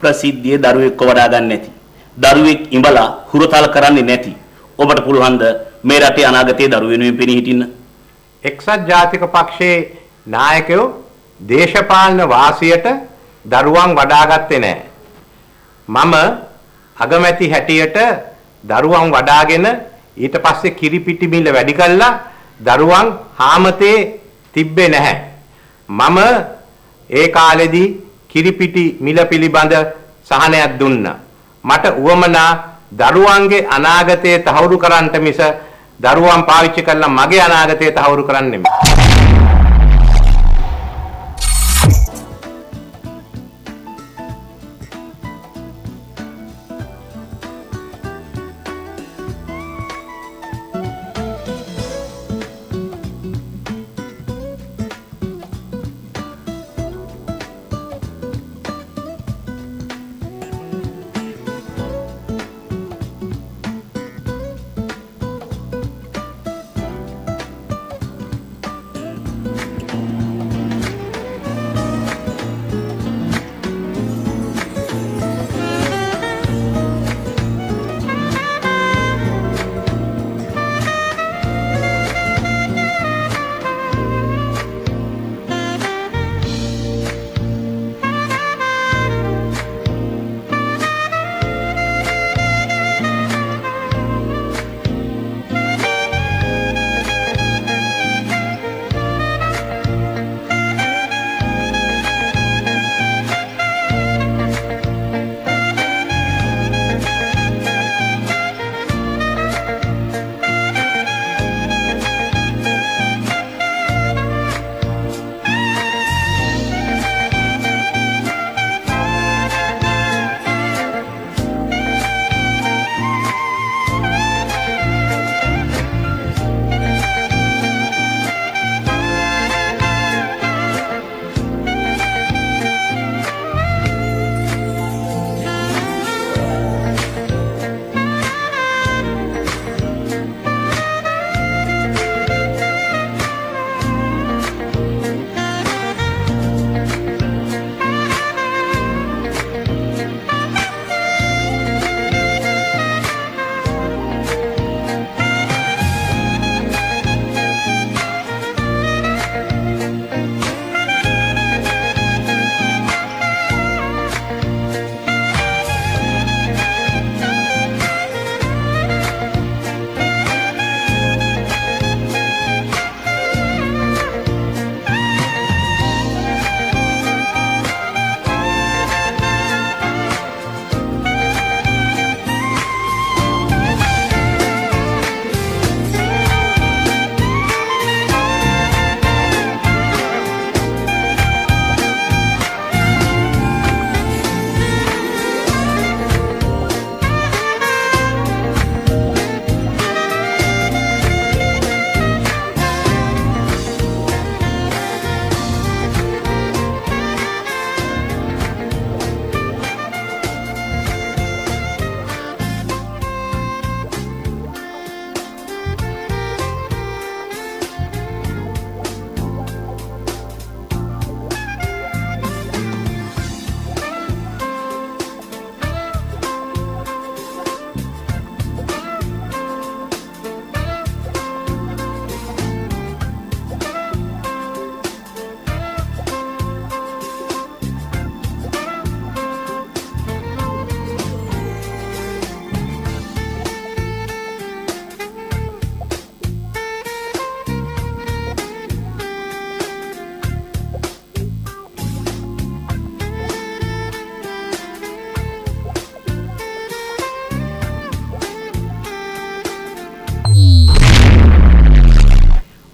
ප්‍රසිද්ධියේ දරුවෙක්ව වඩා ගන්න නැති. දරුවෙක් ඉඹලා හුරතල් කරන්නේ නැති. ඔබට පුළුවන් ද මේ රටේ අනාගතයේ දරුවෝ වෙනුවෙන් පෙනී හිටින්න? එක්සත් ජාතික පක්ෂයේ නායකයෝ දේශපාලන වාසියට දරුවන් වඩාගත්තේ නැහැ. මම අගමැති හැටියට දරුවන් වඩාගෙන ඊට පස්සේ කිරිපිටි මිල වැඩි කළා දරුවන් හාමතේ තිබ්බේ නැහැ. මම ඒ කාලෙදී කිරිපිටි මිල පිළිබඳ සහනයක් දුන්නා. මට උවමනා දරුවන්ගේ අනාගතය තහවුරු කරන්නට මිස දරුවන් පාවිච්චි කරලා මගේ අනාගතය තහවුරු කරන්න නෙමෙයි.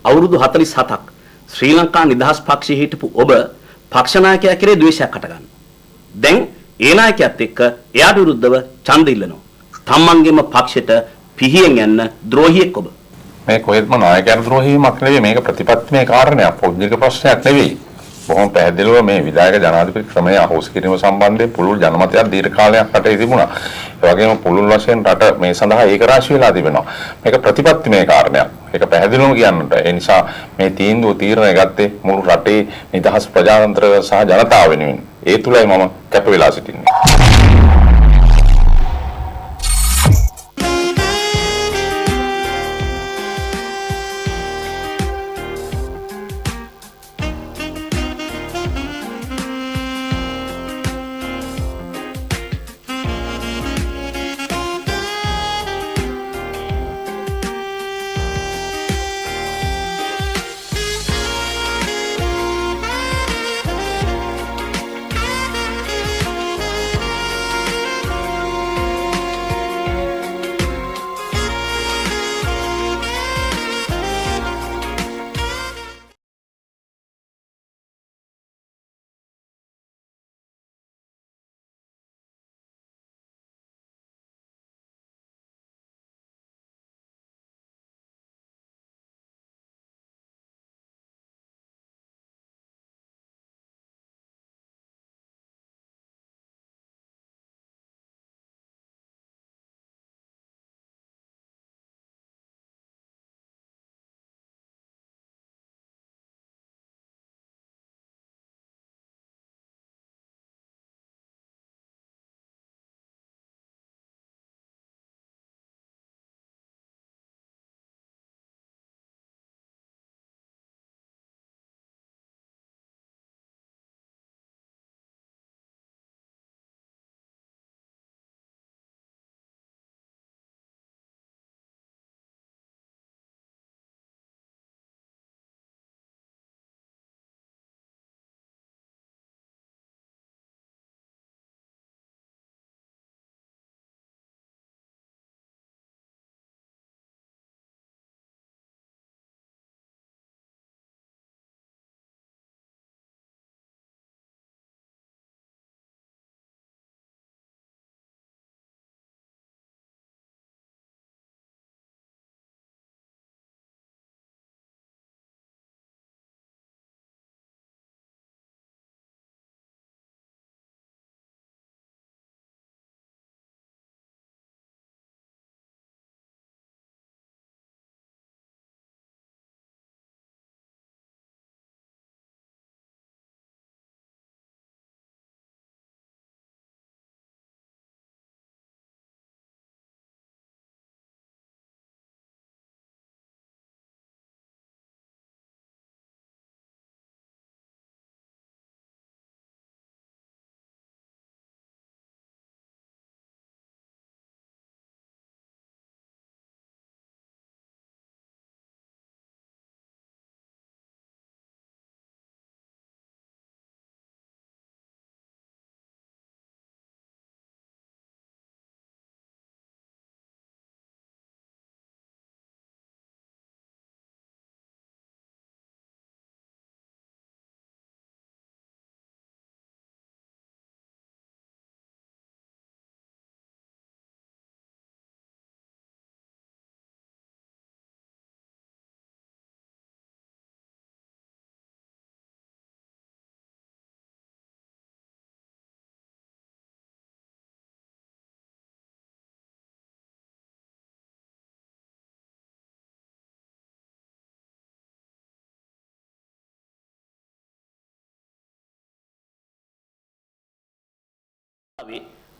අවුරුදු 47ක් ශ්‍රී ලංකා නිදහස් පක්ෂයේ හිටපු ඔබ පක්ෂ නායකයා කෙරේ ද්වේෂයක් හට ගන්නවා. දැන් ඒ නායකයාත් එක්ක එයාට විරුද්ධව ඡන්ද ඉල්ලනවා. තමන්ගේම පක්ෂයට පිහියෙන් යන්න ද්‍රෝහියෙක් ඔබ. මේ කොහෙත්ම නායකයන් ද්‍රෝහීමක් නෙවෙයි, මේක ප්‍රතිපත්තිමය කාරණයක්, පොඩ්ඩක ප්‍රශ්නයක් නෙවෙයි. බොහොම පැහැදිලිව මේ විධායක ජනාධිපති ක්‍රමය අහෝසි කිරීම සම්බන්ධයෙන් පුළුල් ජනමතයක් දීර්ඝ කාලයක් රටේ තිබුණා. ඒ වගේම පුළුල් වශයෙන් රට මේ සඳහා ඒකරාශී වෙලා තිබෙනවා. මේක ප්‍රතිපත්තිමය කාරණයක්. ඒක පැහැදිලිවම කියන්නට. ඒ නිසා මේ තීන්දුව තීරණය ගත්තේ මුළු රටේ නිදහස් ප්‍රජාතන්ත්‍රය සහ ජනතාව වෙනුවෙන්. ඒ තුලයි මම කැප වෙලා සිටින්නේ.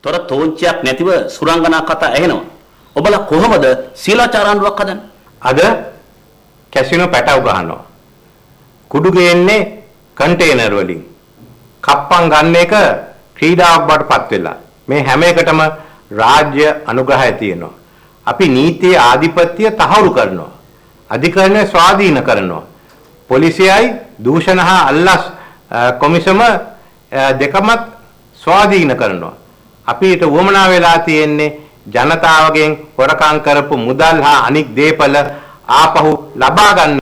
තොර තෝංචයක් නැතිව සුරංගනා කතා ඇහෙනවා. ඔබලා කොහොමද සීලාචාර ආණ්ඩුවක් හදන්නේ? අද කැසිනෝ පැටව ගහනවා. කුඩු ගේන්නේ කන්ටේනර් වලින්. කප්පම් ගන්න එක ක්‍රීඩාවක් බවටපත් වෙලා. මේ හැම එකටම රාජ්‍ය අනුග්‍රහය තියෙනවා. අපි නීතියේ ආධිපත්‍ය තහවුරු කරනවා. අධිකරණය ස්වාධීන කරනවා. පොලිසියයි දූෂණ හා අල්ලස් කොමිසම දෙකමත් ස්වාධීන කරනවා. අපිට වමනා වෙලා තියෙන්නේ ජනතාවගෙන් හොරකම් කරපු මුදල් හා අනික් දේපල ආපහු ලබා ගන්න.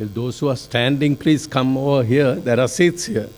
If those who are standing, please come over here. There are seats here.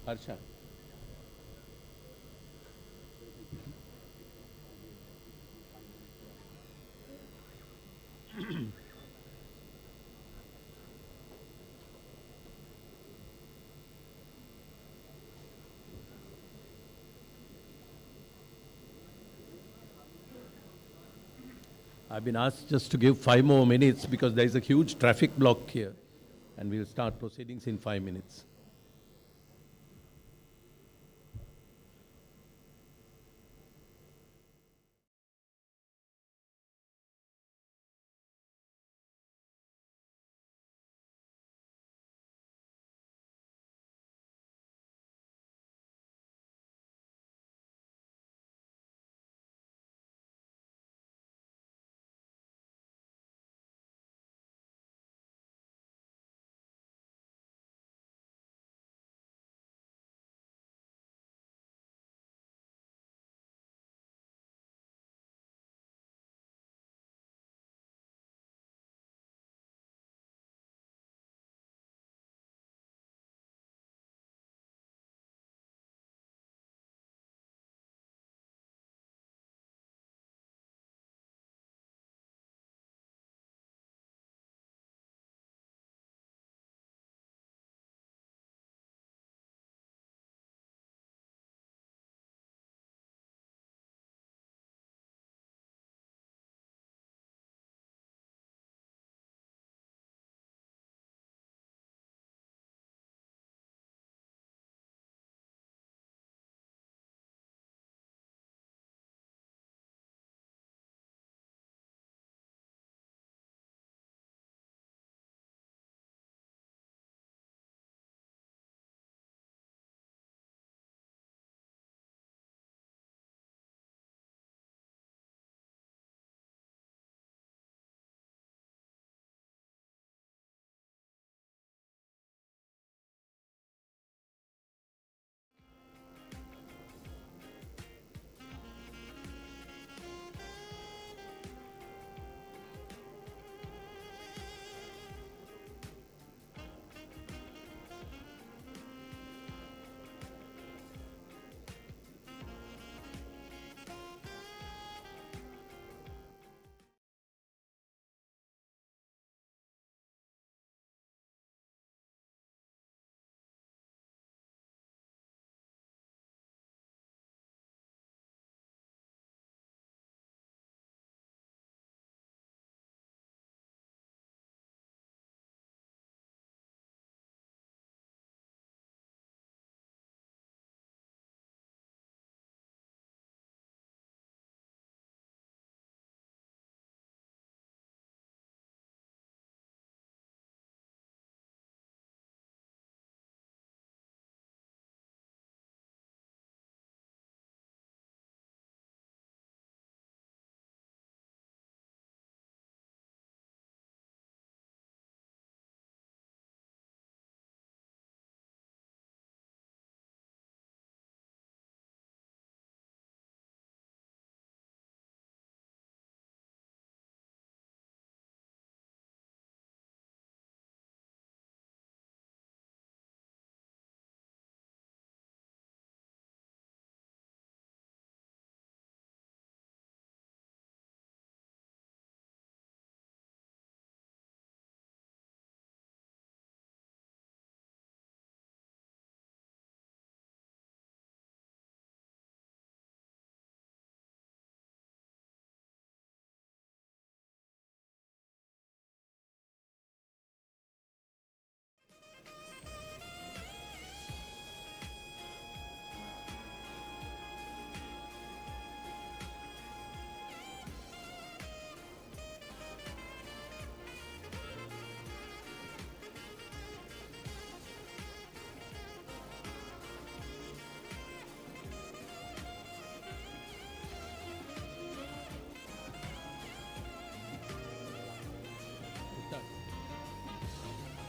Harsha. I've been asked just to give 5 more minutes because there is a huge traffic block here, and we'll start proceedings in 5 minutes.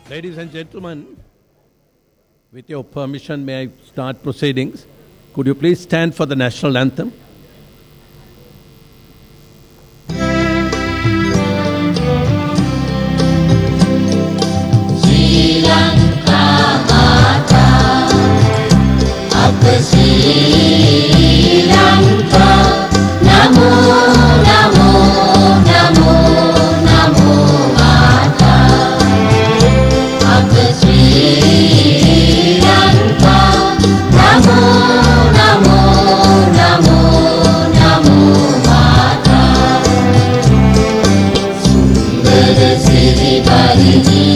Ladies and gentlemen, with your permission, may I start proceedings? Could you please stand for the national anthem? Sri Lanka Mata, Apa Sri Lanka, Namo Namo Namo Namo Mata, Apa Sri Lanka, Namo Namo Namo Namo Mata, Sundara Siri Barini,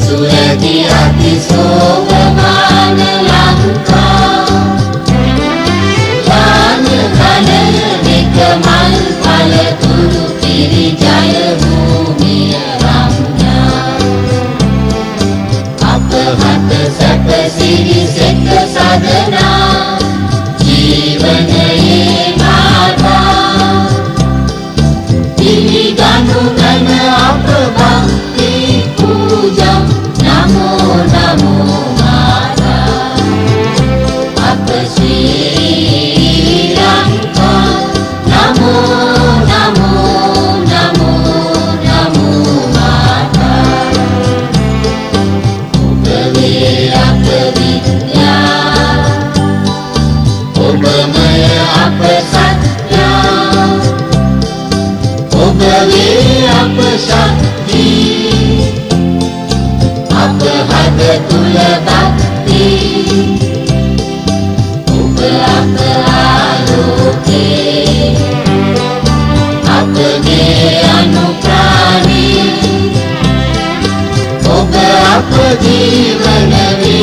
Surati Ati Sobhamana Lanka, Jana Gana Nikamal Palaturu Kiri Jaya Bhumi Ramya, Apa Hata Sapa Siri Seka Sadhana, Jivana Ye Mata, Dili Ganu Gana Apa Bhakti Puja, Namo Namo Mata, Apa Sri Lanka, Namo Namo Namo Namo Mata, Upawe Apa Vidya, Upamaya Apa Satya, Upawe Apa Shakti, Apa Hada Tula Bhakti, Upa Apa Aloke, Apa Ge Anuprani, Upa Apa Jivana Ve,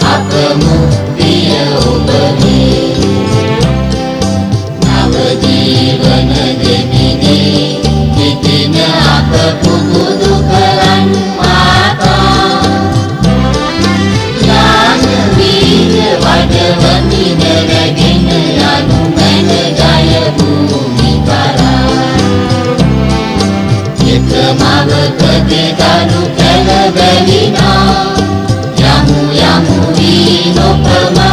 Apa Muktiya Upame, Nava Jivana Devine, Vitina Apa Pugudu Karan Mata, Jana Vija Vadavani Naragina Anumana Jaya Bhumi Kara, Chitramava Kadetaru Kala Balina, Yamu Yamu Vinopama,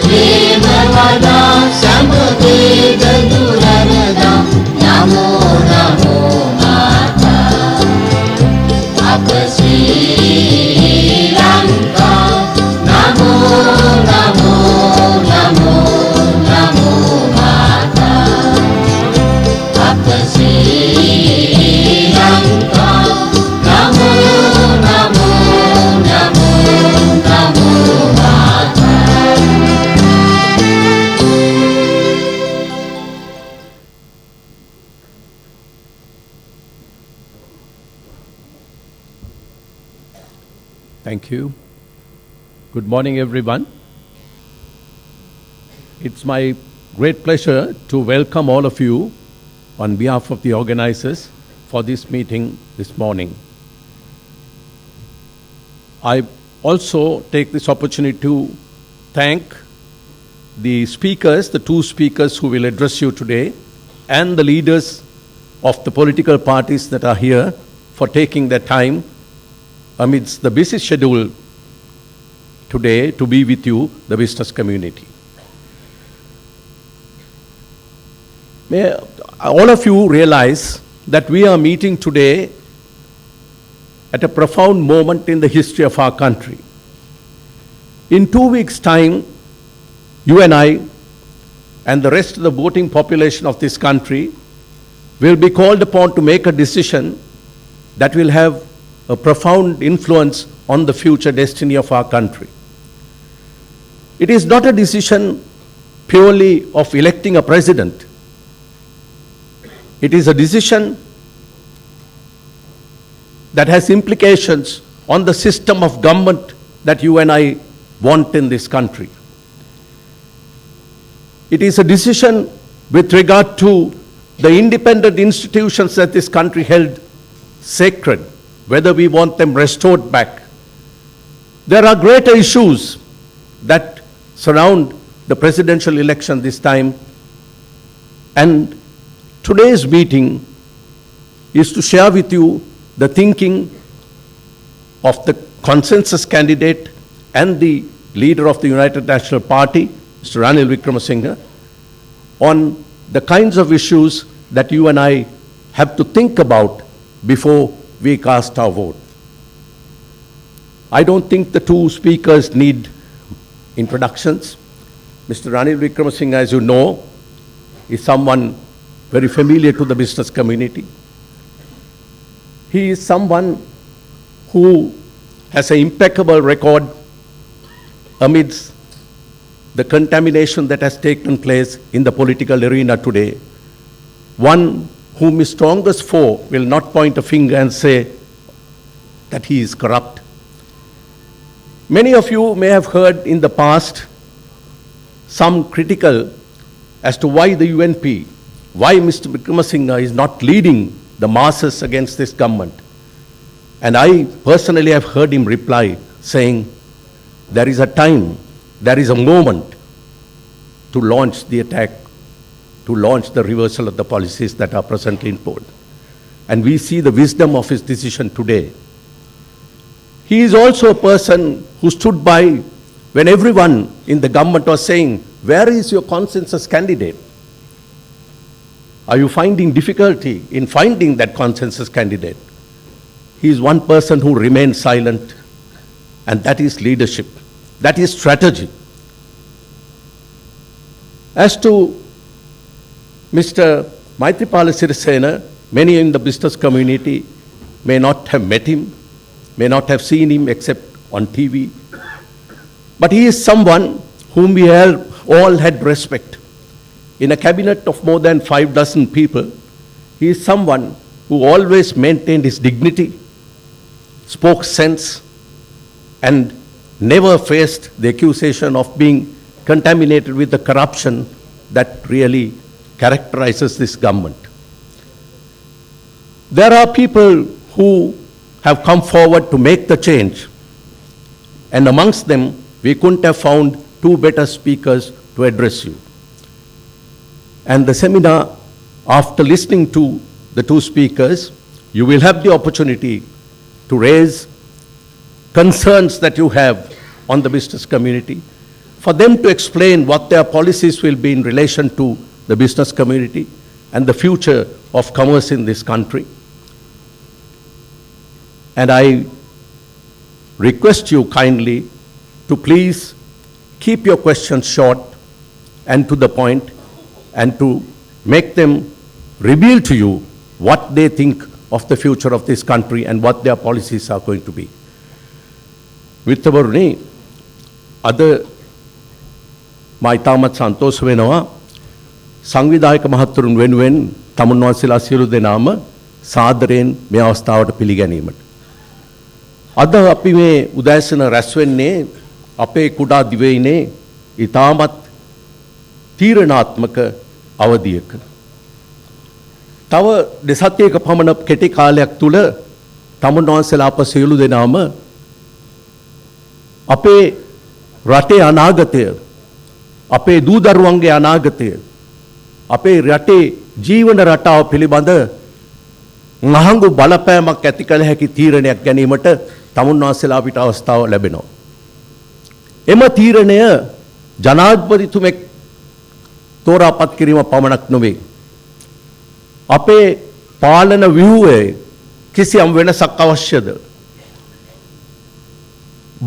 Premavada Samaveda Duranada, Namo Namo Mata, Apa Sri Lanka, Namo Namo Namo Namo Mata, Apa Sri Lanka, Namo Namo Namo Namo Mata. Thank you. Good morning, everyone. It's my great pleasure to welcome all of you on behalf of the organizers for this meeting this morning. I also take this opportunity to thank the speakers, the two speakers who will address you today, and the leaders of the political parties that are here for taking their time amidst the busy schedule today to be with you, the business community. May all of you realize that we are meeting today at a profound moment in the history of our country. In 2 weeks' time, you and I and the rest of the voting population of this country will be called upon to make a decision that will have a profound influence on the future destiny of our country. It is not a decision purely of electing a president. It is a decision that has implications on the system of government that you and I want in this country. It is a decision with regard to the independent institutions that this country held sacred, whether we want them restored back. There are greater issues that surround the presidential election this time, and today's meeting is to share with you the thinking of the consensus candidate and the leader of the United National Party, Mr. Ranil Wickremesinghe, on the kinds of issues that you and I have to think about before we cast our vote. I don't think the two speakers need introductions. Mr. Ranil Wickremesinghe, as you know, is someone very familiar to the business community. He is someone who has an impeccable record amidst the contamination that has taken place in the political arena today. One whom his strongest foe will not point a finger and say that he is corrupt. Many of you may have heard in the past some critical as to why the UNP, why Mr. Wickremesinghe is not leading the masses against this government. And I personally have heard him reply saying, there is a time, there is a moment to launch the attack, to launch the reversal of the policies that are presently in force. And we see the wisdom of his decision today. He is also a person who stood by when everyone in the government was saying, where is your consensus candidate? Are you finding difficulty in finding that consensus candidate? He is one person who remains silent, and that is leadership. That is strategy. As to Mr. Maithripala Sirisena, many in the business community may not have met him, may not have seen him except on TV. But he is someone whom we all had respect. In a cabinet of more than 6 people, he is someone who always maintained his dignity, spoke sense, and never faced the accusation of being contaminated with the corruption that really characterizes this government. There are people who have come forward to make the change, and amongst them, we couldn't have found two better speakers to address you. And the seminar, after listening to the two speakers, you will have the opportunity to raise concerns that you have on the business community, for them to explain what their policies will be in relation to the business community and the future of commerce in this country. And I request you kindly to please keep your questions short and to the point, and to make them reveal to you what they think of the future of this country and what their policies are going to be. විත්තවරුනි, අද මා ඉතාමත් සන්තෝෂ වෙනවා සංවිධායක මහත්වරුන් වෙනුවෙන් තමුන් වහන්සේලා සියලු දෙනාම සාදරයෙන් මේ අවස්ථාවට පිළිගැනීමට. අද අපි මේ උදෑසන රැස් වෙන්නේ අපේ කුඩා දිවයිනේ ඉතාමත් තීරණාත්මක අවධියක. තව දෙසත්යක පමණ කෙටි කාලයක් තුල තමුන් වහන්සේලා අප සියලු දෙනාම අපේ රටේ අනාගතය, අපේ දූ දරුවන්ගේ අනාගතය, අපේ රටේ ජීවන රටාව පිළිබඳ මහඟු බලපෑමක් ඇති කළ හැකි තීරණයක් ගැනීමට තමුන් වහන්සේලා අපිට අවස්ථාව ලැබෙනවා. එම තීරණය ජනාධිපතිතුමෙක් තෝරාපත් කිරීම පමණක් නොවේ. අපේ පාලන ව්‍යුහයේ කිසියම් වෙනසක් අවශ්‍යද?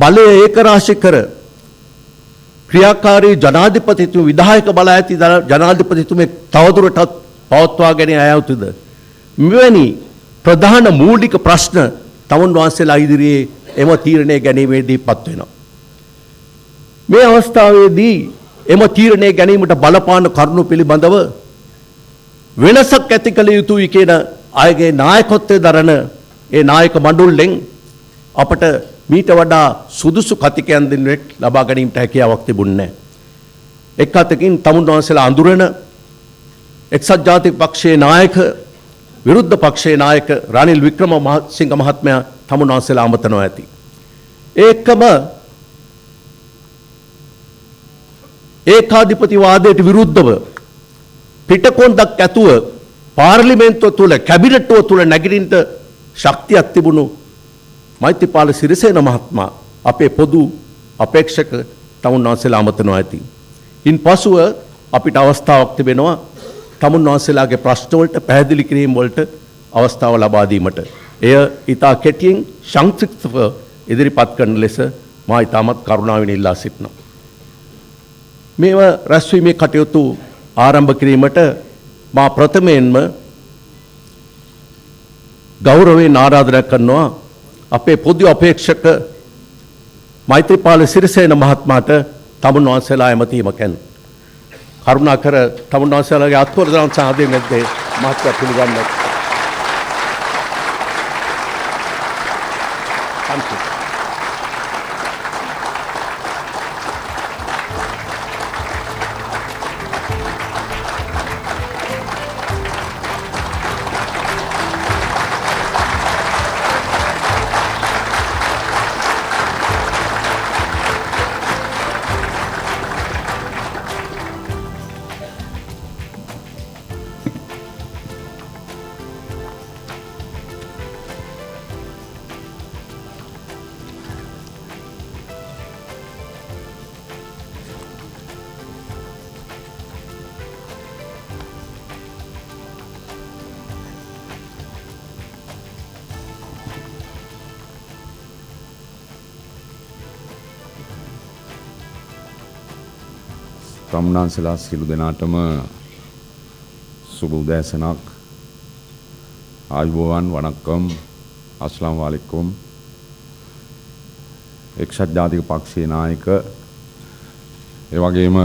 බලය ඒකරාශී කර ක්‍රියාකාරී ජනාධිපතිතුමා විධායක බල ඇති ජනාධිපතිතුමෙක් තවදුරටත් පවත්වාගෙන යා යුතුද? මෙවැනි ප්‍රධාන මූලික ප්‍රශ්න තමුන් වහන්සේලා ඉදිරියේ එම තීරණය ගැනීමේදී පත් වෙනවා. මේ අවස්ථාවේදී එම තීරණය ගැනීමට බලපාන කරුණු පිළිබඳව වෙනසක් ඇති කළ යුතුයි කියන අයගේ නායකත්වයේ දරන ඒ නායක මණ්ඩලෙන් අපට මීට වඩා සුදුසු කතිකයන් දෙන්නෙක් ලබා ගැනීමට හැකියාවක් තිබුණේ නැහැ. එක් අතකින් තමුන් වහන්සේලා අඳුරන එක්සත් ජාතික පක්ෂයේ නායක, විරුද්ධ පක්ෂයේ නායක රනිල් වික්‍රමසිංහ මහත්මයා තමුන් වහන්සේලා අමතනවා ඇති. ඒකම ඒකාධිපතිවාදයට විරුද්ධව පිටකොන්දක් ඇතුව පාර්ලිමේන්තුව තුළ කැබිනට්ටුව තුළ නැගිටින්න ශක්තියක් තිබුණු මෛත්‍රීපාල සිරිසේන මහත්මයා අපේ පොදු අපේක්ෂක තමුන්වහන්සේලා අමතනවා ඇති. ඉන් පසුව අපිට අවස්ථාවක් තිබෙනවා තමුන්වහන්සේලාගේ ප්‍රශ්න වලට පැහැදිලි කිරීම වලට අවස්ථාව ලබා දීමට. එය ඊතා කෙටියෙන් සංක්ෂිප්තව ඉදිරිපත් කරන ලෙස මා ඊටමත් කරුණාවෙන් ඉල්ලා සිටිනවා. මේව රැස්වීමේ කටයුතු ආරම්භ කිරීමට මා ප්‍රථමයෙන්ම ගෞරවයෙන් ආරාධනා කරනවා අපේ පොදු අපේක්ෂක මෛත්‍රීපාල සිරිසේන මහත්මයාට තමුන්වහන්සේලා ඇමතීම කැන්. කරුණාකර තමුන්වහන්සේලාගේ අත්වරදන් සාදයෙන් නැද්දේ මහත්මයා පිළිගන්න. තමුන්වහන්සේලා සියලු දෙනාටම සුබ උදෑසනක්. ආයුබෝවන් වණක්කම් අස්ලාම් වලයිකුම්. එක්සත් ජාතික පක්ෂයේ නායක ඒ වගේම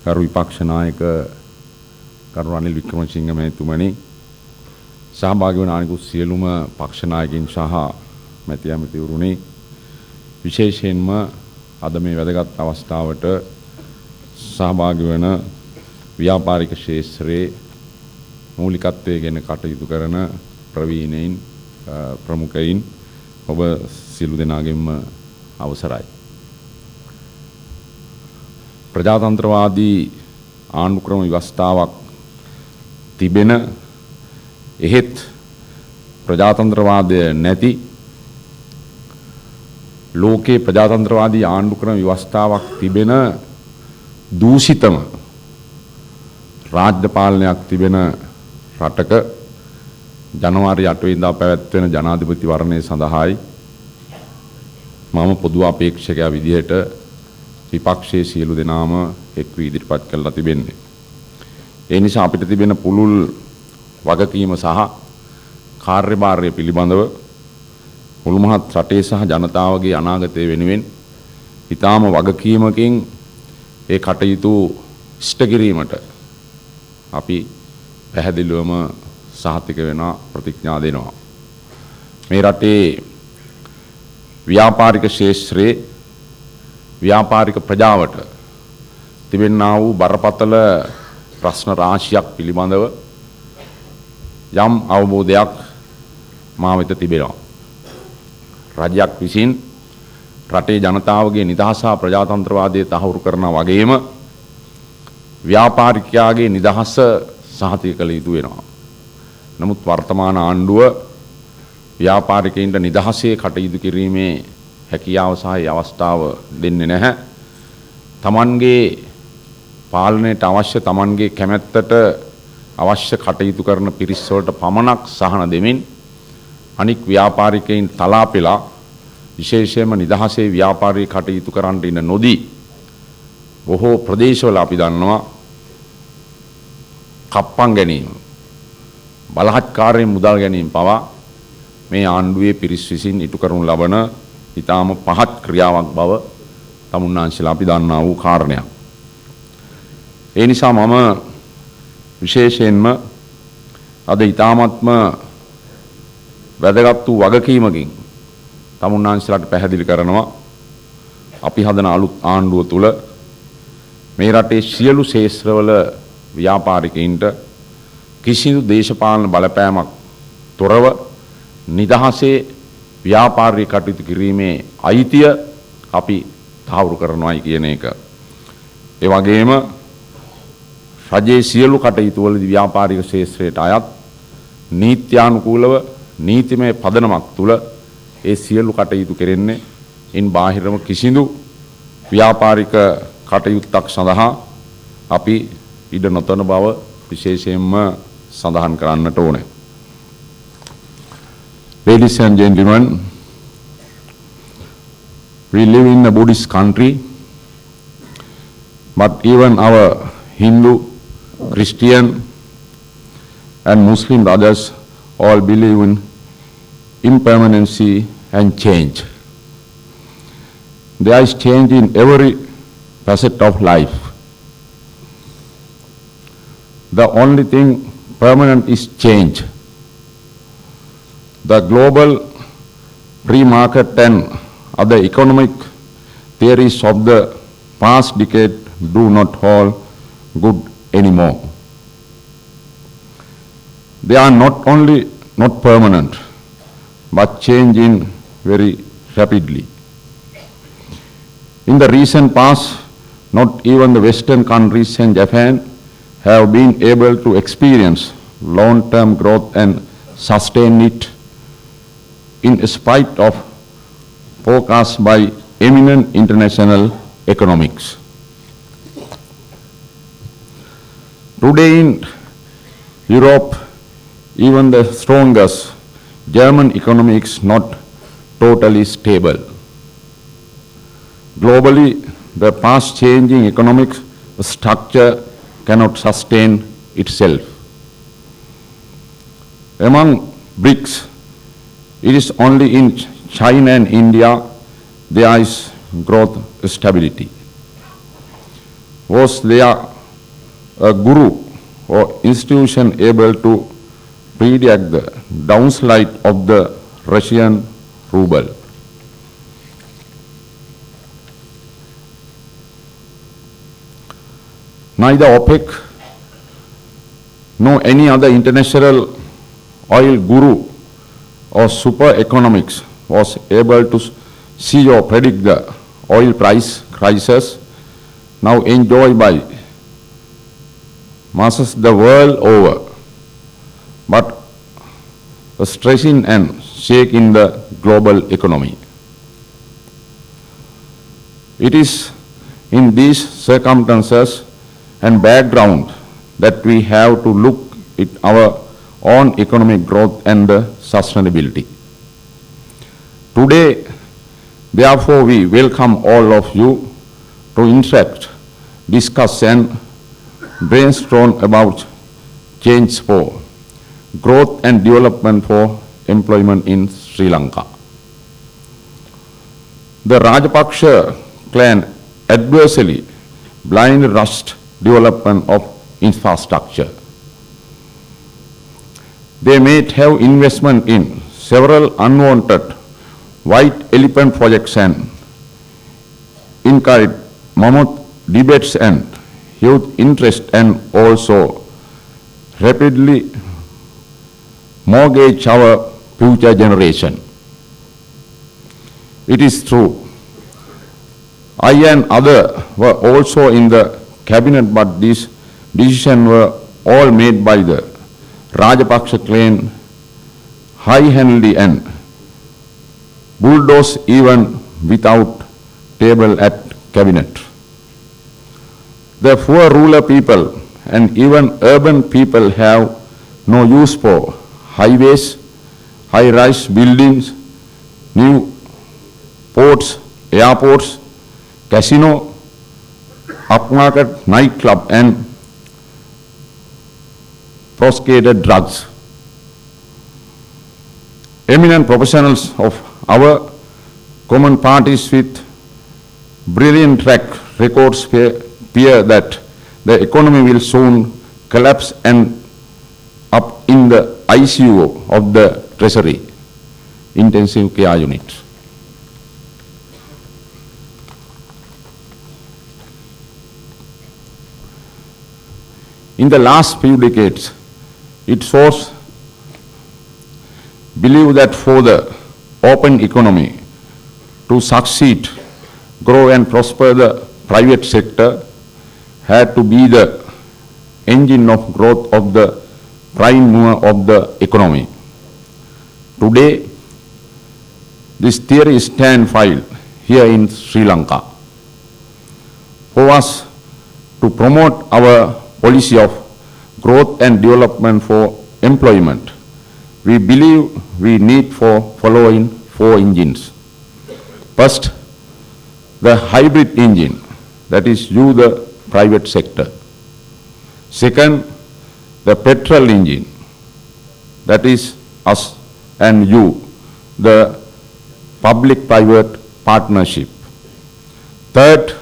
කරු විපක්ෂ නායක කරු රනිල් වික්‍රමසිංහ මහතුමනි සහභාගී වන අනිකුත් සියලුම පක්ෂ නායකින් සහ මැති ඇමතිවරුනි විශේෂයෙන්ම අද මේ වැදගත් අවස්ථාවට සහභාගී වන ව්‍යාපාරික ක්ෂේත්‍රයේ මූලිකත්වයේ ගැන කටයුතු කරන ප්‍රවීණයින් ප්‍රමුඛයින් ඔබ සියලු දෙනාගෙන්ම අවසරයි. ප්‍රජාතන්ත්‍රවාදී ආණ්ඩුක්‍රම ව්‍යවස්ථාවක් තිබෙන එහෙත් ප්‍රජාතන්ත්‍රවාදය නැති ලෝකේ ප්‍රජාතන්ත්‍රවාදී ආණ්ඩුක්‍රම ව්‍යවස්ථාවක් තිබෙන දූෂිතම රාජ්‍ය පාලනයක් තිබෙන රටක ජනවාරි 8 වෙනිදා පැවැත්වෙන ජනාධිපති වරණය සඳහායි මම පොදු අපේක්ෂකයා විදිහට විපක්ෂයේ සියලු දෙනාම එක් වී ඉදිරිපත් කළා තිබෙන්නේ. ඒ නිසා අපිට තිබෙන පුළුල් වගකීම සහ කාර්යභාරය පිළිබඳව මුළු මහත් රටේ සහ ජනතාවගේ අනාගතය වෙනුවෙන් ඊටාම වගකීමකින් ඒ කටයුතු ඉෂ්ට කිරීමට අපි පැහැදිලිවම සහතික වෙන ප්‍රතිඥා දෙනවා. මේ රටේ ව්‍යාපාරික ක්ෂේත්‍රයේ ව්‍යාපාරික ප්‍රජාවට තිබෙනා වූ බරපතල ප්‍රශ්න රාශියක් පිළිබඳව යම් අවබෝධයක් මා වෙත තිබෙනවා. රජයක් විසින් රටේ ජනතාවගේ නිදහස හා ප්‍රජාතන්ත්‍රවාදය තහවුරු කරනා වගේම ව්‍යාපාරිකයාගේ නිදහස සහතික කළ යුතු වෙනවා. නමුත් වර්තමාන ආණ්ඩුව ව්‍යාපාරිකයින්ට නිදහසේ කටයුතු කිරීමේ හැකියාව සහ අවස්ථාව දෙන්නේ නැහැ. තමන්ගේ පාලනයට අවශ්‍ය තමන්ගේ කැමැත්තට අවශ්‍ය කටයුතු කරන පිරිස් වලට පමණක් සහන දෙමින් අනික් ව්‍යාපාරිකයින් තලාපෙලා විශේෂයෙන්ම නිදහසේ ව්‍යාපාරී කටයුතු කරන්න ඉන්න නොදී බොහෝ ප්‍රදේශවල අපි දන්නවා කප්පම් ගැනීම බලහත්කාරයෙන් මුදල් ගැනීම පවා මේ ආණ්ඩුවේ පිරිස් විසින් ඉටු කරනු ලබන ඊටාම පහත් ක්‍රියාවක් බව තමුන්නාන්සලා අපි දන්නා වූ කාරණයක්. ඒ නිසා මම විශේෂයෙන්ම අද ඊටාමත්ම වැදගත් වූ වගකීමකින් තමුන්නාන්සලාට පැහැදිලි කරනවා අපි හදන අලුත් ආණ්ඩුව තුල මේ රටේ සියලු ශේෂ්ත්‍රවල ව්‍යාපාරිකයින්ට කිසිදු දේශපාලන බලපෑමක් තොරව නිදහසේ ව්‍යාපාරී කටයුතු කිරීමේ අයිතිය අපි තහවුරු කරනවායි කියන එක. ඒ වගේම රජයේ සියලු කටයුතුවලදී ව්‍යාපාරික ශේෂ්ත්‍රයට අයත් නීත්‍යානුකූලව නීතිමය පදනමක් තුල ඒ සියලු කටයුතු කෙරෙන්නේ ඉන් බාහිරම කිසිදු ව්‍යාපාරික කටයුත්තක් සඳහා අපි ඉඩ නොතන බව විශේෂයෙන්ම සඳහන් කරන්නට ඕනේ. Ladies and gentlemen, we live in a Buddhist country, but even our Hindu, Christian and Muslim brothers all believe in impermanency and change. There is change in every facet of life. The only thing permanent is change. The global free market and other economic theories of the past decade do not hold good anymore. They are not only not permanent, but changing very rapidly. In the recent past, not even the Western countries and Japan have been able to experience long-term growth and sustain it in spite of forecasts by eminent international economics. Today in Europe, even the strongest German economy is not totally stable. Globally, the fast-changing economic structure cannot sustain itself. Among BRICS, it is only in China and India there is growth stability. Was there a guru or institution able to predict the downslide of the Russian ruble? Neither OPEC nor any other international oil guru or super economics was able to see or predict the oil price crisis now enjoyed by masses the world over, but stressing and shaking the global economy. It is in these circumstances and background that we have to look at our own economic growth and sustainability. Today, therefore, we welcome all of you to interact, discuss and brainstorm about change for growth and development for employment in Sri Lanka. The Rajapaksa clan adversely blind rushed development of infrastructure. They may have investment in several unwanted white elephant projects and encourage mammoth debates and youth interest and also rapidly mortgage our future generation. It is true. I and others were also in the cabinet, but these decisions were all made by the Rajapaksa clan high-handedly and bulldoze even without table at cabinet. The poor rural people and even urban people have no use for highways, high-rise buildings, new ports, airports, casino, upmarket nightclub and proscribed drugs. Eminent professionals of our common parties with brilliant track records fear that the economy will soon collapse and up in the ICU of the Treasury, intensive care unit. In the last few decades, it shows believe that for the open economy to succeed, grow and prosper, the private sector had to be the engine of growth of the prime mover of the economy. Today, this theory stands filed here in Sri Lanka. For us to promote our policy of growth and development for employment, we believe we need for following 4 engines. First, the hybrid engine, that is you, the private sector. Second, the petrol engine, that is us and you, the public-private partnership. Third,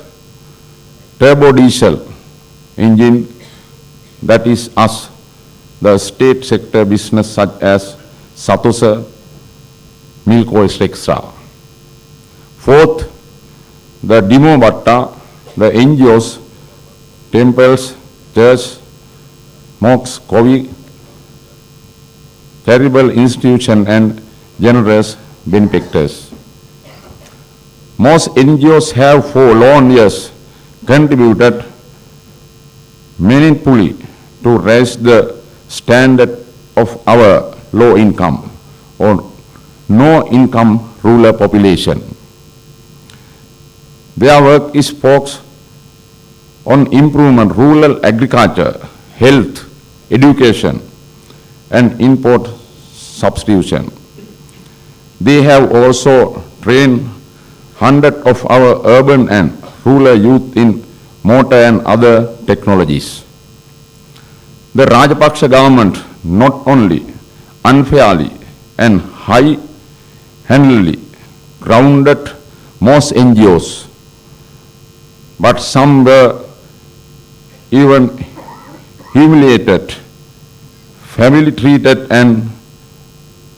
turbo diesel engine, that is us, the state sector business such as Satosa, Milk Oil Extra. Fourth, the Demo Batta, the NGOs, temples, church, mosques, COVID, charitable institution and generous benefactors. Most NGOs have for long years contributed meaningfully to raise the standard of our low income or no income rural population. Their work is focused on improvement rural agriculture, health, education and import substitution. They have also trained hundreds of our urban and rural youth in motor and other technologies. The Rajapaksa government not only unfairly and high-handedly grounded most NGOs, but some were even humiliated, family treated and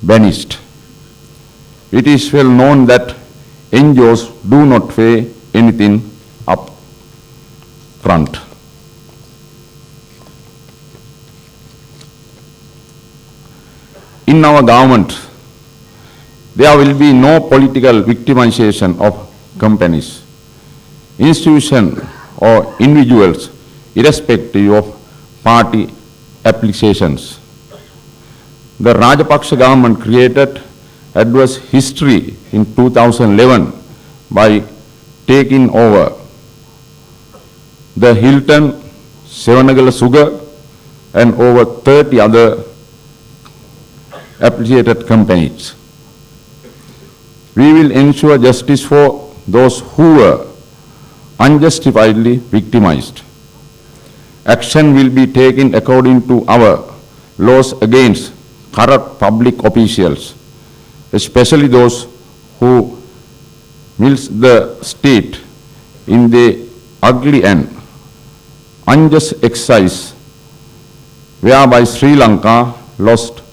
banished. It is well known that NGOs do not pay anything up front. In our government, there will be no political victimization of companies, institutions or individuals irrespective of party applications. The Rajapaksa government created adverse history in 2011 by taking over the Hilton, Sevanagala Sugar and over 30 other affiliated companies. We will ensure justice for those who were unjustifiably victimized. Action will be taken according to our laws against corrupt public officials, especially those who milk the state in the ugly and unjust exercise whereby Sri Lanka lost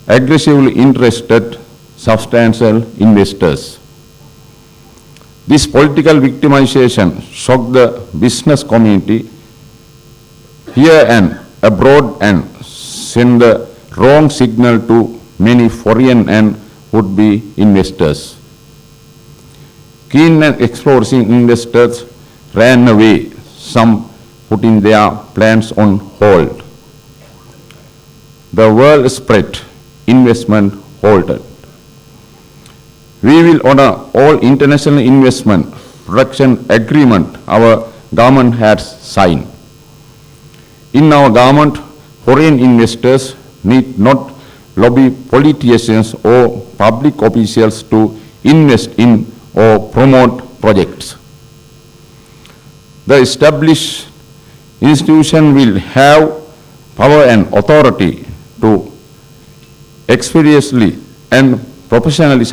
aggressively interested substantial investors. This political victimization shocked the business community here and abroad and sent the wrong signal to many foreign and would-be investors. Keen and exploring investors ran away, some putting their plans on hold. The world spread, investment halted. We will honor all international investment protection agreement our government has signed. In our government, foreign investors need not lobby politicians or public officials to invest in or promote projects. The established institution will have power and authority to expeditiously and professionally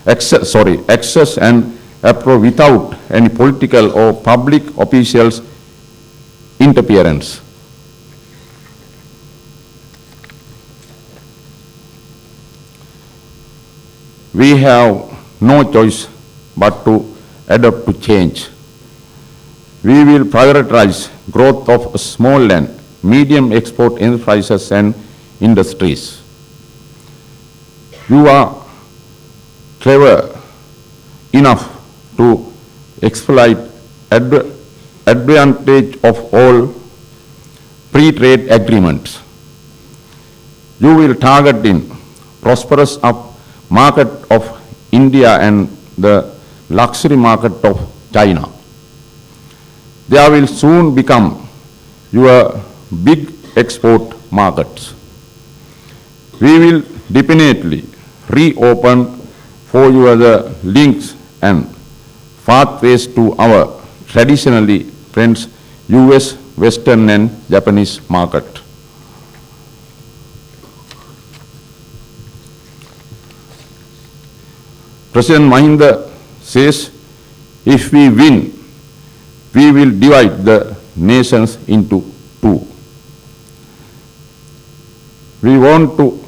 access and approve without any political or public officials' interference. We have no choice but to adapt to change. We will prioritize growth of small and medium export enterprises and industries. You are clever enough to exploit advantage of all free trade agreements. You will target in prosperous market of India and the luxury market of China. They will soon become your big export markets. We will definitely reopen for you the links and pathways to our traditionally friends US, Western and Japanese market. President Mahinda says, if we win, we will divide the nations into two. We want to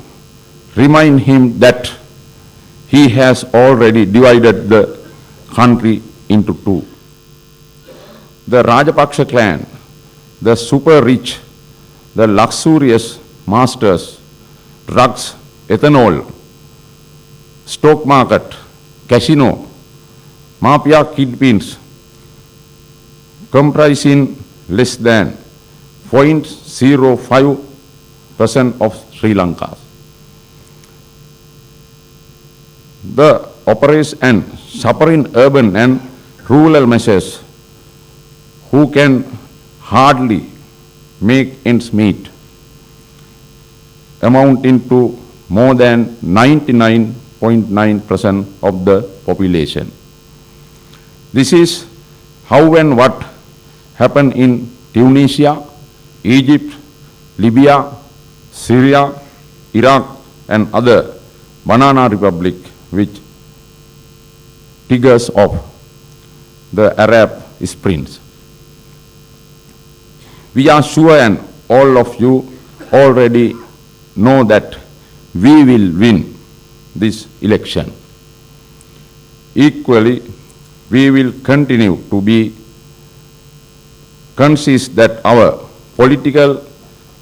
remind him that he has already divided the country into two. The Rajapaksa clan, the super rich, the luxurious masters, drugs, ethanol, stock market, casino, mafia kingpins, comprising less than 0.05% of Sri Lanka. The operates and suffering urban and rural measures who can hardly make ends meet, amounting to more than 99.9% of the population. This is how and what happened in Tunisia, Egypt, Libya, Syria, Iraq and other banana republic which triggers off the Arab Springs. We are sure and all of you already know that we will win this election. Equally, we will continue to be conscious that our political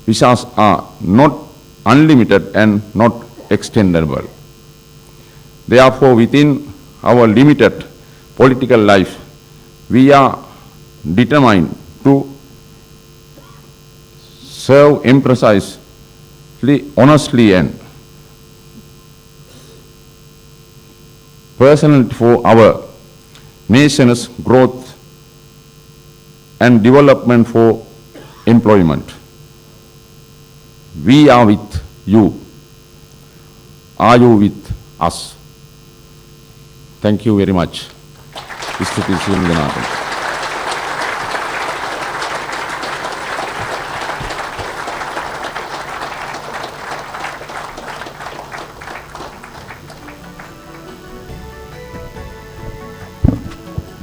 visas are not unlimited and not extendable. Therefore, within our limited political life, we are determined to serve precisely, honestly and personally for our nation's growth and development for employment. We are with you. Are you with us? Thank you very much. Istuti Srinivasanath.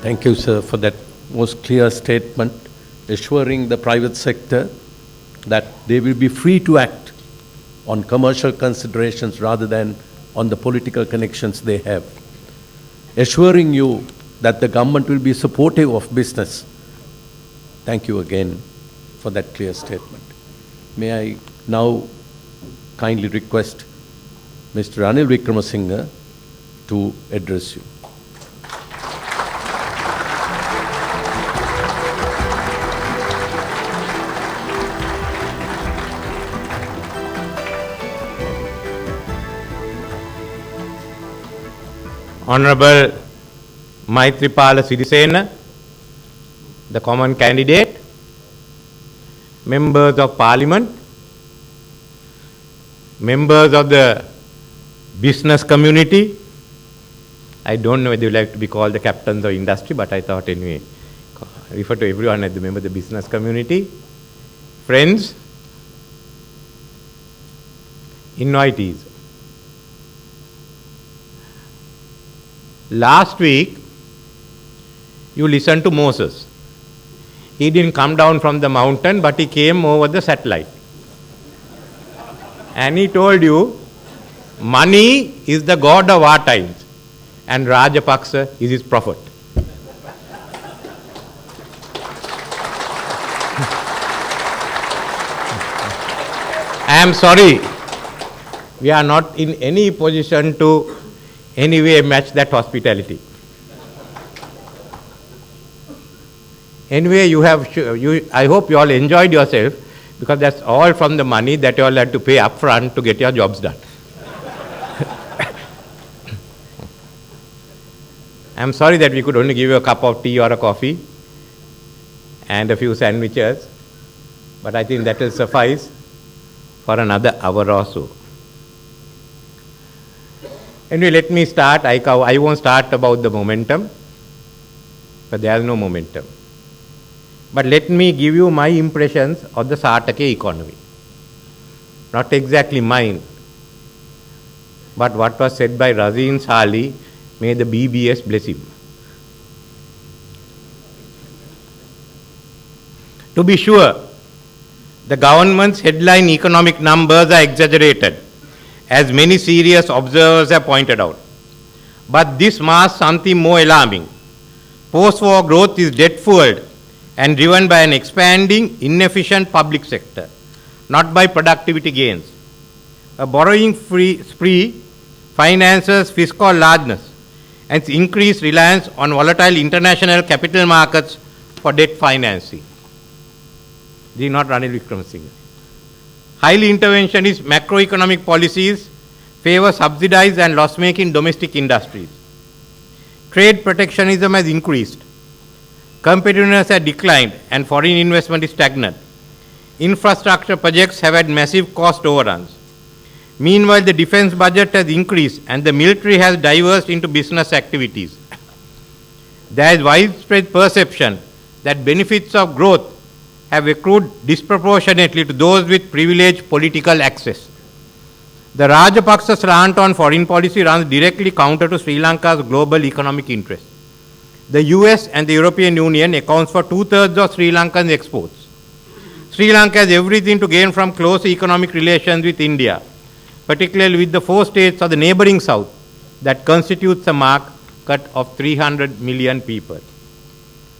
Thank you, sir, for that most clear statement, assuring the private sector that they will be free to act on commercial considerations rather than on the political connections they have. Assuring you that the government will be supportive of business. Thank you again for that clear statement. May I now kindly request Mr. Ranil Wickramasinghe to address you. Honorable Maithripala Sirisena, the common candidate, members of parliament, members of the business community. I don't know whether you like to be called the captains of industry, but I thought anyway, refer to everyone as the member of the business community, friends, invitees. Last week, you listened to Moses. He didn't come down from the mountain, but he came over the satellite. And he told you, money is the god of our times, and Rajapaksa is his prophet. I am sorry, we are not in any position to anyway match that hospitality. Anyway, I hope you all enjoyed yourself, because that's all from the money that you all had to pay upfront to get your jobs done. I'm sorry that we could only give you a cup of tea or a coffee and a few sandwiches, but I think that will suffice for another hour or so. Anyway, let me start. I won't start about the momentum, but there is no momentum. But let me give you my impressions of the Satake economy. Not exactly mine, but what was said by Razin Sali, may the BBS bless him. To be sure, the government's headline economic numbers are exaggerated, as many serious observers have pointed out. But this masks something more alarming. Post-war growth is debt-fueled and driven by an expanding, inefficient public sector, not by productivity gains. A borrowing spree finances fiscal largeness and increased reliance on volatile international capital markets for debt financing. This is not Ranil Wickremesinghe. Highly interventionist macroeconomic policies favor subsidized and loss-making domestic industries. Trade protectionism has increased. Competitiveness has declined and foreign investment is stagnant. Infrastructure projects have had massive cost overruns. Meanwhile, the defense budget has increased and the military has diverged into business activities. There is widespread perception that benefits of growth have accrued disproportionately to those with privileged political access. The Rajapaksa slant on foreign policy runs directly counter to Sri Lanka's global economic interests. The US and the European Union accounts for 2/3 of Sri Lankan exports. Sri Lanka has everything to gain from close economic relations with India, particularly with the 4 states of the neighboring south that constitutes a market of 300 million people.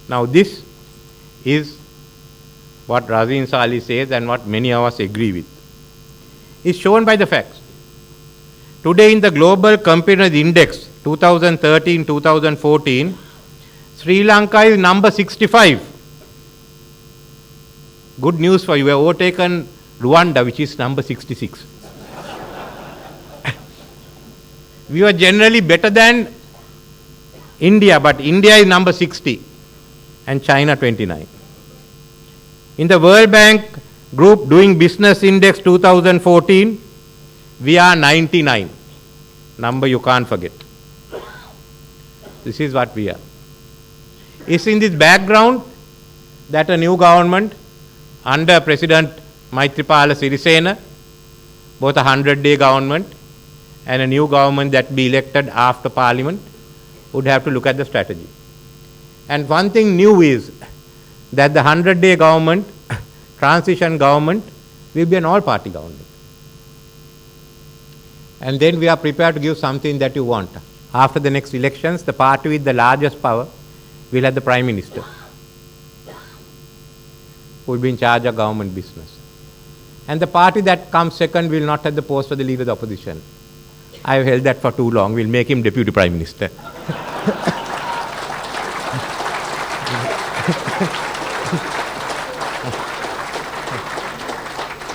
Now this is what Razin Sali says and what many of us agree with. Is shown by the facts. Today in the Global Competitiveness Index 2013-2014, Sri Lanka is number 65. Good news for you, we have overtaken Rwanda, which is number 66. We were generally better than India, but India is number 60 and China 29. In the World Bank Group Doing Business Index 2014, we are 99. Number you can't forget. This is what we are. It's in this background that a new government under President Maithripala Sirisena, both a 100-day government and a new government that be elected after Parliament, would have to look at the strategy. And one thing new is that the 100-day government, transition government, will be an all-party government. And then we are prepared to give something that you want. After the next elections, the party with the largest power will have the Prime Minister, who will be in charge of government business. And the party that comes second will not have the post of the Leader of the Opposition. I have held that for too long. We'll make him Deputy Prime Minister.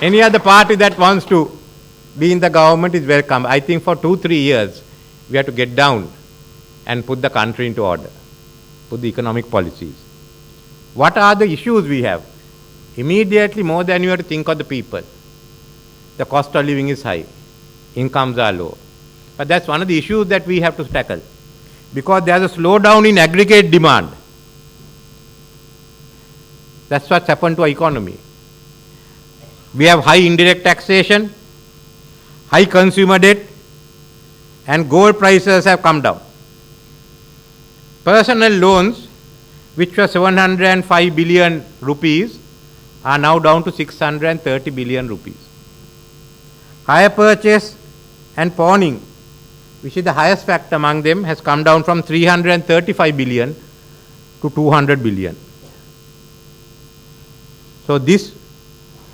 Any other party that wants to be in the government is welcome. I think for 2-3 years, we have to get down and put the country into order, put the economic policies. What are the issues we have? Immediately, more than you have to think of the people. The cost of living is high, incomes are low. But that's one of the issues that we have to tackle, because there's a slowdown in aggregate demand. That's what's happened to our economy. We have high indirect taxation, high consumer debt, and gold prices have come down. Personal loans, which were 705 billion rupees, are now down to 630 billion rupees. Hire purchase and pawning, which is the highest factor among them, has come down from 335 billion to 200 billion. So this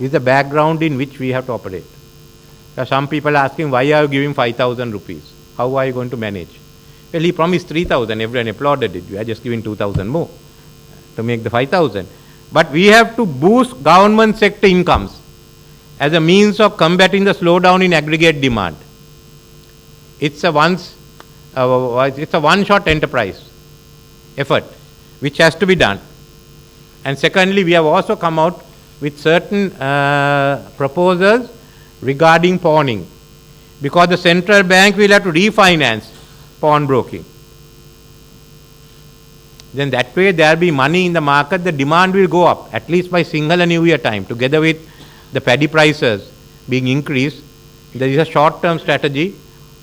is the background in which we have to operate. There are some people asking, why are you giving 5,000 rupees? How are you going to manage? Well, he promised 3,000, everyone applauded it. We are just giving 2,000 more to make the 5,000. But we have to boost government sector incomes. as a means of combating the slowdown in aggregate demand. It's a one-shot enterprise effort which has to be done. And secondly, we have also come out with certain proposals regarding pawning, because the central bank will have to refinance pawnbroking. Then that way there will be money in the market, the demand will go up, at least by Sinhala New Year time, together with the paddy prices being increased. There is a short-term strategy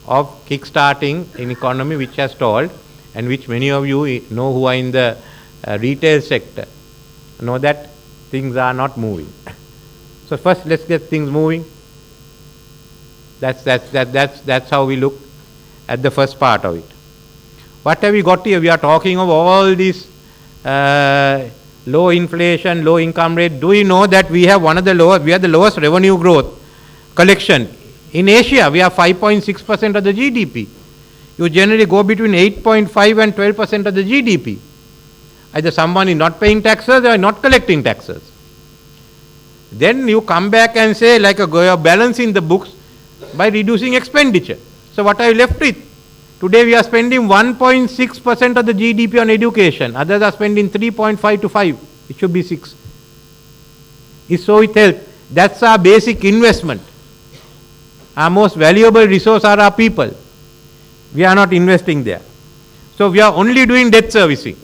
of kick-starting an economy which has stalled, and which many of you know who are in the retail sector know that things are not moving. So first let's get things moving. That's how we look at the first part of it. What have we got here? We are talking of all this low inflation, low income rate. Do you know that we have we are the lowest revenue growth collection in Asia? We have 5.6% of the GDP. You generally go between 8.5 and 12% of the GDP. Either someone is not paying taxes or not collecting taxes. Then you come back and say, like you're balancing the books by reducing expenditure. So what are you left with? Today we are spending 1.6% of the GDP on education. Others are spending 3.5 to 5. It should be 6. It's so with health. That's our basic investment. Our most valuable resource are our people. We are not investing there. So we are only doing debt servicing.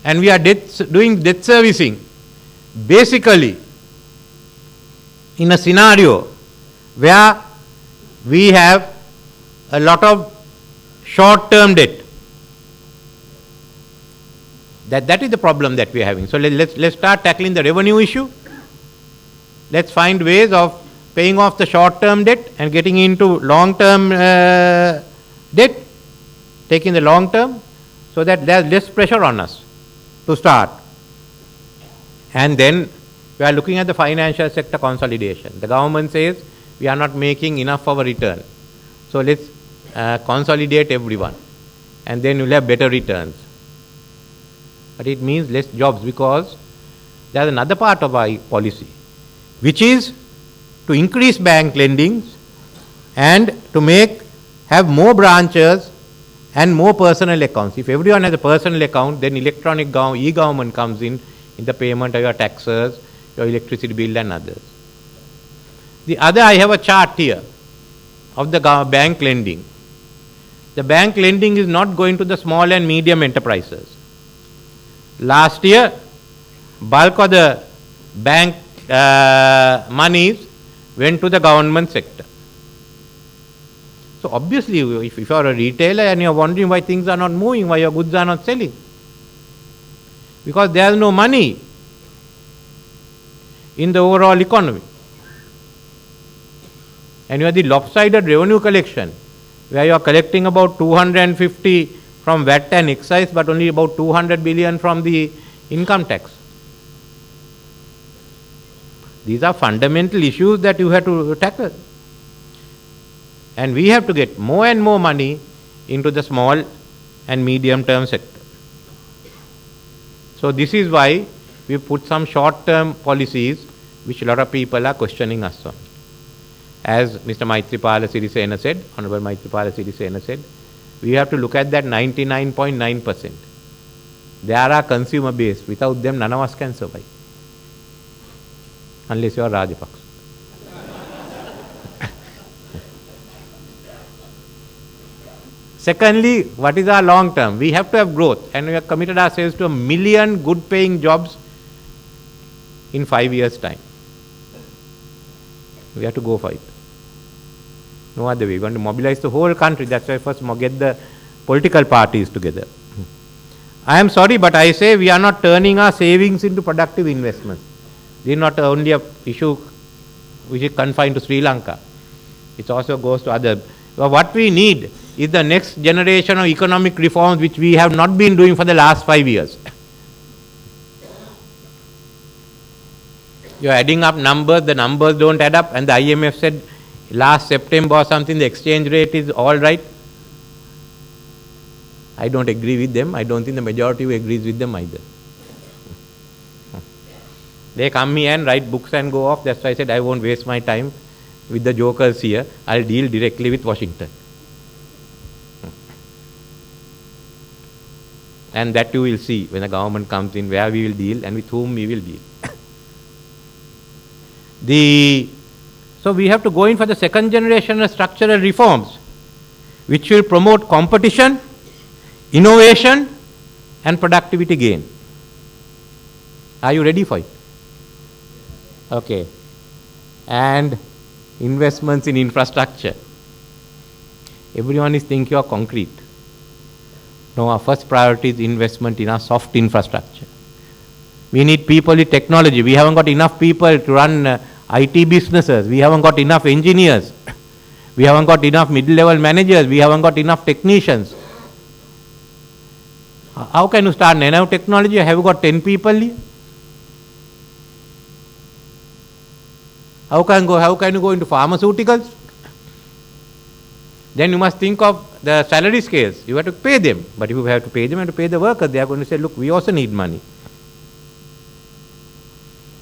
And we are doing debt servicing basically in a scenario where we have a lot of short-term debt. That is the problem that we are having. So let's start tackling the revenue issue. Let's find ways of paying off the short-term debt and getting into long-term debt, taking the long-term, so that there's less pressure on us to start. And then we are looking at the financial sector consolidation. The government says we are not making enough of a return. So let's consolidate everyone, and then we'll have better returns. But it means less jobs, because there's another part of our policy, which is to increase bank lendings and to have more branches and more personal accounts. If everyone has a personal account, then electronic e-government comes in the payment of your taxes, your electricity bill and others. The other, I have a chart here of the bank lending. The bank lending is not going to the small and medium enterprises. Last year, bulk of the bank monies went to the government sector. So obviously, if you are a retailer and you are wondering why things are not moving, why your goods are not selling, because there is no money in the overall economy. And you have the lopsided revenue collection, where you are collecting about 250 from VAT and excise, but only about 200 billion from the income tax. These are fundamental issues that you have to tackle. And we have to get more and more money into the small and medium term sector. So this is why we put some short term policies which a lot of people are questioning us on. As Mr. Maithripala Sirisena said, Honorable Maithripala Sirisena said, we have to look at that 99.9%. They are our consumer base. Without them, none of us can survive. Unless you are Rajapaksa. Secondly, what is our long term? We have to have growth, and we have committed ourselves to 1 million good paying jobs in 5 years' time. We have to go for it. No other way. We want to mobilize the whole country. That's why first get the political parties together. I am sorry, but I say we are not turning our savings into productive investments. This is not only an issue which is confined to Sri Lanka. It also goes to other. What we need is the next generation of economic reforms which we have not been doing for the last 5 years. You are adding up numbers, the numbers don't add up, and the IMF said last September or something the exchange rate is all right. I don't agree with them. I don't think the majority agrees with them either. They come here and write books and go off. That's why I said I won't waste my time with the jokers here. I'll deal directly with Washington. And that you will see when the government comes in, where we will deal and with whom we will deal. So we have to go in for the second generation of structural reforms, which will promote competition, innovation, and productivity gain. Are you ready for it? Okay. And investments in infrastructure. Everyone is thinking of concrete. No, our first priority is investment in our soft infrastructure. We need people with technology. We haven't got enough people to run IT businesses. We haven't got enough engineers. We haven't got enough mid-level managers. We haven't got enough technicians. How can you start nanotechnology? Have you got 10 people here? How can you go into pharmaceuticals? Then you must think of the salary scales. You have to pay them. But if you have to pay them, you have to pay the workers. They are going to say, look, we also need money.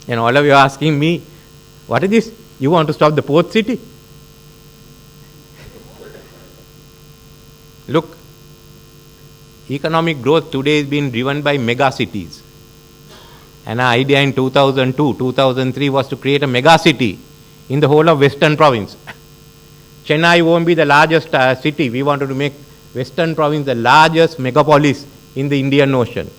And all of you are asking me, what is this? You want to stop the port city? Look, economic growth today is being driven by mega cities. And our idea in 2002, 2003 was to create a mega city in the whole of Western province. Chennai won't be the largest city. We wanted to make Western province the largest megapolis in the Indian Ocean.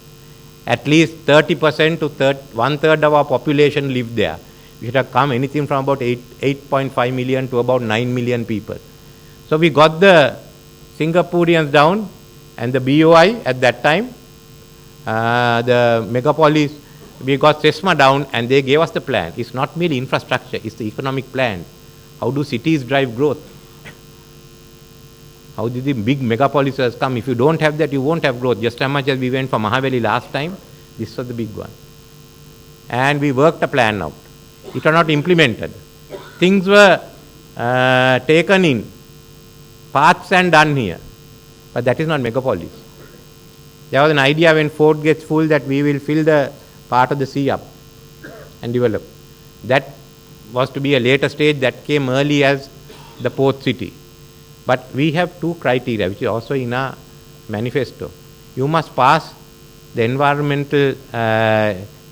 At least 30% to one-third of our population live there. We should have come anything from about 8.5 million to about 9 million people. So we got the Singaporeans down and the BOI at that time, the megapolis, we got SESMA down and they gave us the plan. It's not merely infrastructure, it's the economic plan. How do cities drive growth? How did the big megapolises come? If you don't have that, you won't have growth. Just as much as we went for Mahaveli last time, this was the big one. And we worked a plan out. It was not implemented. Things were taken in parts and done here. But that is not megapolis. There was an idea when Fort gets full that we will fill the part of the sea up and develop. That was to be a later stage that came early as the port city. But we have two criteria, which is also in our manifesto. You must pass the environmental,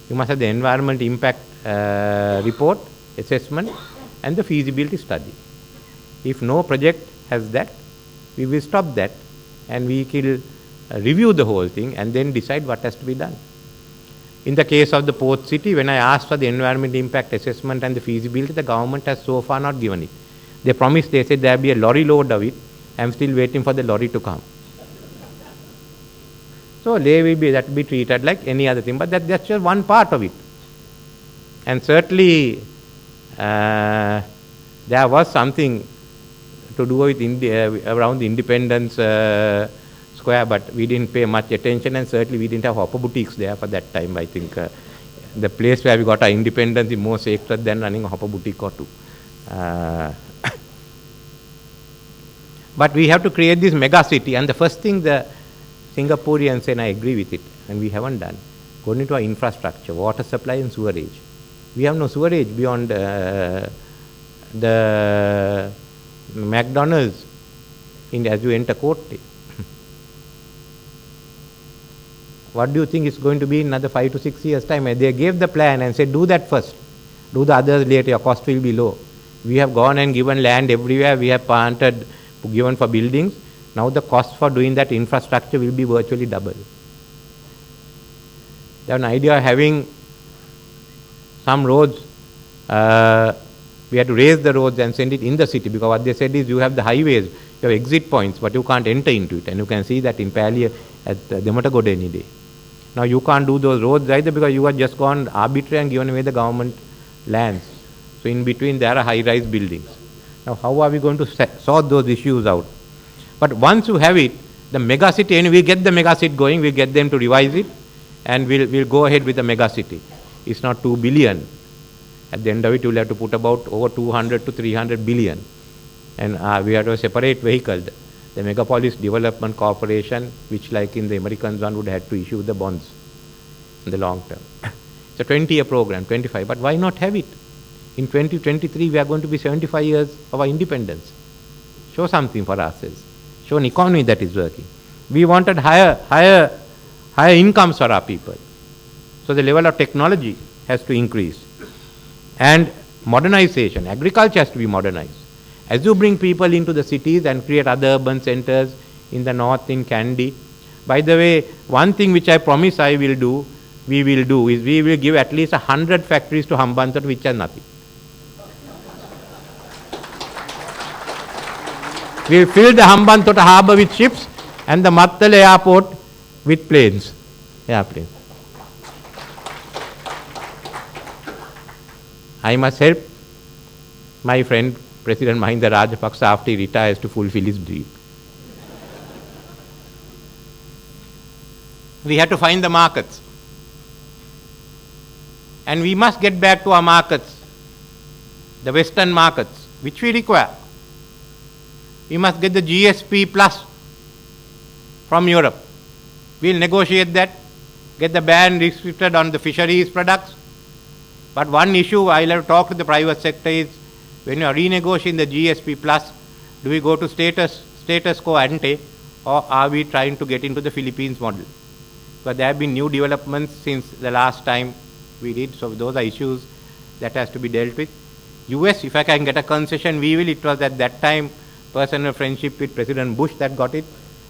you must have the environment impact report, assessment, and the feasibility study. If no project has that, we will stop that and we will review the whole thing and then decide what has to be done. In the case of the port city, when I asked for the environment impact assessment and the feasibility, the government has so far not given it. They promised, they said there will be a lorry load of it. I am still waiting for the lorry to come. So that will be treated like any other thing, but that's just one part of it. And certainly there was something to do with around the Independence Square, but we didn't pay much attention, and certainly we didn't have hopper boutiques there for that time. I think the place where we got our independence is more sacred than running a hopper boutique or two. But we have to create this mega city, and the first thing the Singaporeans say, and I agree with it, and we haven't done, going into our infrastructure, water supply and sewerage. We have no sewerage beyond the McDonald's as you enter Kotte. What do you think is going to be in another 5 to 6 years' time? They gave the plan and said, do that first, do the others later, your cost will be low. We have gone and given land everywhere, we have planted, given for buildings. Now the cost for doing that infrastructure will be virtually double. They have an idea of having some roads, we have to raise the roads and send it in the city, because what they said is you have the highways, you have exit points, but you can't enter into it. And you can see that in Pali at Dematagoda any day. Now you can't do those roads either because you have just gone arbitrary and given away the government lands. So in between there are high-rise buildings. Now how are we going to sort those issues out? But once you have it, the mega city, and we get the mega city going, we get them to revise it, and we'll go ahead with the mega city. It's not 2 billion. At the end of it, you'll have to put about over 200 to 300 billion. And we have to separate vehicle. The Megapolis Development Corporation, which like in the Americans one would have to issue the bonds in the long term. It's a 20-year program, 25. But why not have it? In 2023, we are going to be 75 years of our independence. Show something for ourselves. Show an economy that is working. We wanted higher incomes for our people. So the level of technology has to increase. And modernization, agriculture has to be modernized. As you bring people into the cities and create other urban centers in the north, in Kandy. By the way, one thing which I promise we will do is we will give at least 100 factories to Hambantota which are nothing. We will fill the Hambantota harbour with ships and the Mattala airport with airplanes. I must help my friend President Mahinda Rajapaksa after he retires to fulfill his dream. We have to find the markets. And we must get back to our markets, the Western markets, which we require. We must get the GSP plus from Europe. We'll negotiate that, get the ban restricted on the fisheries products. But one issue I'll have to talk to the private sector is, when you are renegotiating the GSP plus, do we go to status quo ante, or are we trying to get into the Philippines model? But there have been new developments since the last time we did, so those are issues that has to be dealt with. US, if I can get a concession, we will. It was at that time personal friendship with President Bush that got it.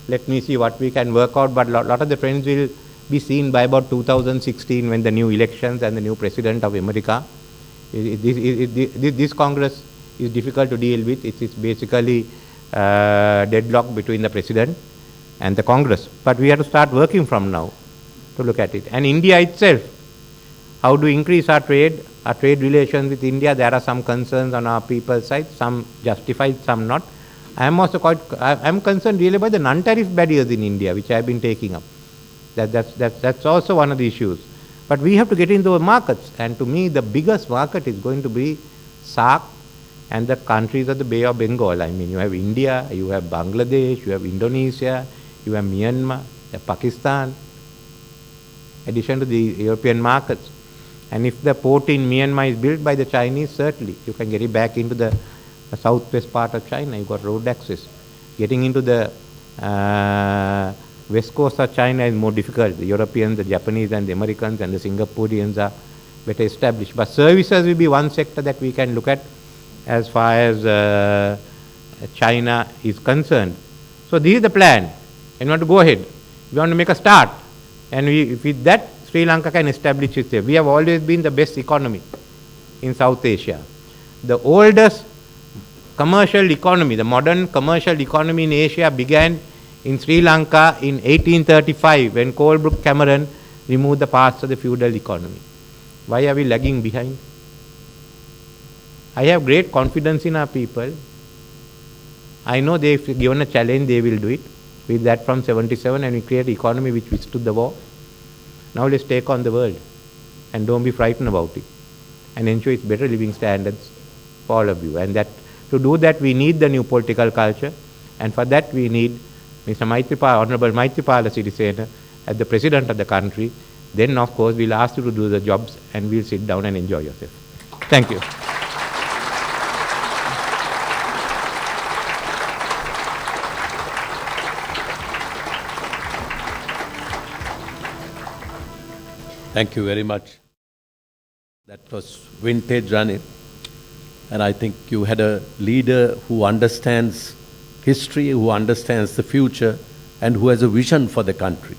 Let me see what we can work out, but a lot of the trends will be seen by about 2016 when the new elections and the new president of America. This Congress is difficult to deal with. It's basically deadlock between the president and the Congress. But we have to start working from now to look at it. And India itself, how to increase our trade relations with India. There are some concerns on our people's side, some justified, some not. I am also I'm concerned really by the non-tariff barriers in India, which I have been taking up. That's also one of the issues. But we have to get into the markets. And to me, the biggest market is going to be SAARC and the countries of the Bay of Bengal. I mean, you have India, you have Bangladesh, you have Indonesia, you have Myanmar, you have Pakistan, addition to the European markets. And if the port in Myanmar is built by the Chinese, certainly you can get it back into the southwest part of China. You've got road access. Getting into the west coast of China is more difficult. The Europeans, the Japanese and the Americans and the Singaporeans are better established. But services will be one sector that we can look at as far as China is concerned. So this is the plan. And we want to go ahead. We want to make a start. And with that, Sri Lanka can establish itself. We have always been the best economy in South Asia. The oldest commercial economy, the modern commercial economy in Asia began in Sri Lanka in 1835 when Colebrook Cameron removed the parts of the feudal economy. Why are we lagging behind? I have great confidence in our people. I know if given a challenge, they will do it. With that from 77, and we create an economy which withstood the war. Now let's take on the world and don't be frightened about it and ensure it's better living standards for all of you. And that to do that, we need the new political culture, and for that we need Mr. Maithripala, Honorable Maithripala Sirisena as the President of the country. Then of course we'll ask you to do the jobs and we'll sit down and enjoy yourself. Thank you. Thank you very much. That was vintage Ranit. And I think you had a leader who understands history, who understands the future, and who has a vision for the country.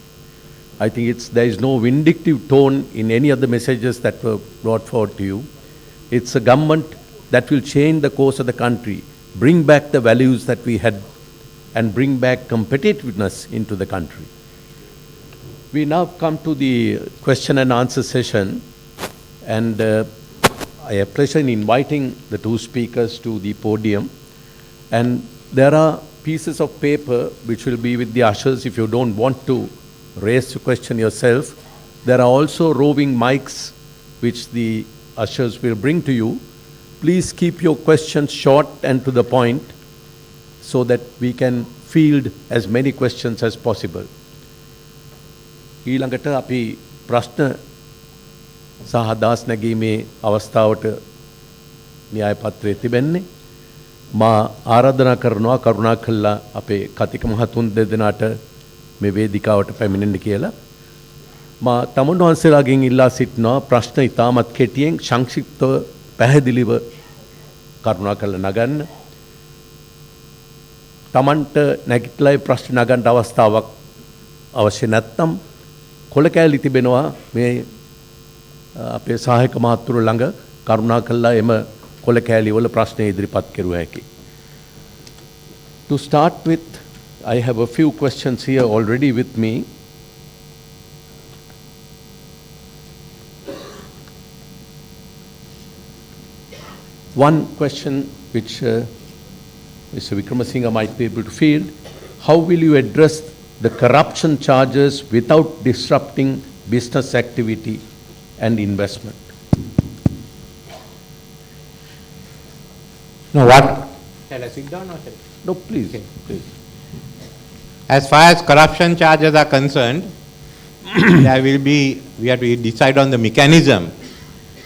I think there is no vindictive tone in any of the messages that were brought forward to you. It's a government that will change the course of the country, bring back the values that we had, and bring back competitiveness into the country. We now come to the question and answer session, and I have pleasure in inviting the two speakers to the podium. And there are pieces of paper which will be with the ushers if you don't want to raise the question yourself. There are also roving mics which the ushers will bring to you. Please keep your questions short and to the point so that we can field as many questions as possible. ඊළඟට අපි ප්‍රශ්න සහ අදහස් නැගීමේ අවස්ථාවට න්‍යාය පත්‍රයේ තිබෙන්නේ. මා ආරාධනා කරනවා කරුණාකරලා අපේ කතික මහතුන් දෙදෙනාට මේ වේදිකාවට පැමිණෙන්න කියලා. මා තමුන් වහන්සේලාගෙන් ඉල්ලා සිටිනවා ප්‍රශ්න ඉතාමත් කෙටියෙන් සංක්ෂිප්තව පැහැදිලිව කරුණාකරලා නගන්න. තමන්ට නැගිටලා ප්‍රශ්න නගන්න අවස්ථාවක් අවශ්‍ය නැත්නම් කොළ කෑලි තිබෙනවා මේ අපේ සහායක මහත්තුරු ළඟ කරුණාකරලා එම කොළ කෑලි වල ප්‍රශ්න ඉදිරිපත් කරුව හැකි. To start with, I have a few questions here already with me. One question which Mr. Wickramasinghe might be able to field: how will you address the corruption charges without disrupting business activity and investment? No, what? Shall I sit down or shall I? No, please, please. As far as corruption charges are concerned, there will be, we have to decide on the mechanism.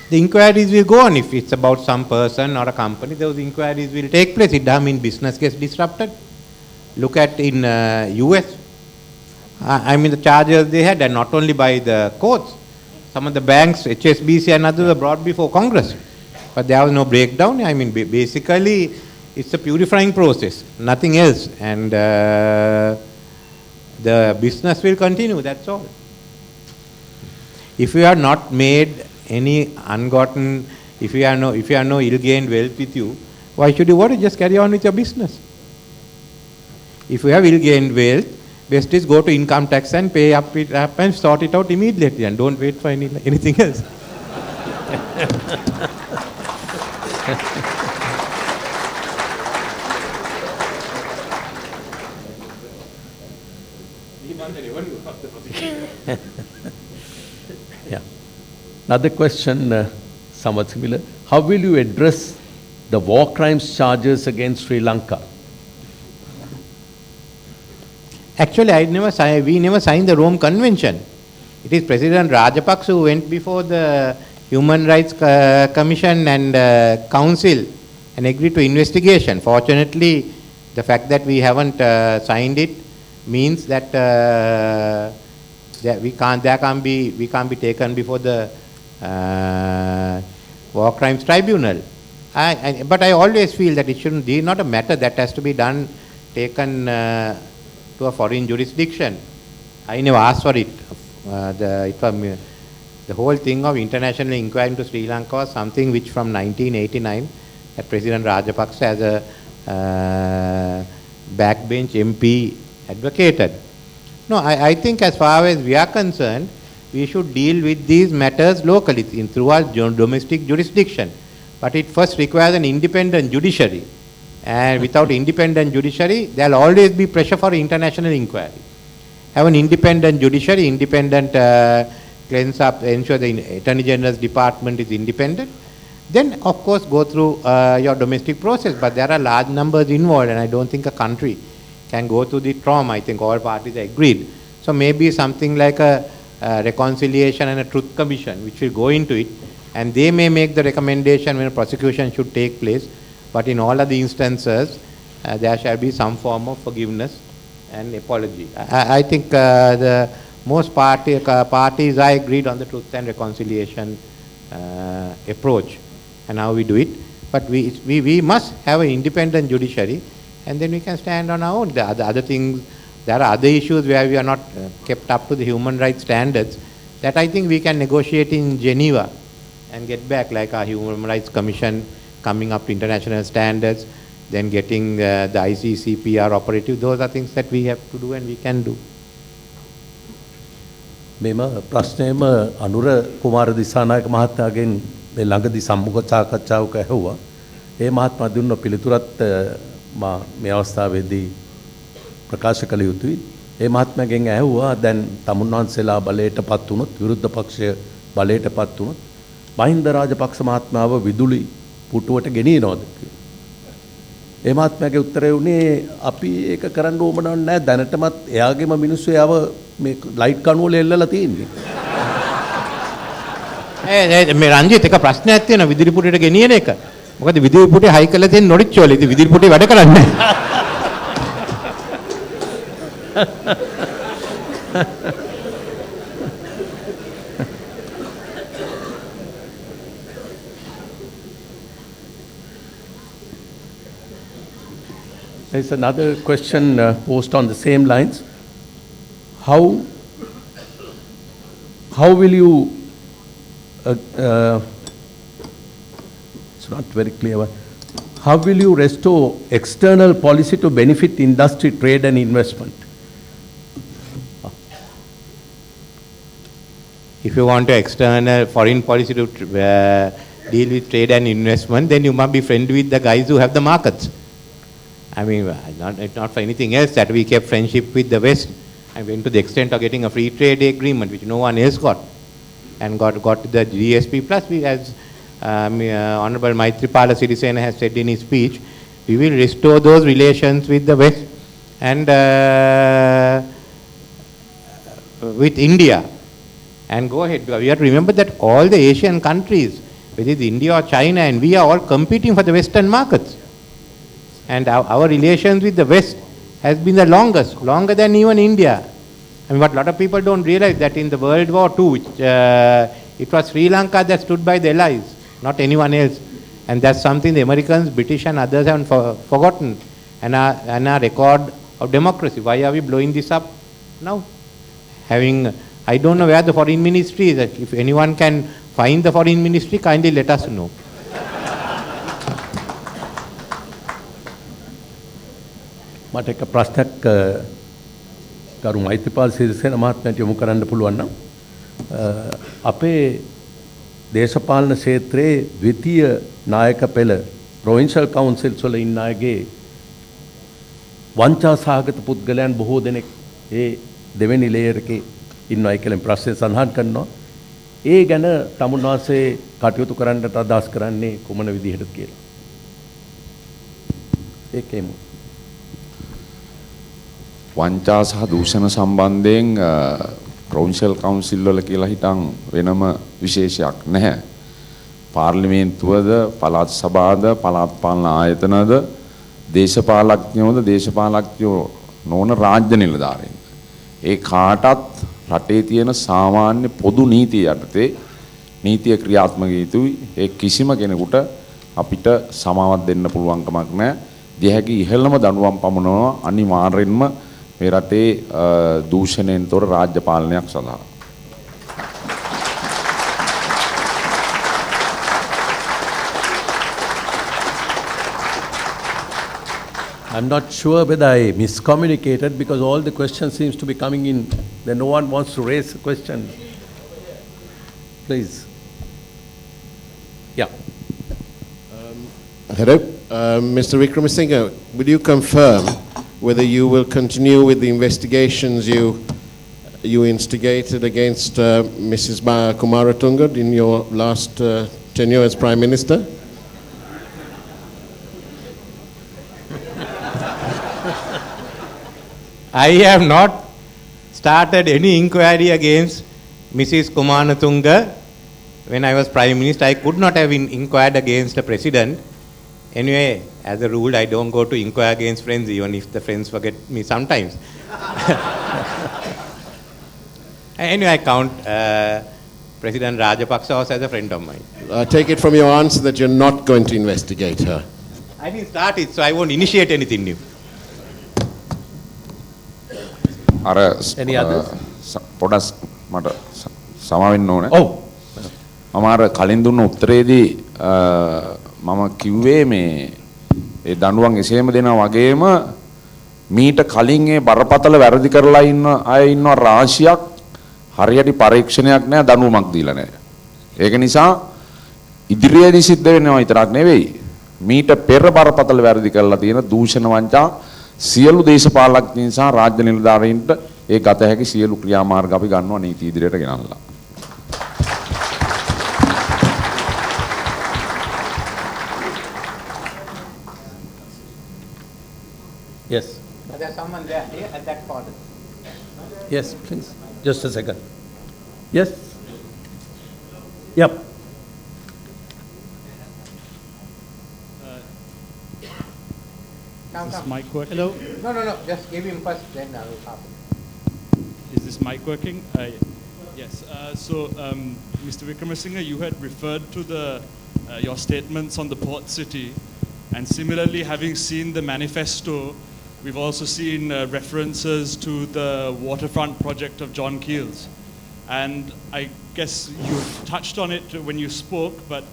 The inquiries will go on. If it's about some person or a company, those inquiries will take place. It doesn't mean business gets disrupted. Look at in US, I mean the charges they had, and not only by the courts. Some of the banks, HSBC and others were brought before Congress. But there was no breakdown. I mean, basically, it's a purifying process, nothing else. And the business will continue, that's all. If you are not made any ungotten, if you have no ill-gained wealth with you, why should you worry? Just carry on with your business. If you have ill-gained wealth, best is go to income tax and pay up it up and sort it out immediately, and don't wait for anything else. Yeah. Another question, somewhat similar. How will you address the war crimes charges against Sri Lanka? Actually, we never signed the Rome Convention. It is President Rajapaksa who went before the Human Rights Commission and Council and agreed to investigation. Fortunately, the fact that we haven't signed it means that, we can't be taken before the War Crimes Tribunal. But I always feel that it shouldn't be not a matter that has to be taken to a foreign jurisdiction. I never asked for it. The whole thing of international inquiry into Sri Lanka was something which from 1989 that President Rajapaksa as a backbench MP advocated. No, I think as far as we are concerned, we should deal with these matters locally through our domestic jurisdiction. But it first requires an independent judiciary. And without independent judiciary, there will always be pressure for international inquiry. Have an independent judiciary, independent cleanse up, ensure the Attorney General's department is independent. Then, of course, go through your domestic process. But there are large numbers involved, and I don't think a country can go through the trauma. I think all parties agreed. So maybe something like a reconciliation and a truth commission, which will go into it, and they may make the recommendation when a prosecution should take place. But in all of the instances, there shall be some form of forgiveness and apology. I think the most parties are agreed on the truth and reconciliation approach and how we do it. But we must have an independent judiciary, and then we can stand on our own. The other things, there are other issues where we are not kept up to the human rights standards that I think we can negotiate in Geneva and get back, like our Human Rights Commission coming up to international standards, then getting the ICCPR operative. Those are things that we have to do and we can do. මෙම ප්‍රශ්නයම අනුර කුමාර දිසානායක මහත්මයාගෙන් මේ ළඟදී සම්මුඛ සාකච්ඡාවක ඇහුවා. ඒ මහත්මයා දුන්න පිළිතුරත් මා මේ අවස්ථාවේදී ප්‍රකාශ කළ යුතුයි. ඒ මහත්මයාගෙන් ඇහුවා දැන් තමුන්වන්සේලා බලයටපත් වුණොත් විරුද්ධ පක්ෂය බලයටපත් වුණොත් මහින්ද රාජපක්ෂ මහත්මයාව විදුලි පුටුවට ගෙනියනවද කියලා. ඒ මහත්මයාගේ උත්තරය වුණේ අපි ඒක කරන්න ඕමනක් නැහැ. දැනටමත් එයාගේම මිනිස්සු එයාව මේ ලයිට් කණුවල එල්ලලා තියෙන්නේ. මේ රංජිත් එක ප්‍රශ්නයක් තියෙනවා විදුලි පුටේට ගෙනියන එක. මොකද විදුලි පුටේ හයි කරලා තියෙන නොරිච් වල. ඉතින් විදුලි පුටේ වැඩ කරන්නේ නැහැ. There's another question posed on the same lines. How will you, it's not very clear, how will you restore external policy to benefit industry, trade and investment? If you want to external foreign policy to deal with trade and investment, then you must be friendly with the guys who have the markets. I mean, not for anything else that we kept friendship with the West and went to the extent of getting a free trade agreement, which no one else got, and got the GSP plus. We, as Honorable Maithripala Sirisena has said in his speech, we will restore those relations with the West and with India, and go ahead. We have to remember that all the Asian countries, whether it's India or China, and we are all competing for the Western markets. And our relations with the West has been the longest, longer than even India. I mean, what a lot of people don't realize that in the World War II, it was Sri Lanka that stood by the Allies, not anyone else. And that's something the Americans, British and others have forgotten. And our record of democracy. Why are we blowing this up now? I don't know where the foreign ministry is. If anyone can find the foreign ministry, kindly let us know. මට එක ප්‍රශ්නයක් ගරු මෛත්‍රීපාල සිරිසේන මහත්මයාට යොමු කරන්න පුළුවන් නම් අපේ දේශපාලන ක්ෂේත්‍රයේ ද්විතීය නායක පෙළ ප්‍රොවින්ෂල් කවුන්සිල්ස් වල ඉන්න අයගේ වංචා සහගත පුද්ගලයන් බොහෝ දෙනෙක් ඒ දෙවෙනි ලේයර් එකේ ඉන්නයි කියලා ප්‍රශ්නේ සඳහන් කරනවා. ඒ ගැන තමුන්වහන්සේ කටයුතු කරන්නට අදහස් කරන්නේ කොමන විදිහටද කියලා. ඒකෙමු වංචා සහ දූෂණ සම්බන්ධයෙන් ප්‍රොවින්ෂල් කවුන්සිල් වල කියලා හිටන් වෙනම විශේෂයක් නැහැ. පාර්ලිමේන්තුවද, පළාත් සභාවද, පළාත් පාලන ආයතනද, දේශපාලඥයෝ නොවන රාජ්‍ය නිලධාරීන්. ඒ කාටත් රටේ තියෙන සාමාන්‍ය පොදු නීතිය යටතේ නීතිය ක්‍රියාත්මක යුතුයි. ඒ කිසිම කෙනෙකුට අපිට සමාවක් දෙන්න පුළුවන් කමක් නැහැ. දිය හැකි ඉහළම දඬුවම් පමුණවනවා අනිවාර්යෙන්ම මේ රටේ දූෂණයෙන් තොර රාජ්‍ය පාලනයක් සඳහා. I'm not sure whether I miscommunicated because all the questions seems to be coming in. Then no one wants to raise a question. Please. Yeah. Hello, Mr. Wickramasinghe, will you confirm whether you will continue with the investigations you instigated against Mrs. Kumaratunga in your last tenure as Prime Minister? I have not started any inquiry against Mrs. Kumaratunga when I was Prime Minister. I could not have inquired against the President. Anyway, as a rule, I don't go to inquire against friends, even if the friends forget me sometimes. Anyway, I count President Rajapaksa also as a friend of mine. I take it from your answer that you're not going to investigate her. I didn't start it, so I won't initiate anything new. Any others? පොඩස් මට සමා වෙන්න ඕනේ. Oh. මම අර කලින් දුන්න උත්තරේදී මම කිව්වේ මේ ඒ දඬුවම් එසේම දෙනවා වගේම මීට කලින් ඒ බරපතල වැරදි කරලා ඉන්න අය ඉන්නවා රාශියක් හරියට පරීක්ෂණයක් නැහැ දඬුවමක් දීලා නැහැ. ඒක නිසා ඉදිරියේදී සිද්ධ වෙනවා විතරක් නෙවෙයි මීට පෙර බරපතල වැරදි කරලා තියෙන දූෂණ වංචා සියලු දේශපාලඥයින් සහ රාජ්‍ය නිලධාරීන්ට ඒ ගත හැකි සියලු ක්‍රියාමාර්ග අපි ගන්නවා නීති ඉදිරියට ගෙනල්ලා. Yes. But there's someone there at that corner. Yes, please. Just a second. Yes. Yep. Is this mic working? Hello? No. Just give him first, then I will talk. Is this mic working? Yes. Mr. Wickramasinghe, you had referred to your statements on the port city, and similarly, having seen the manifesto, we've also seen references to the waterfront project of John Keel's. And I guess you touched on it when you spoke, but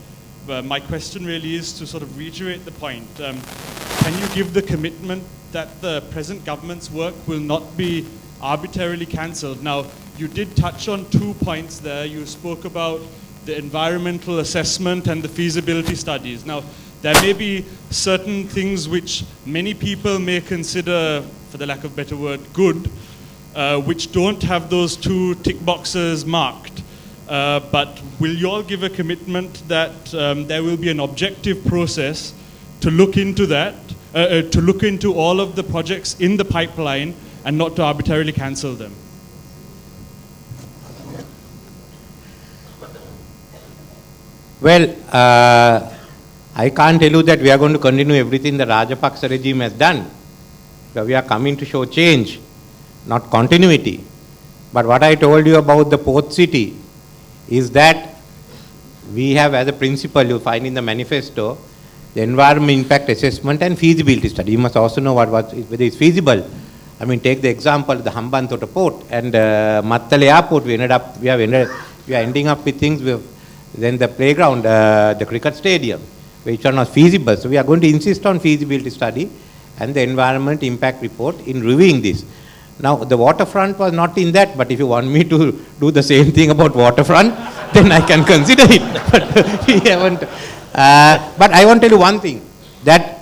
my question really is to sort of reiterate the point. Can you give the commitment that the present government's work will not be arbitrarily cancelled? Now, you did touch on 2 points there. You spoke about the environmental assessment and the feasibility studies. Now, there may be certain things which many people may consider, for the lack of a better word, good, which don't have those 2 tick boxes marked. But will you all give a commitment that there will be an objective process to look into that, to look into all of the projects in the pipeline and not to arbitrarily cancel them? Well, I can't tell you that we are going to continue everything the Rajapaksa regime has done. So we are coming to show change, not continuity. But what I told you about the port city is that we have as a principle, you find in the manifesto, the environment impact assessment and feasibility study. You must also know whether it's feasible. I mean, take the example of the Hambantota port and Mattala airport. We are ending up with things with then the playground, the cricket stadium, which are not feasible. So we are going to insist on feasibility study and the environment impact report in reviewing this. Now, the waterfront was not in that, but if you want me to do the same thing about waterfront, then I can consider it. But we haven't. But I want to tell you one thing, that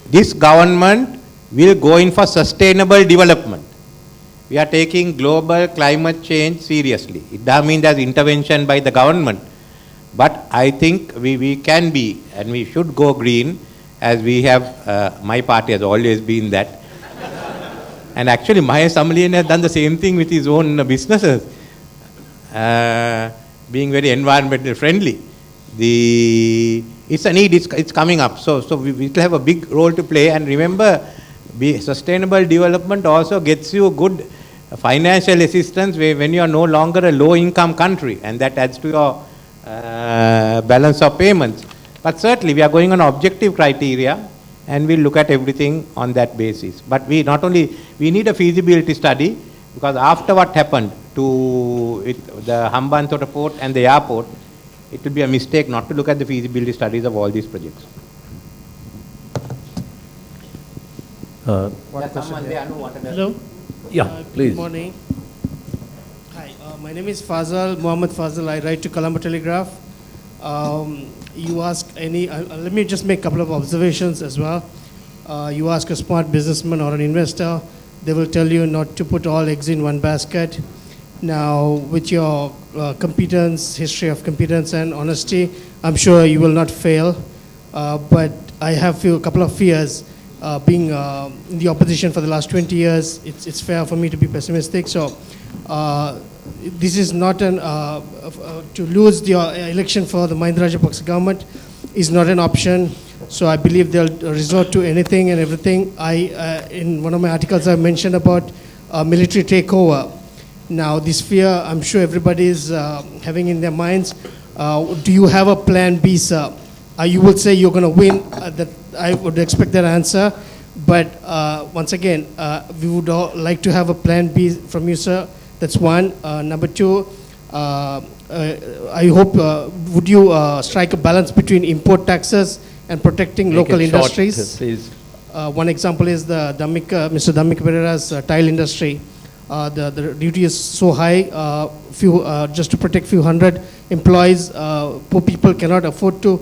this government will go in for sustainable development. We are taking global climate change seriously. It doesn't mean there's intervention by the government. But I think we can be, and we should go green, as we have, my party has always been that. And actually, Mahesh Samalian has done the same thing with his own businesses, being very environmental friendly. It's a need, it's coming up. So we will have a big role to play. And remember, sustainable development also gets you good financial assistance when you are no longer a low-income country, and that adds to your balance of payments. But certainly, we are going on objective criteria, and we'll look at everything on that basis. But we need a feasibility study, because after what happened to the Hambantota port and the airport, it will be a mistake not to look at the feasibility studies of all these projects. Hello. Yeah, please. Good morning. Hi, my name is Fazal, Muhammad Fazal. I write to Colombo Telegraph. You ask any, let me just make a couple of observations as well. You ask a smart businessman or an investor, they will tell you not to put all eggs in one basket. Now, with your competence, history of competence and honesty, I'm sure you will not fail. But I have a couple of fears. Being in the opposition for the last 20 years, it's fair for me to be pessimistic. So this is not to lose the election for the Mahinda Rajapaksa government is not an option. So I believe they'll resort to anything and everything. In one of my articles, I mentioned about military takeover. Now, this fear, I'm sure everybody is having in their minds. Do you have a plan B, sir? You will say you're going to win. That I would expect that answer. But once again, we would all like to have a plan B from you, sir. That's one. Number two, I hope, would you strike a balance between import taxes and protecting local industries? Please. One example is the Mr. Dhammika Pereira's tile industry. The duty is so high, just to protect few hundred employees, poor people cannot afford to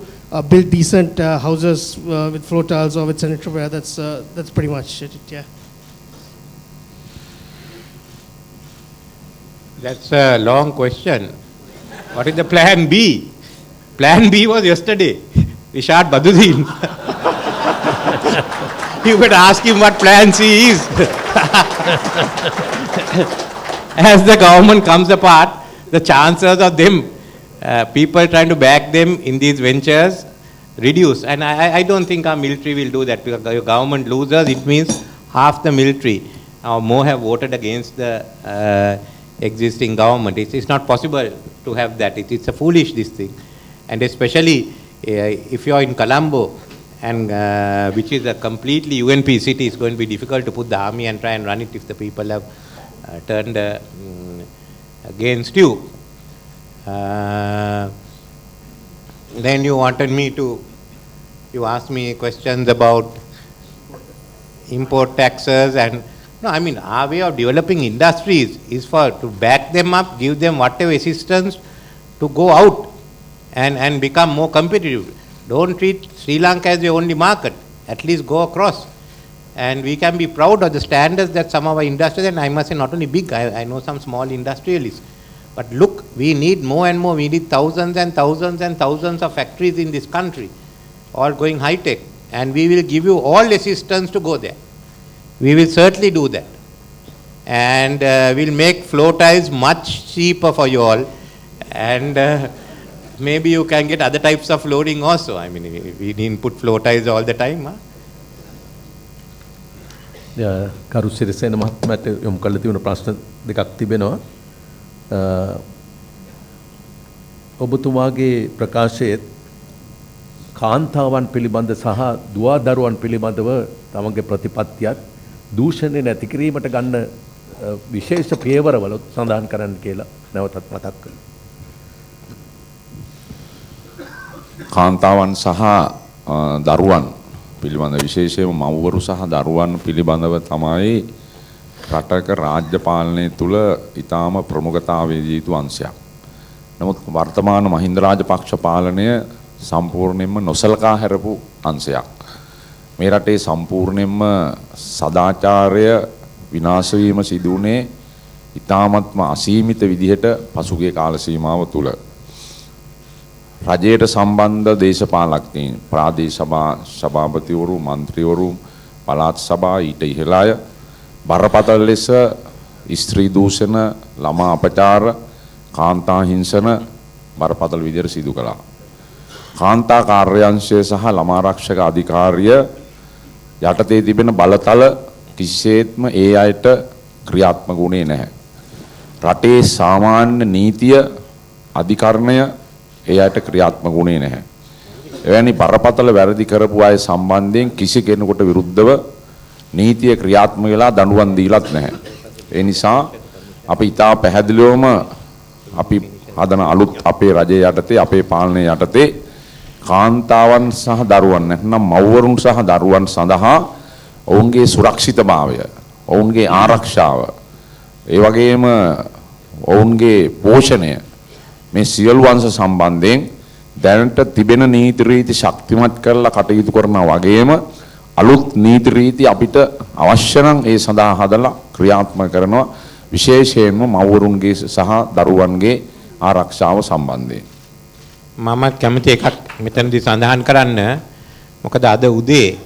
build decent houses with floor tiles or with sanitary ware. That's pretty much it, yeah. That's a long question. What is the plan B? Plan B was yesterday. Rishad Baduddin. You could ask him what plan C is. As the government comes apart, the chances of them people trying to back them in these ventures reduce. And I don't think our military will do that, because your government loses, it means half the military or more have voted against the existing government. It's not possible to have that. It's a foolish this thing. And especially if you're in Colombo, and which is a completely UNP city, it's going to be difficult to put the army and try and run it if the people have turned against you. Then you wanted me to, you asked me questions about import taxes, and no, I mean, our way of developing industries is to back them up, give them whatever assistance to go out and become more competitive. Don't treat Sri Lanka as the only market. At least go across. And we can be proud of the standards that some of our industries, and I must say not only big, I know some small industrialists. But look, we need more and more. We need thousands and thousands and thousands of factories in this country, all going high-tech. And we will give you all assistance to go there. We will certainly do that. And we'll make flow ties much cheaper for you all. And maybe you can get other types of loading also. I mean, we didn't put flow ties all the time. Huh? කරු සිරිසේන මහත්මයාට යොමු කළ තිබුණ ප්‍රශ්න දෙකක් තිබෙනවා. ඔබතුමාගේ ප්‍රකාශයේ කාන්තාවන් පිළිබඳ සහ දුවදරුවන් පිළිබඳව තමගේ ප්‍රතිපත්තියත් දූෂණය නැති කිරීමට ගන්න විශේෂ පියවරවල සඳහන් කරන්න කියලා නැවතත් මතක් කළා. කාන්තාවන් සහ දරුවන් පිළිබඳ විශේෂයෙන්ම මව්වරු සහ දරුවන් පිළිබඳව තමයි රටක රාජ්‍ය පාලනය තුළ ඊටාම ප්‍රමුඛතාවය දී යුතු අංශයක්. නමුත් වර්තමාන මහින්ද රාජපක්ෂ පාලනය සම්පූර්ණයෙන්ම නොසලකා හැරපු අංශයක්. මේ රටේ සම්පූර්ණයෙන්ම සදාචාරය විනාශ වීම සිදු වුණේ ඊටාමත්ම අසීමිත විදිහට පසුගිය කාල සීමාව තුළ. රජයට සම්බන්ධ දේශපාලකයන්, ප්‍රාදේශ සභාපතිවරු, මන්ත්‍රීවරු, පළාත් සභා ඊට ඉහළ අය බරපතල ලෙස ස්ත්‍රී දූෂණ, ළමා අපචාර, කාන්තා හිංසන බරපතල විදිහට සිදු කළා. කාන්තා කාර්යාංශය සහ ළමා ආරක්ෂක අධිකාරිය යටතේ තිබෙන බලතල කිසිසේත්ම ඒ අයට ක්‍රියාත්මක වුණේ නැහැ. රටේ සාමාන්‍ය නීතිය අධිකරණය ඒ අයට ක්‍රියාත්මක වුණේ නැහැ. එවැනි බරපතල වැරදි කරපු අය සම්බන්ධයෙන් කිසි කෙනෙකුට විරුද්ධව නීතිය ක්‍රියාත්මක වෙලා දඬුවම් දීලත් නැහැ. ඒ නිසා අපි ඉතා පැහැදිලිවම අපි හදන අලුත් අපේ රජය යටතේ, අපේ පාලනය යටතේ කාන්තාවන් සහ දරුවන් නැත්නම් මව්වරුන් සහ දරුවන් සඳහා ඔවුන්ගේ සුරක්ෂිතභාවය, ඔවුන්ගේ ආරක්ෂාව, ඒ වගේම ඔවුන්ගේ පෝෂණය මේ සියලු අංශ සම්බන්ධයෙන් දැනට තිබෙන නීති රීති ශක්තිමත් කරලා කටයුතු කරනා වගේම අලුත් නීති රීති අපිට අවශ්‍ය නම් ඒ සඳහා හදලා ක්‍රියාත්මක කරනවා, විශේෂයෙන්ම මව්වරුන්ගේ සහ දරුවන්ගේ ආරක්ෂාව සම්බන්ධයෙන්. මම කැමති එකක් මෙතනදී සඳහන් කරන්න. මොකද අද උදේ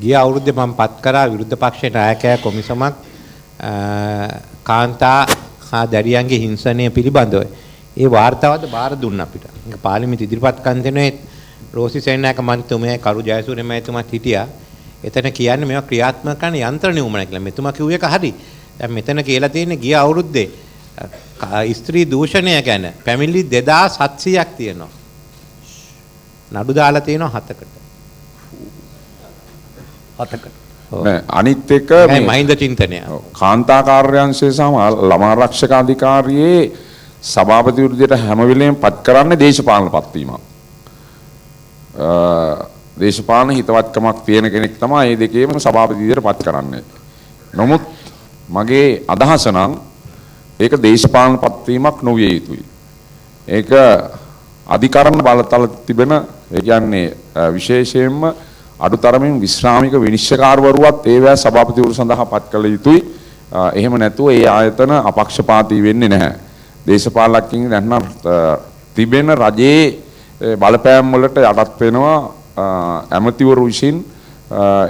ගිය අවුරුද්දේ මම පත් කරා විරුද්ධ පක්ෂයේ නායකයා කොමිසමක් කාන්තා හා දැරියන්ගේ හිංසනය පිළිබඳව. ඒ වාර්තාවද බාර දුන්න අපිට. ඒක පාර්ලිමේන්තු ඉදිරිපත් කන්දේ රෝසි සේනායක මන්ත්‍රීතුමා, කරු ජයසූරිය මහත්මයාත් හිටියා. එතන කියන්නේ මේවා ක්‍රියාත්මක කරන යන්ත්‍ර නියුමනයි කියලා. මෙතුමා කිව්ව එක හරි. දැන් මෙතන කියලා තියෙන්නේ ගිය අවුරුද්දේ ස්ත්‍රී දූෂණය ගැන පැමිණිලි 2700ක් තියෙනවා. නඩු දාලා තියෙනවා 7කට. නෑ අනිත් එක මේ මහින්ද චින්තනය. කාන්තා කාර්යාංශය සහ ළමා ආරක්ෂක අධිකාරියේ සභාපති විරුද්ධයට හැම වෙලෙම පත් කරන්නේ දේශපාලන පත්වීමක්. දේශපාලන හිතවත්කමක් තියෙන කෙනෙක් තමයි මේ දෙකේම සභාපති විදිහට පත් කරන්නේ. නමුත් මගේ අදහස නම් ඒක දේශපාලන පත්වීමක් නොවිය යුතුයි. ඒක අධිකරණ බලතල තිබෙන, ඒ කියන්නේ විශේෂයෙන්ම අඩුතරමින් විශ්‍රාමික විනිශ්චයකාරවරුවත් ඒවැ සභාපතිවරු සඳහා පත් කළ යුතුයි. එහෙම නැතුව ඒ ආයතන අපක්ෂපාතී වෙන්නේ නැහැ. දේශපාලකයන් නැත්නම් තිබෙන රජයේ බලපෑම් වලට යටත් වෙනවා ඇමතිවරු විසින්,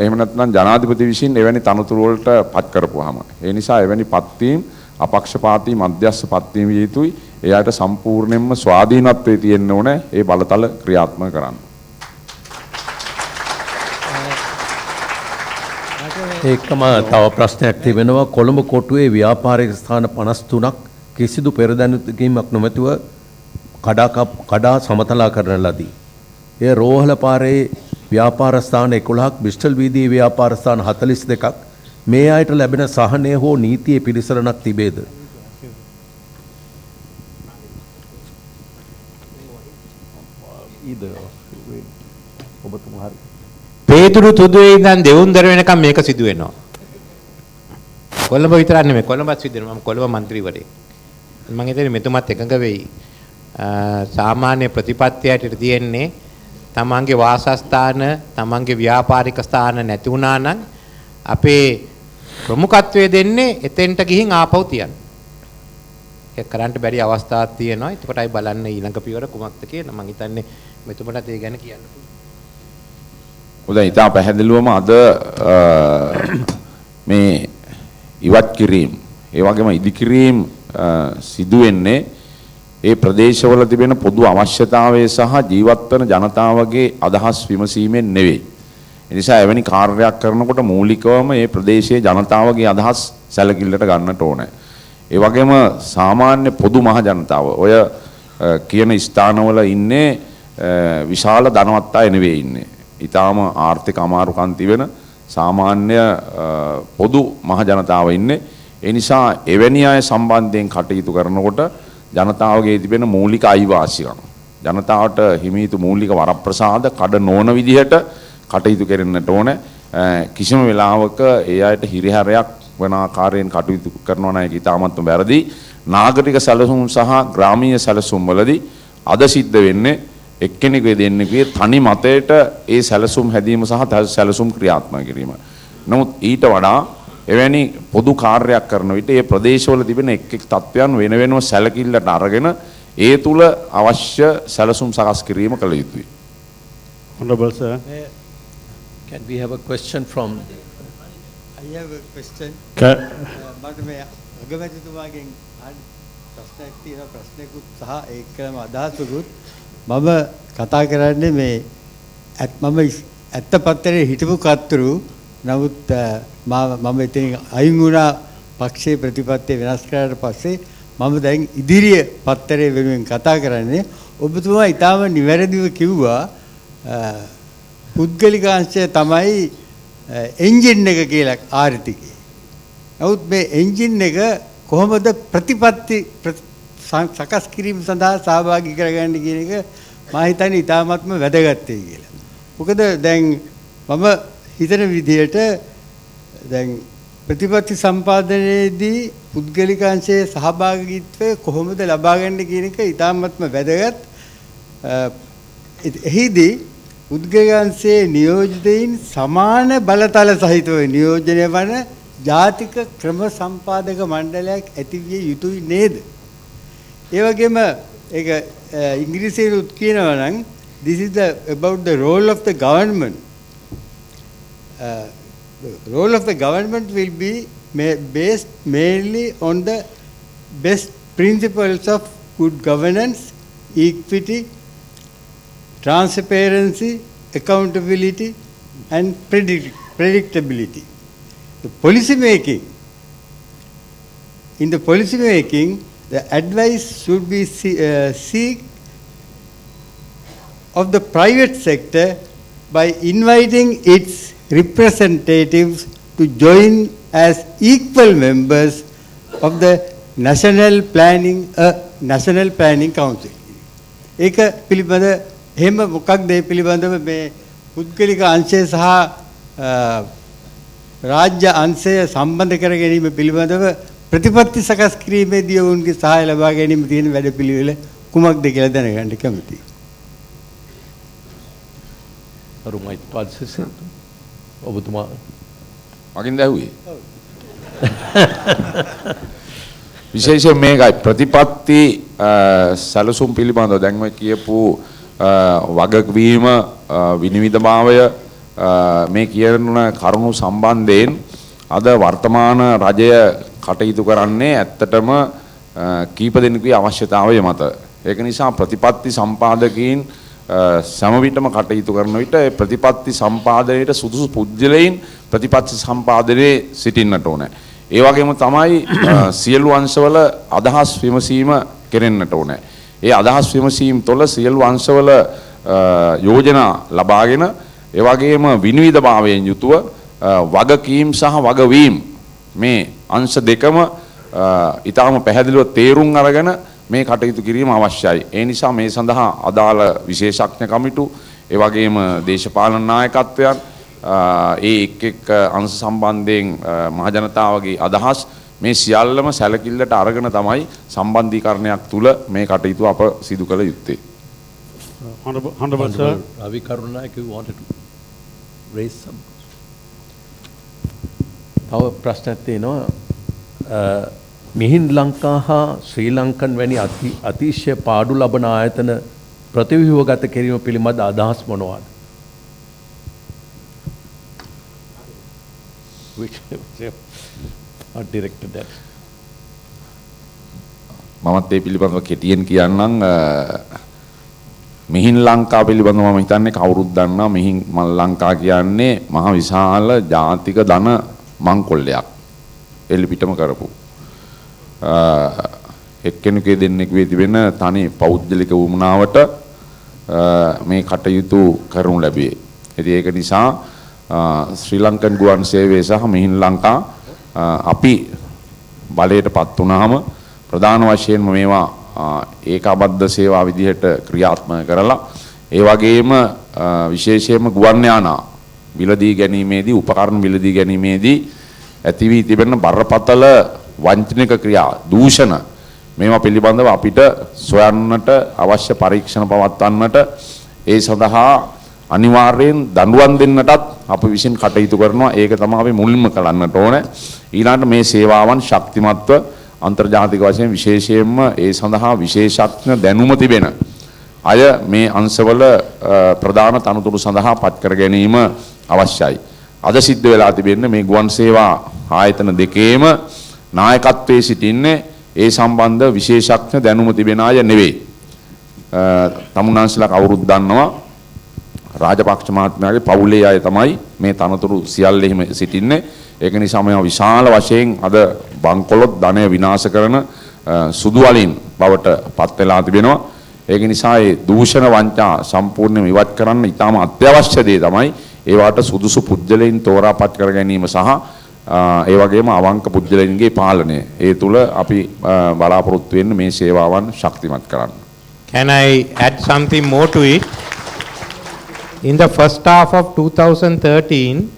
එහෙම නැත්නම් ජනාධිපති විසින් එවැනි තනතුරු වලට පත් කරපුවාම. ඒ නිසා එවැනි පත්වීම් අපක්ෂපාතී මධ්‍යස්ථ පත්වීම් විය යුතුයි. එයාට සම්පූර්ණයෙන්ම ස්වාධීනත්වයේ තියෙන්න ඕනේ ඒ බලතල ක්‍රියාත්මක කරන්න. ඒකම තව ප්‍රශ්නයක් තිබෙනවා. කොළඹ කොටුවේ ව්‍යාපාරික ස්ථාන 53ක් කිසිදු පෙරදැනුම්කීමක් නොමැතිව කඩා සමතලා කරන ලදී. එය රෝහල පාරේ ව්‍යාපාර ස්ථාන 11ක්, බ්‍රිස්ටල් වීදියේ ව්‍යාපාර ස්ථාන 42ක්. මේ අයට ලැබෙන සහනය හෝ නීතියේ පිළිසරණක් තිබේද? පේතුරු තුදුවේ ඉඳන් දෙවුන්දර වෙනකම් මේක සිදු වෙනවා. කොළඹ විතරක් නෙමෙයි කොළඹත් සිදු වෙනවා. මම කොළඹ മന്ത്രിවරයෙක්. මම හිතන්නේ මෙතුමත් එකඟ වෙයි. සාමාන්‍ය ප්‍රතිපත්තියට තියෙන්නේ තමන්ගේ වාසස්ථාන, තමන්ගේ ව්‍යාපාරික ස්ථාන නැති වුණා නම් අපේ ප්‍රමුඛත්වය දෙන්නේ එතෙන්ට ගිහින් ආපහු තියන්න. ඒක කරන්න බැරි අවස්ථාවක් තියෙනවා. එතකොටයි බලන්න ඊළඟ පියවර කුමක්ද කියලා. මම හිතන්නේ මෙතුමටත් ඒ ගැන කියන්න පුළුවන්. උදේ ඉතා පැහැදිලිවම අද මේ ඉවත් කිරීම ඒ වගේම ඉදිකිරීම සිදු වෙන්නේ ඒ ප්‍රදේශවල තිබෙන පොදු අවශ්‍යතාවය සහ ජීවත් වන ජනතාවගේ අදහස් විමසීමෙන් නෙවෙයි. ඒ නිසා එවැනි කාර්යයක් කරනකොට මූලිකවම මේ ප්‍රදේශයේ ජනතාවගේ අදහස් සැලකිල්ලට ගන්නට ඕනේ. ඒ වගේම සාමාන්‍ය පොදු මහ ජනතාව ඔය කියන ස්ථානවල ඉන්නේ විශාල ධනවත් අය නෙවෙයි ඉන්නේ. ඊටාම ආර්ථික අමාරුකම් තිබෙන සාමාන්‍ය පොදු මහ ජනතාව ඉන්නේ. ඒ නිසා එවැනි අය සම්බන්ධයෙන් කටයුතු කරනකොට ජනතාවගේ තිබෙන මූලික අයිවාසිකම් ජනතාවට හිමිතු මූලික වරප්‍රසාද කඩ නොවන විදිහට කටයුතු කරන්නට ඕනේ. කිසිම වෙලාවක ඒ අයට හිරිහැරයක් වන ආකාරයෙන් කටයුතු කරනවා නම් ඒක ඉතාමත්ම වැරදි. නාගරික සැලසුම් සහ ග්‍රාමීය සැලසුම් වලදී අද සිද්ධ වෙන්නේ එක්කෙනෙකුගේ දෙන්නෙකුගේ තනි මතයට ඒ සැලසුම් හැදීම සහ සැලසුම් ක්‍රියාත්මක කිරීම. නමුත් ඊට වඩා එවැනි පොදු කාර්යයක් කරන විට ඒ ප්‍රදේශවල තිබෙන එක් එක් තත්ත්වයන් වෙන වෙනම සැලකිල්ලට අරගෙන ඒ තුල අවශ්‍ය සැලසුම් සකස් කිරීම කළ යුතුයි. Honorable sir. Can we have a question from? I have a question. මට මේ අගමැතිතුමාගෙන් ප්‍රශ්නයක් තියෙනවා. ප්‍රශ්නයකුත් සහ ඒකම අදහසකුත් මම කතා කරන්නේ මේ මම ඇත්ත පත්තරේ හිටපු කතුරු නමුත් මම ඉතින් අයින් වුණා පක්ෂයේ ප්‍රතිපත්තිය වෙනස් කරාට පස්සේ මම දැන් ඉදිරිය පත්තරේ වෙනුවෙන් කතා කරන්නේ. ඔබතුමා ඊටාම නිවැරදිව කිව්වා පුද්ගලිකාංශය තමයි එන්ජින් එක කියලා ආර්ථිකේ. නමුත් මේ එන්ජින් එක කොහොමද ප්‍රතිපත්ති සකස් කිරීම සඳහා සහභාගී කරගන්න කියන එක මම හිතන්නේ ඉතාමත්ම වැදගත් වෙයි කියලා. මොකද දැන් මම හිතන විදිහට දැන් ප්‍රතිපත්ති සම්පාදනයේදී පුද්ගලිකාංශයේ සහභාගීත්වය කොහොමද ලබා ගන්න කියන එක ඉතාමත්ම වැදගත්. එහිදී පුද්ගලිකාංශයේ නියෝජිතයින් සමාන බලතල සහිතව නියෝජනය වන ජාතික ක්‍රම සම්පාදක මණ්ඩලයක් ඇතිවිය යුතුයි නේද? ඒ වගේම ඒක ඉංග්‍රීසියෙන් උත් කියනවා නම් this is about the role of the government. The role of the government will be based mainly on the best principles of good governance, equity, transparency, accountability and predictability. The policy making, in the policy making, the advice should be seek of the private sector by inviting its representatives to join as equal members of the National Planning Council. ඒක පිළිබඳ එහෙම මොකක්ද ඒ පිළිබඳව මේ පුද්ගලික අංශය සහ රාජ්‍ය අංශය සම්බන්ධ කර ගැනීම පිළිබඳව ප්‍රතිපත්ති සකස් කිරීමේදී ඔවුන්ගේ සහාය ලබා ගැනීම තියෙන වැඩපිළිවෙල කුමක්ද කියලා දැනගන්න කැමතියි. අරුමයිත් පාල්සිසෙන් ඔබතුමා මගින් දැහුවේ. විශේෂයෙන් මේකයි ප්‍රතිපත්ති සැලසුම් පිළිබඳව දැන් ඔය කියපු වගකීම විනිවිදභාවය මේ කියන කරුණු සම්බන්ධයෙන් අද වර්තමාන රජය කටයුතු කරන්නේ ඇත්තටම කීප දෙනෙකුගේ අවශ්‍යතාවය මත. ඒක නිසා ප්‍රතිපත්ති සම්පාදකීන් සම විටම කටයුතු කරන විට ඒ ප්‍රතිපත්ති සම්පාදනයේට සුදුසු පුද්ගලයන් ප්‍රතිපත්ති සම්පාදනයේ සිටින්නට ඕනේ. ඒ වගේම තමයි සියලු අංශවල අදහස් විමසීම කෙරෙන්නට ඕනේ. ඒ අදහස් විමසීම් තුළ සියලු අංශවල යෝජනා ලබාගෙන ඒ වගේම විනිවිදභාවයෙන් යුතුව වගකීම් සහ වගවීම් මේ අංශ දෙකම ඊටාම පැහැදිලිව තේරුම් අරගෙන මේ කටයුතු කිරීම අවශ්‍යයි. ඒ නිසා මේ සඳහා අදාළ විශේෂඥ කමිටු ඒ වගේම දේශපාලන නායකත්වයන් ඒ එක් අංශ සම්බන්ධයෙන් මහජනතාවගේ අදහස් මේ සියල්ලම සැලකිල්ලට අරගෙන තමයි සම්බන්ධීකරණයක් තුල මේ කටයුතු අප සිදු කළ යුත්තේ. Honorable sir. Ravi Karunayake, you wanted to raise some. තව ප්‍රශ්නයක් තියෙනවා. මිහින් ලංකා හා ශ්‍රී ලංකන් වැනි අතිශය පාඩු ලබන ආයතන ප්‍රතිව්‍යුහගත කිරීම පිළිබඳ අදහස් මොනවාද? Which are directed at? මමත් ඒ පිළිබඳව කෙටියෙන් කියන්නම්. මිහින් ලංකා පිළිබඳව මම හිතන්නේ කවුරුත් දන්නවා. මිහින් ලංකා කියන්නේ මහ විශාල ජාතික ධන මංකොල්ලයක් එලිපිටම කරපු. එක්කෙනෙකුගේ දෙන්නෙකුගේ තිබෙන තනි පෞද්ගලික වුමනාවට මේ කටයුතු කරනු ලැබුවේ. ඉතින් ඒක නිසා ශ්‍රී ලංකන් ගුවන් සේවය සහ මිහින් ලංකා අපි බලයටපත් වුණාම ප්‍රධාන වශයෙන්ම මේවා ඒකාබද්ධ සේවා විදිහට ක්‍රියාත්මක කරලා ඒ වගේම විශේෂයෙන්ම ගුවන් යානා මිලදී ගැනීමේදී උපකරණ මිලදී ගැනීමේදී ඇති වී තිබෙන බරපතල වංචනික ක්‍රියා දූෂණ මේවා පිළිබඳව අපිට සොයන්නට අවශ්‍ය පරීක්ෂණ පවත්වන්නට ඒ සඳහා අනිවාර්යෙන් දඬුවම් දෙන්නටත් අපි විසින් කටයුතු කරනවා. ඒක තමයි අපි මුලින්ම කරන්නට ඕනේ. ඊළඟට මේ සේවාවන් ශක්තිමත්ව අන්තර්ජාතික වශයෙන් විශේෂයෙන්ම ඒ සඳහා විශේෂඥ දැනුම තිබෙන අය මේ අංශවල ප්‍රධාන තනතුරු සඳහා පත් කර ගැනීම අවශ්‍යයි. අද සිද්ධ වෙලා තිබෙන්නේ මේ ගුවන් සේවා ආයතන දෙකේම නායකත්වයේ සිටින්නේ ඒ සම්බන්ධ විශේෂඥ දැනුම තිබෙන අය නෙවෙයි. තමුන්නාන්සලා කවුරුත් දන්නවා රාජපක්ෂ මහත්මයාගේ පවුලේ අය තමයි මේ තනතුරු සියල්ලෙහිම සිටින්නේ. ඒක නිසා මේවා විශාල වශයෙන් අද බංකොලොත් ධනය විනාශ කරන සුදු වලින් බවට පත් වෙලා තිබෙනවා. ඒක නිසා ඒ දූෂණ වංචා සම්පූර්ණයෙන්ම ඉවත් කරන්න ඉතාම අත්‍යවශ්‍ය දේ තමයි ඒවට සුදුසු පුද්ගලයන් තෝරාපත් කර ගැනීම සහ ඒ වගේම අවංක පුද්ගලයන්ගේ පාලනය. ඒ තුල අපි බලාපොරොත්තු වෙන්නේ මේ සේවාවන් ශක්තිමත් කරන්න. Can I add something more to it? In the first half of 2013,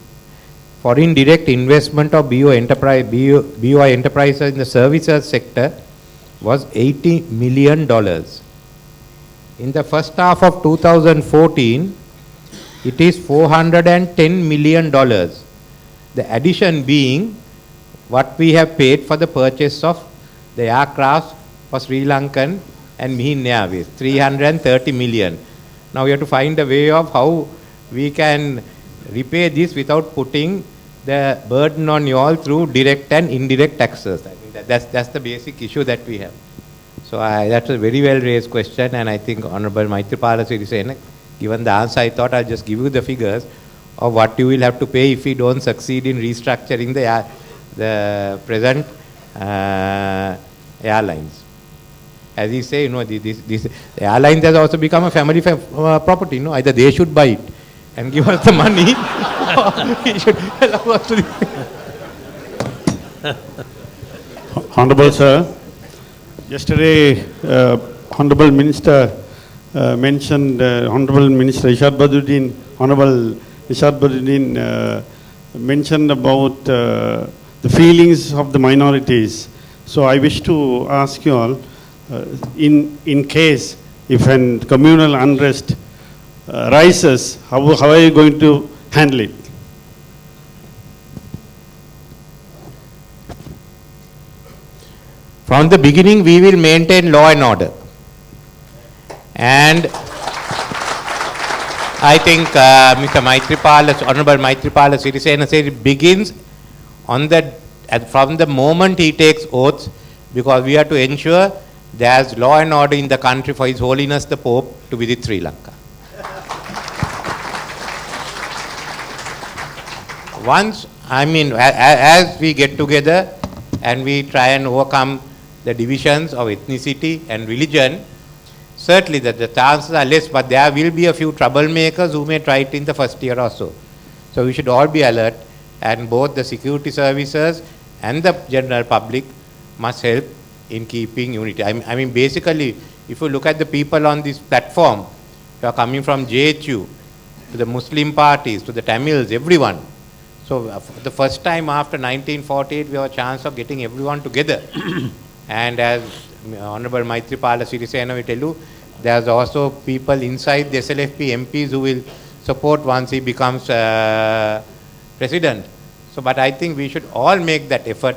foreign direct investment of BOI enterprises in the services sector was $80 million. In the first half of 2014, it is $410 million. The addition being what we have paid for the purchase of the aircraft for Sri Lankan and Mihin Airways, 330 million. Now we have to find a way of how we can repay this without putting the burden on you all through direct and indirect taxes. I think that's the basic issue that we have. So that's a very well raised question, and I think Honorable Maithripala Sirisena, given the answer, I thought I'll just give you the figures of what you will have to pay if we don't succeed in restructuring the present airlines. As you say, the airlines has also become a family property. Either they should buy it and give us the money, or we should allow us to. Honorable sir, yesterday Honorable Minister mentioned, Honorable Minister Ishad Badruddin, Honorable Ishad Badruddin mentioned about the feelings of the minorities. So I wish to ask you all, in case if an communal unrest rises, how are you going to handle it? From the beginning, we will maintain law and order. And I think Mr. Maithripala, Honorable Maithripala Sirisena said it begins on from the moment he takes oaths, because we have to ensure there's law and order in the country for His Holiness the Pope to visit Sri Lanka. Once, as we get together and we try and overcome the divisions of ethnicity and religion, certainly the chances are less, but there will be a few troublemakers who may try it in the first year or so. So we should all be alert, and both the security services and the general public must help in keeping unity. Basically, if you look at the people on this platform, who are coming from JHU, to the Muslim parties, to the Tamils, everyone. So for the first time after 1948, we have a chance of getting everyone together. And as Honorable Maithripala Sirisena will tell you, there's also people inside the SLFP MPs who will support once he becomes president. So, but I think we should all make that effort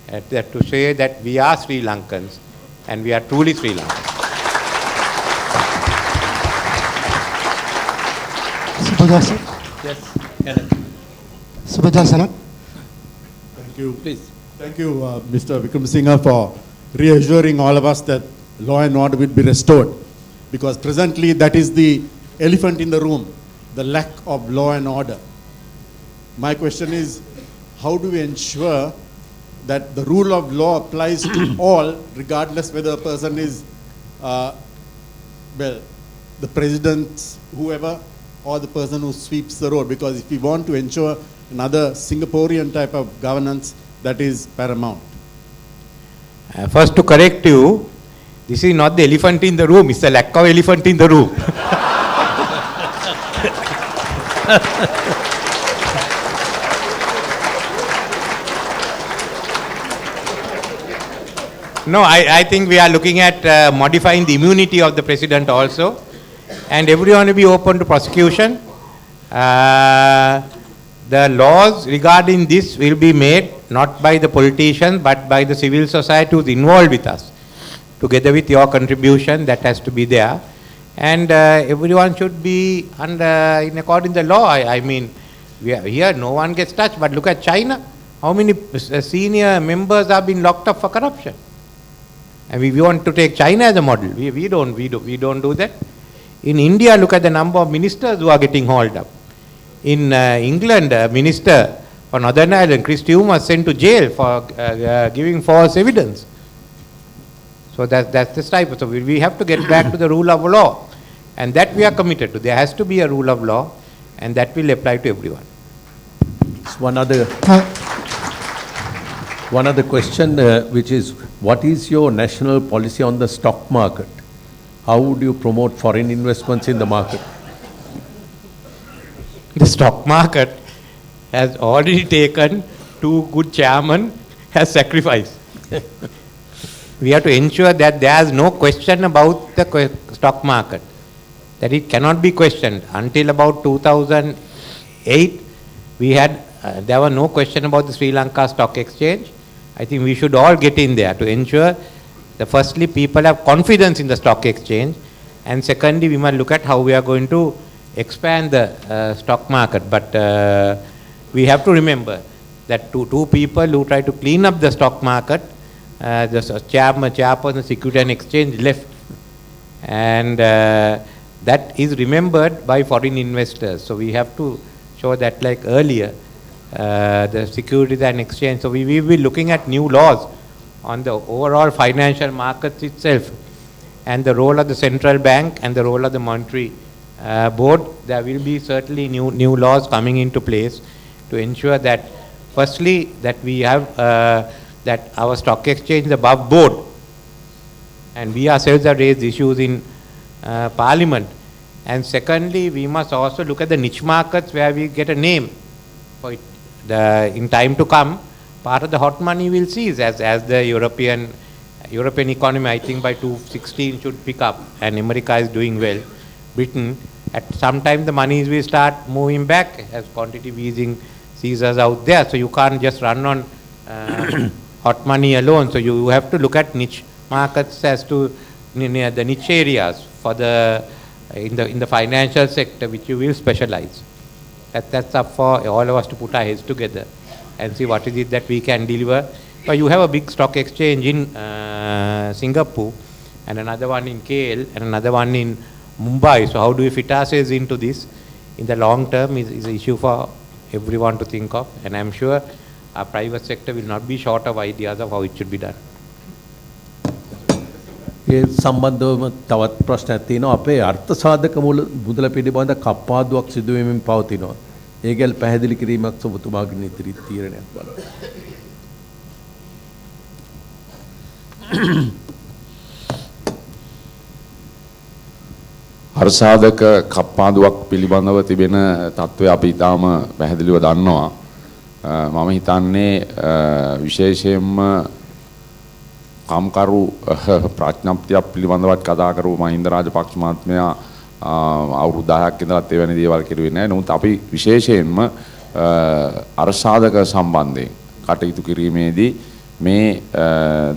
to say that we are Sri Lankans and we are truly Sri Lankans. Yes. Subhajasanak. Thank you. Please. Thank you, Mr. Wickramasinghe, for reassuring all of us that law and order will be restored. Because presently that is the elephant in the room, the lack of law and order. My question is, how do we ensure that the rule of law applies to all, regardless whether a person is, the president, whoever, or the person who sweeps the road? Because if we want to ensure another Singaporean type of governance, that is paramount. First, to correct you, this is not the elephant in the room, it's the lack of elephant in the room. No, I think we are looking at modifying the immunity of the president also, and everyone will be open to prosecution. The laws regarding this will be made not by the politicians but by the civil society who is involved with us. Together with your contribution, that has to be there. And everyone should be in according to the law. We are here, no one gets touched, but look at China. How many senior members have been locked up for corruption? And we want to take China as a model. We don't do that. In India, look at the number of ministers who are getting hauled up. In England, a minister for Northern Ireland, Chris Hume, was sent to jail for giving false evidence. So that's this type of. So we have to get back to the rule of law, and that we are committed to. There has to be a rule of law, and that will apply to everyone. One other question, which is, what is your national policy on the stock market? How would you promote foreign investments in the market? The stock market has already taken 2 good chairmen as sacrifice. We have to ensure that there is no question about the stock market, that it cannot be questioned. Until about 2008, there were no question about the Sri Lanka Stock Exchange. I think we should all get in there to ensure that firstly people have confidence in the stock exchange, and secondly we must look at how we are going to expand the stock market. But we have to remember that two people who try to clean up the stock market, the chairperson, Security and Exchange left, and that is remembered by foreign investors. So we have to show that, like earlier, the Securities and Exchange. So we will be looking at new laws on the overall financial markets itself, and the role of the central bank and the role of the monetary board. There will be certainly new laws coming into place to ensure that, firstly, that we have that our stock exchange is above board, and we ourselves have raised issues in Parliament. And secondly, we must also look at the niche markets where we get a name for it. In time to come, part of the hot money will cease as the European economy, I think by 2016 should pick up, and America is doing well. Britain, at some time the monies will start moving back as quantitative easing ceases out there. So you can't just run on hot money alone. So you have to look at niche markets as to the niche areas for in the financial sector, which you will specialize. That's up for all of us to put our heads together and see what is it that we can deliver So you have a big stock exchange in Singapore, and another one in KL, and another one in Mumbai. So how do we fit ourselves into this? In the long term is an issue for everyone to think of, and I'm sure our private sector will not be short of ideas of how it should be done. ඒ සම්බන්ධවම තවත් ප්‍රශ්නයක් තියෙනවා. අපේ අර්ථ සාධක මුදල පිළිබඳ කප්පාදුවක් සිදු වෙමින් පවතිනවා. ඒ ගැන පැහැදිලි කිරීමක් ඔබතුමාගේ ඉදිරි තීරණයක් බලන්න. අර්ථසාධක කප්පාදුවක් පිළිබඳව තිබෙන තත්ත්වය අපි ඊටාම පැහැදිලිව දන්නවා. මම හිතන්නේ විශේෂයෙන්ම කාම්කරු ප්‍රඥප්තිය පිළිබඳවත් කතා කරු මහින්ද රාජපක්ෂ මහත්මයා අවුරුදු 10ක් ඉඳලා එවැනි දේවල් කෙරුවේ නැහැ. නමුත් අපි විශේෂයෙන්ම අර්ථසාධක සම්බන්ධයෙන් කටයුතු කිරීමේදී මේ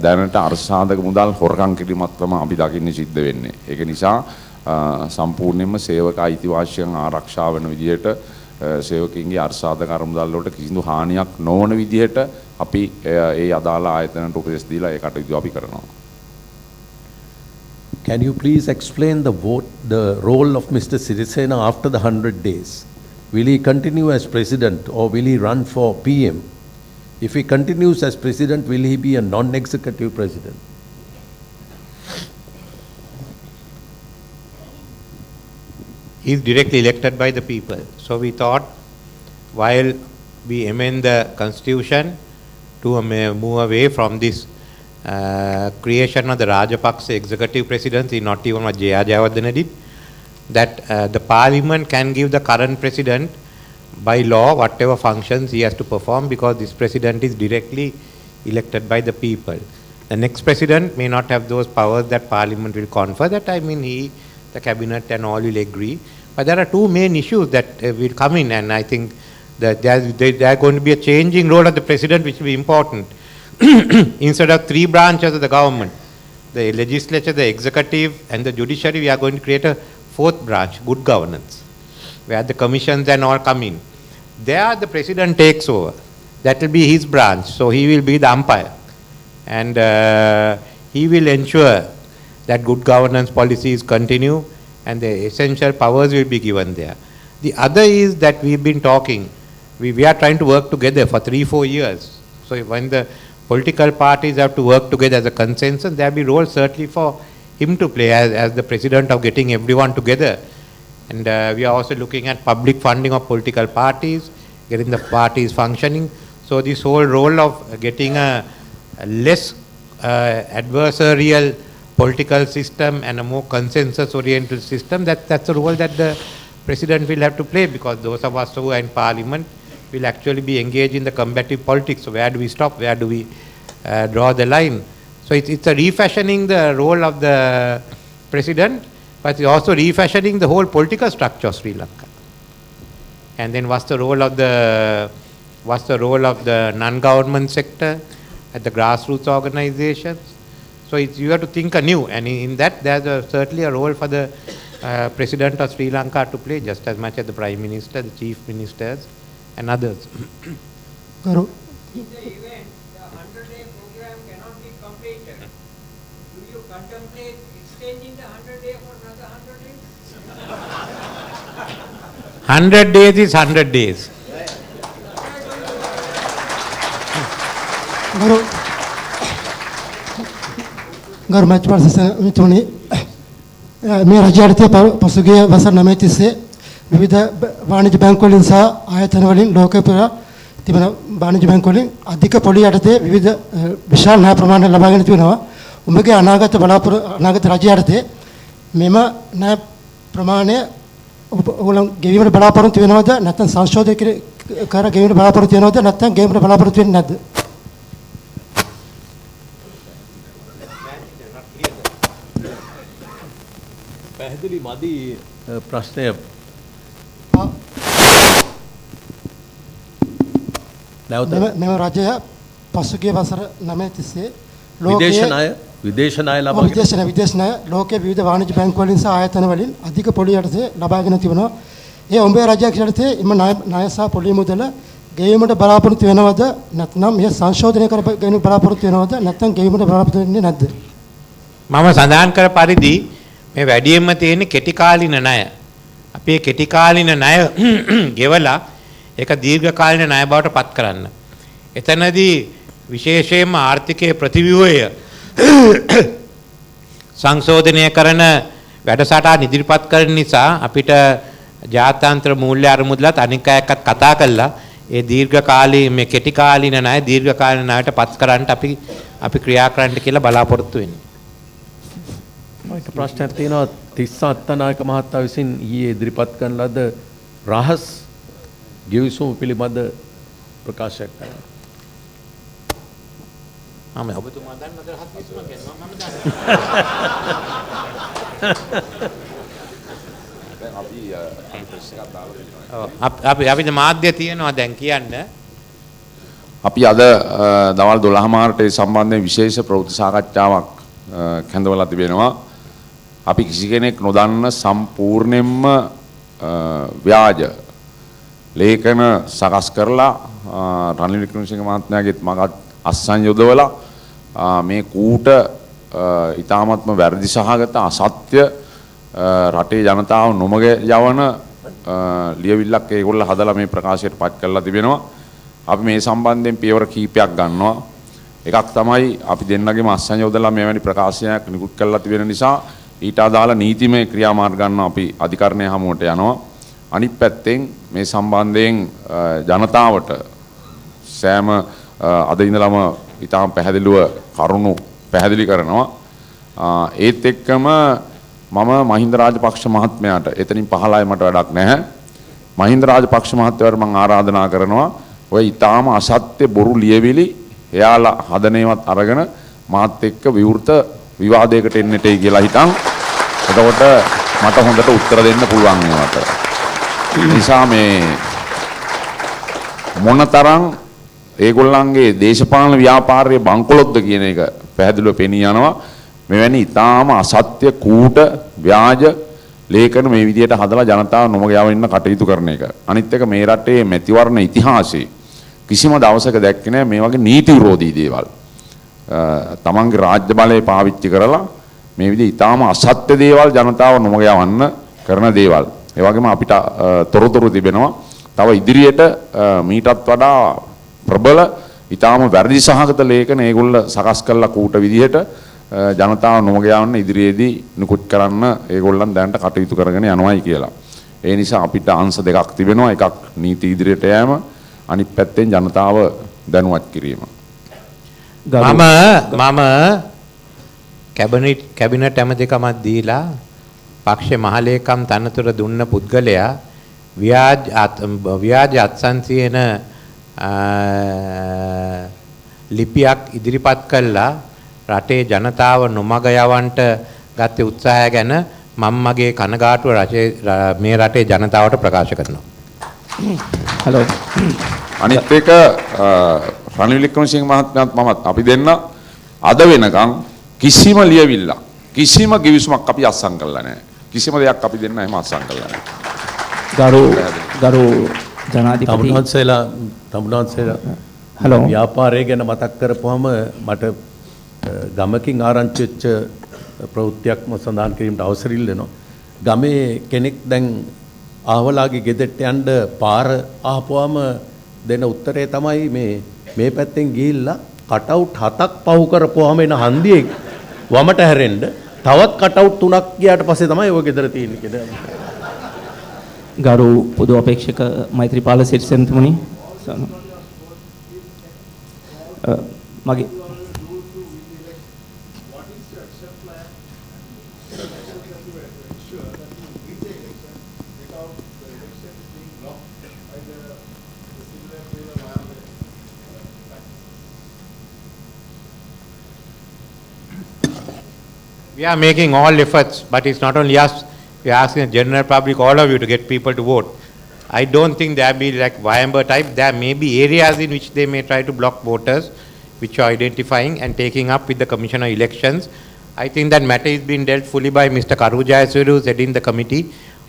දැනට අර්ථසාධක මුදල් හොරකම් කිරීමක් තමයි අපි දකින්නේ සිද්ධ වෙන්නේ. ඒක නිසා සම්පූර්ණයෙන්ම සේවක අයිතිවාසිකම් ආරක්ෂා වෙන විදිහට සේවකින්ගේ අර්ථසාධක අරමුදල් වලට කිසිදු හානියක් නොවන විදිහට අපි ඒ අදාළ ආයතනට උපදෙස් දීලා ඒ කටයුතු අපි කරනවා. Can you please explain the role of Mr. Sirisena after the 100 days? Will he continue as president or will he run for PM? If he continues as president, will he be a non-executive president? He is directly elected by the people. So we thought, while we amend the constitution to move away from this creation of the Rajapaksa executive presidency, not even what J.R. Jayawardena did, that the parliament can give the current president by law whatever functions he has to perform, because this president is directly elected by the people. The next president may not have those powers that parliament will confer. That I mean, the cabinet and all will agree. But there are two main issues that will come in, and I think that there are going to be a changing role of the president, which will be important. Instead of three branches of the government, the legislature, the executive, and the judiciary, we are going to create a fourth branch, good governance, where the commissions and all come in. There the president takes over. That will be his branch. So he will be the umpire. And he will ensure that good governance policies continue and the essential powers will be given there. The other is that we've been talking, we are trying to work together for 3-4 years. So when the political parties have to work together as a consensus, there will be role certainly for him to play as the president of getting everyone together. And we are also looking at public funding of political parties, getting the parties functioning. So this whole role of getting a less adversarial political system and a more consensus-oriented system, that's a role that the president will have to play, because those of us who are in parliament will actually be engaged in the combative politics. So where do we stop? Where do we draw the line? So it's a refashioning the role of the president, but it's also refashioning the whole political structure of Sri Lanka. And then what's the role of the non-government sector at the grassroots organizations? So you have to think anew, and in that there's certainly a role for the President of Sri Lanka to play, just as much as the Prime Minister, the Chief Ministers and others. Garu. In the event the 100-day program cannot be completed, do you contemplate extending the 100 days for another 100 days? 100 days is 100 days. ගරු මැතිතුමනි මේ රජයට පසුගිය වසර 9 තිස්සේ විවිධ වාණිජ්‍ය බැංකු වලින් සහ ආයතන වලින් ලෝකේ පුරා තිබෙන වාණිජ්‍ය බැංකු වලින් අධික පොලි යටතේ විවිධ විශාල ණය ප්‍රමාණයක් ලබාගෙන තිබෙනවා. ඔබගේ අනාගත රජයට මෙම ණය ප්‍රමාණය ඔයගොල්ලෝ ගෙවීමට බලාපොරොත්තු වෙනවද නැත්නම් සංශෝධනය කර ගෙවීමට බලාපොරොත්තු වෙනවද නැත්නම් ගෙවීමට බලාපොරොත්තු වෙන්නේ නැද්ද? පැහැදිලි මදි ප්‍රශ්නය. මෙම රජය පසුගිය වසර 9 තිස්සේ විදේශ ණය ලෝකයේ විවිධ වාණිජ්‍ය බැංකු වලින් සහ ආයතන වලින් අධික පොලි යටතේ ලබාගෙන තිබෙනවා. ඒ ඔබේ රජයක් යටතේ එම ණය සහ පොලි මුදල ගෙවීමට බලාපොරොත්තු වෙනවද නැත්නම් මේ සංශෝධනය කර ගැනීම බලාපොරොත්තු වෙනවද නැත්නම් ගෙවීමට බලාපොරොත්තු වෙන්නේ නැද්ද? මම සඳහන් කර පරිදි මේ වැඩියෙන්ම තියෙන කෙටි කාලින ණය. අපි මේ කෙටි කාලින ණය ගෙවලා ඒක දීර්ඝ කාලින ණය බවට පත් කරන්න. එතනදී විශේෂයෙන්ම ආර්ථිකයේ ප්‍රතිව්‍යුහය සංශෝධනය කරන වැඩසටහන් ඉදිරිපත් කරන නිසා අපිට ජාත්‍යන්තර මූල්‍ය අරමුදලත් අනික් අයත් කතා කළා ඒ දීර්ඝ කාලීන මේ කෙටි කාලින ණය දීර්ඝ කාලින ණයට පත් කරන්න අපි ක්‍රියා කරන්න කියලා බලාපොරොත්තු වෙන්නේ. මට ප්‍රශ්නයක් තියෙනවා තිස්ස අත්තනායක මහතා විසින් ඊයේ ඉදිරිපත් කරන ලද රහස් ගිවිසුම පිළිබඳ ප්‍රකාශයක් කරනවා. මම ඔබතුමා දන්නද රහස් ගිවිසුම ගැන? මම දන්නවා. අපි මාධ්‍ය තියෙනවා දැන් කියන්න. අපි අද දවල් 12 මාරට ඒ සම්බන්ධයෙන් විශේෂ ප්‍රවෘත්ති සාකච්ඡාවක් කැඳවලා තිබෙනවා. අපි කිසි කෙනෙක් නොදන්න සම්පූර්ණයෙන්ම ව්‍යාජ ලේඛන සකස් කරලා රනිල් වික්‍රමසිංහ මහත්මයාගේත් මගත් අස්සන් යොදවලා මේ කූට ඊ타මත්ම වැරදි සහගත අසත්‍ය රටේ ජනතාව නොමග යවන ලියවිල්ලක් ඒගොල්ලෝ හදලා මේ ප්‍රකාශයට පත් කරලා තිබෙනවා. අපි මේ සම්බන්ධයෙන් පියවර කීපයක් ගන්නවා. එකක් තමයි අපි දෙන්නගේම අස්සන් යොදලා මෙවැනි ප්‍රකාශනයක් නිකුත් කරලා තිබෙන නිසා ඊට අදාළ නීතිමය ක්‍රියාමාර්ග ගන්නවා අපි අධිකරණය හමුවට යනවා. අනිත් පැත්තෙන් මේ සම්බන්ධයෙන් ජනතාවට සෑම අද ඉඳලම ඉතාම පැහැදිලිව කරුණු පැහැදිලි කරනවා. ඒත් එක්කම මම මහින්ද රාජපක්ෂ මහත්මයාට එතනින් පහළයි මට වැඩක් නැහැ. මහින්ද රාජපක්ෂ මහත්මයාට මම ආරාධනා කරනවා ඔය ඉතාම අසත්‍ය බොරු ලියවිලි එයාලා හදනේවත් අරගෙන මාත් එක්ක විවෘත විවාදයකට එන්නටයි කියලා හිතන්. එතකොට මට හොඳට උත්තර දෙන්න පුළුවන් ඒවට. නිසා මේ මොනතරම් ඒගොල්ලන්ගේ දේශපාලන ව්‍යාපාරයේ බංකොලොත්ද කියන එක පැහැදිලිව පෙනී යනවා. මෙවැනි ඊටාම අසත්‍ය කූට ව්‍යාජ ලේඛන මේ විදිහට හදලා ජනතාව නොමග යවන්න කටයුතු කරන එක. අනිත් එක මේ රටේ මැතිවරණ ඉතිහාසයේ කිසිම දවසක දැක්කේ නැහැ මේ වගේ නීති විරෝධී දේවල්. තමන්ගේ රාජ්‍ය බලය පාවිච්චි කරලා මේ විදිහ ඊටාම අසත්‍ය දේවල් ජනතාව නොමග යවන්න කරන දේවල්. ඒ වගේම අපිට තොරතුරු තිබෙනවා. තව ඉදිරියට මීටත් වඩා ප්‍රබල ඊටාම වැරදි සහගත ලේඛන ඒගොල්ල සකස් කරලා කූට විදිහට ජනතාව නොමග යවන්න ඉදිරියේදී නිකුත් කරන්න ඒගොල්ලන් දැනට කටයුතු කරගෙන යනවායි කියලා. ඒ නිසා අපිට අංශ දෙකක් තිබෙනවා. එකක් නීති ඉදිරියට යෑම, අනිත් පැත්තෙන් ජනතාව දැනුවත් කිරීම. මම කැබිනට් ඇමතිකමක් දීලා පක්ෂ මහලේකම් තනතුර දුන්න පුද්ගලයා ව්‍යාජ අත්සන්සියන ලිපියක් ඉදිරිපත් කළා රටේ ජනතාව නොමග යවන්නට ගත උත්සාහය ගැන මම මගේ කනගාටුව මේ රටේ ජනතාවට ප්‍රකාශ කරනවා. හලෝ. අනිත් එක රනිල් වික්‍රමසිංහ මහත්මයාත් මමත් අපි දෙන්න අද වෙනකන් කිසිම ලියවිල්ලක් කිසිම ගිවිසුමක් අපි අත්සන් කරලා නැහැ. කිසිම දෙයක් අපි දෙන්න එහෙම අත්සන් කරලා නැහැ. ගරු ජනාධිපති තමුන්වහන්සේලා හලෝ ව්‍යාපාරය ගැන මතක් කරපුවම මට ගමකින් ආරංචි වෙච්ච ප්‍රවෘත්තියක්ම සඳහන් කිරීමට අවසර ඉල්ලනවා. ගමේ කෙනෙක් දැන් ආවලාගේ ගෙදරට යන්න පාර ආපුවම දෙන උත්තරේ තමයි මේ පැත්තෙන් ගිහිල්ලා කටවුට් 7ක් පහු කරපුවාම එන හන්දියේ වමට හැරෙන්න තවත් කටවුට් 3ක් ගියාට පස්සේ තමයි ඔය ගෙදර තියෙන්නේ කියලා. ගරු පොදු අපේක්ෂක මෛත්‍රීපාල සිරිසෙන්තුමනි මගේ We are making all efforts, but it's not only us. We are asking the general public, all of you, to get people to vote. I don't think there will be like Vayamber type. There may be areas in which they may try to block voters, which are identifying and taking up with the Commission of Elections. I think that matter is being dealt fully by Mr. Karu Jayasuriya, who is heading the committee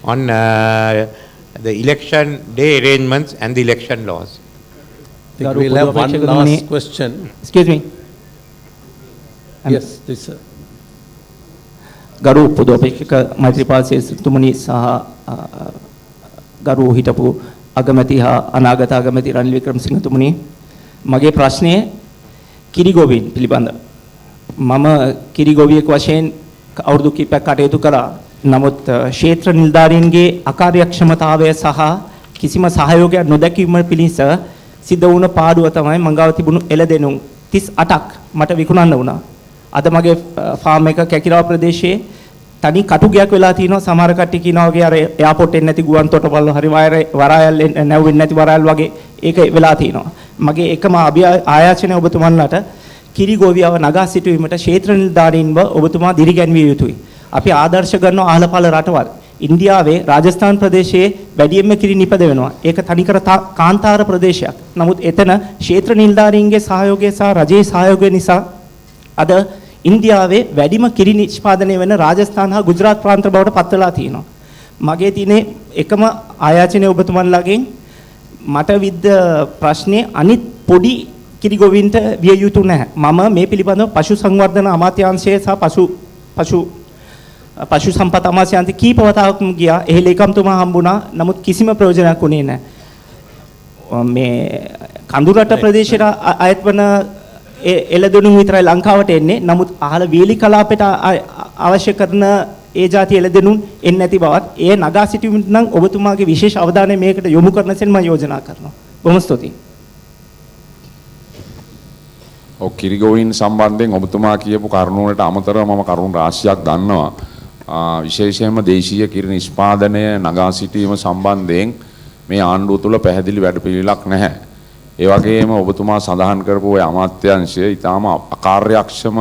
on the election day arrangements and the election laws. think we'll have one last question. Excuse me. Yes, this sir. ගරු පොදු අපේක්ෂක මෛත්‍රීපාල සිරිසේනතුමනි සහ ගරු හිටපු අගමැති හා අනාගත අගමැති රනිල් වික්‍රමසිංහතුමනි මගේ ප්‍රශ්නය කිරිගොවීන් පිළිබඳ මම කිරිගොවියෙක් වශයෙන් අවුරුදු කිහිපයක් කටයුතු කළා. නමුත් ක්ෂේත්‍ර නිලධාරීන්ගේ අකාර්යක්ෂමතාවය සහ කිසිම සහයෝගයක් නොදැකීම පිණිස සිද්ධ වුණ පාඩුව තමයි මංගාව තිබුණු එළදෙනුම් 38ක් මට විකුණන්න වුණා. අද මගේ ෆාම් එක කැකිරාව ප්‍රදේශයේ තනි කටුගයක් වෙලා තිනවා. සමහර කට්ටිය කියනවා වගේ අර එයාපෝට් එන්නේ නැති ගුවන් තොටුපළ හරි වරායල් නැවෙන්නේ නැති වරායල් වගේ ඒක වෙලා තිනවා. මගේ එකම ආයාචනය ඔබතුමන්ලට කිරිගොවියව නගා සිටුවීමට ක්ෂේත්‍ර නිලධාරීන්ව ඔබතුමා දිරිගැන්විය යුතුයි. අපි ආදර්ශ කරන ආහලපල රටවල් ඉන්දියාවේ රාජස්ථාන් ප්‍රදේශයේ වැඩියෙන්ම කිරි නිපද වෙනවා. ඒක තනිකර කාන්තාර ප්‍රදේශයක්. නමුත් එතන ක්ෂේත්‍ර නිලධාරීන්ගේ සහයෝගය සහ රජයේ සහයෝගය නිසා අද ඉන්දියාවේ වැඩිම කිරි නිෂ්පාදනය වෙන රාජස්ථාන හා ගුජරාත් ප්‍රාන්ත බවට පත් වෙලා තියෙනවා. මගේ තියෙන එකම ආයාචනය ඔබතුමන්ලාගෙන් මට විද්ද ප්‍රශ්නේ අනිත් පොඩි කිරිගොවින්ට විය යුතු නැහැ. මම මේ පිළිබඳව පශු සංවර්ධන අමාත්‍යාංශය සහ පශු සම්පත් අමාත්‍යාංශය කීප වතාවක්ම ගියා. එහි ලේකම්තුමා හම්බුණා. නමුත් කිසිම ප්‍රයෝජනයක් උනේ නැහැ. මේ කඳුරට ප්‍රදේශයට අයත් වන එළදෙනුම් විතරයි ලංකාවට එන්නේ. නමුත් අහල වේලි කලාපයට අවශ්‍ය කරන ඒ જાති එළදෙනුම් එන්නේ නැති බවත් ඒ නගා සිටීමට නම් ඔබතුමාගේ විශේෂ අවධානය මේකට යොමු කරන සෙන් මම යෝජනා කරනවා. බොහොම ස්තුතියි. ඔව් කිරිගොවීන් සම්බන්ධයෙන් ඔබතුමා කියපු කරුණු වලට අමතරව මම කරුණු රාශියක් දන්නවා. විශේෂයෙන්ම දේශීය කිරි නිෂ්පාදනය නගා සිටීම සම්බන්ධයෙන් මේ ආණ්ඩුව තුළ පැහැදිලි වැඩපිළිවෙලක් නැහැ. ඒ වගේම ඔබතුමා සඳහන් කරපු ඔය අමාත්‍යාංශය ඊටාම අකාර්යක්ෂම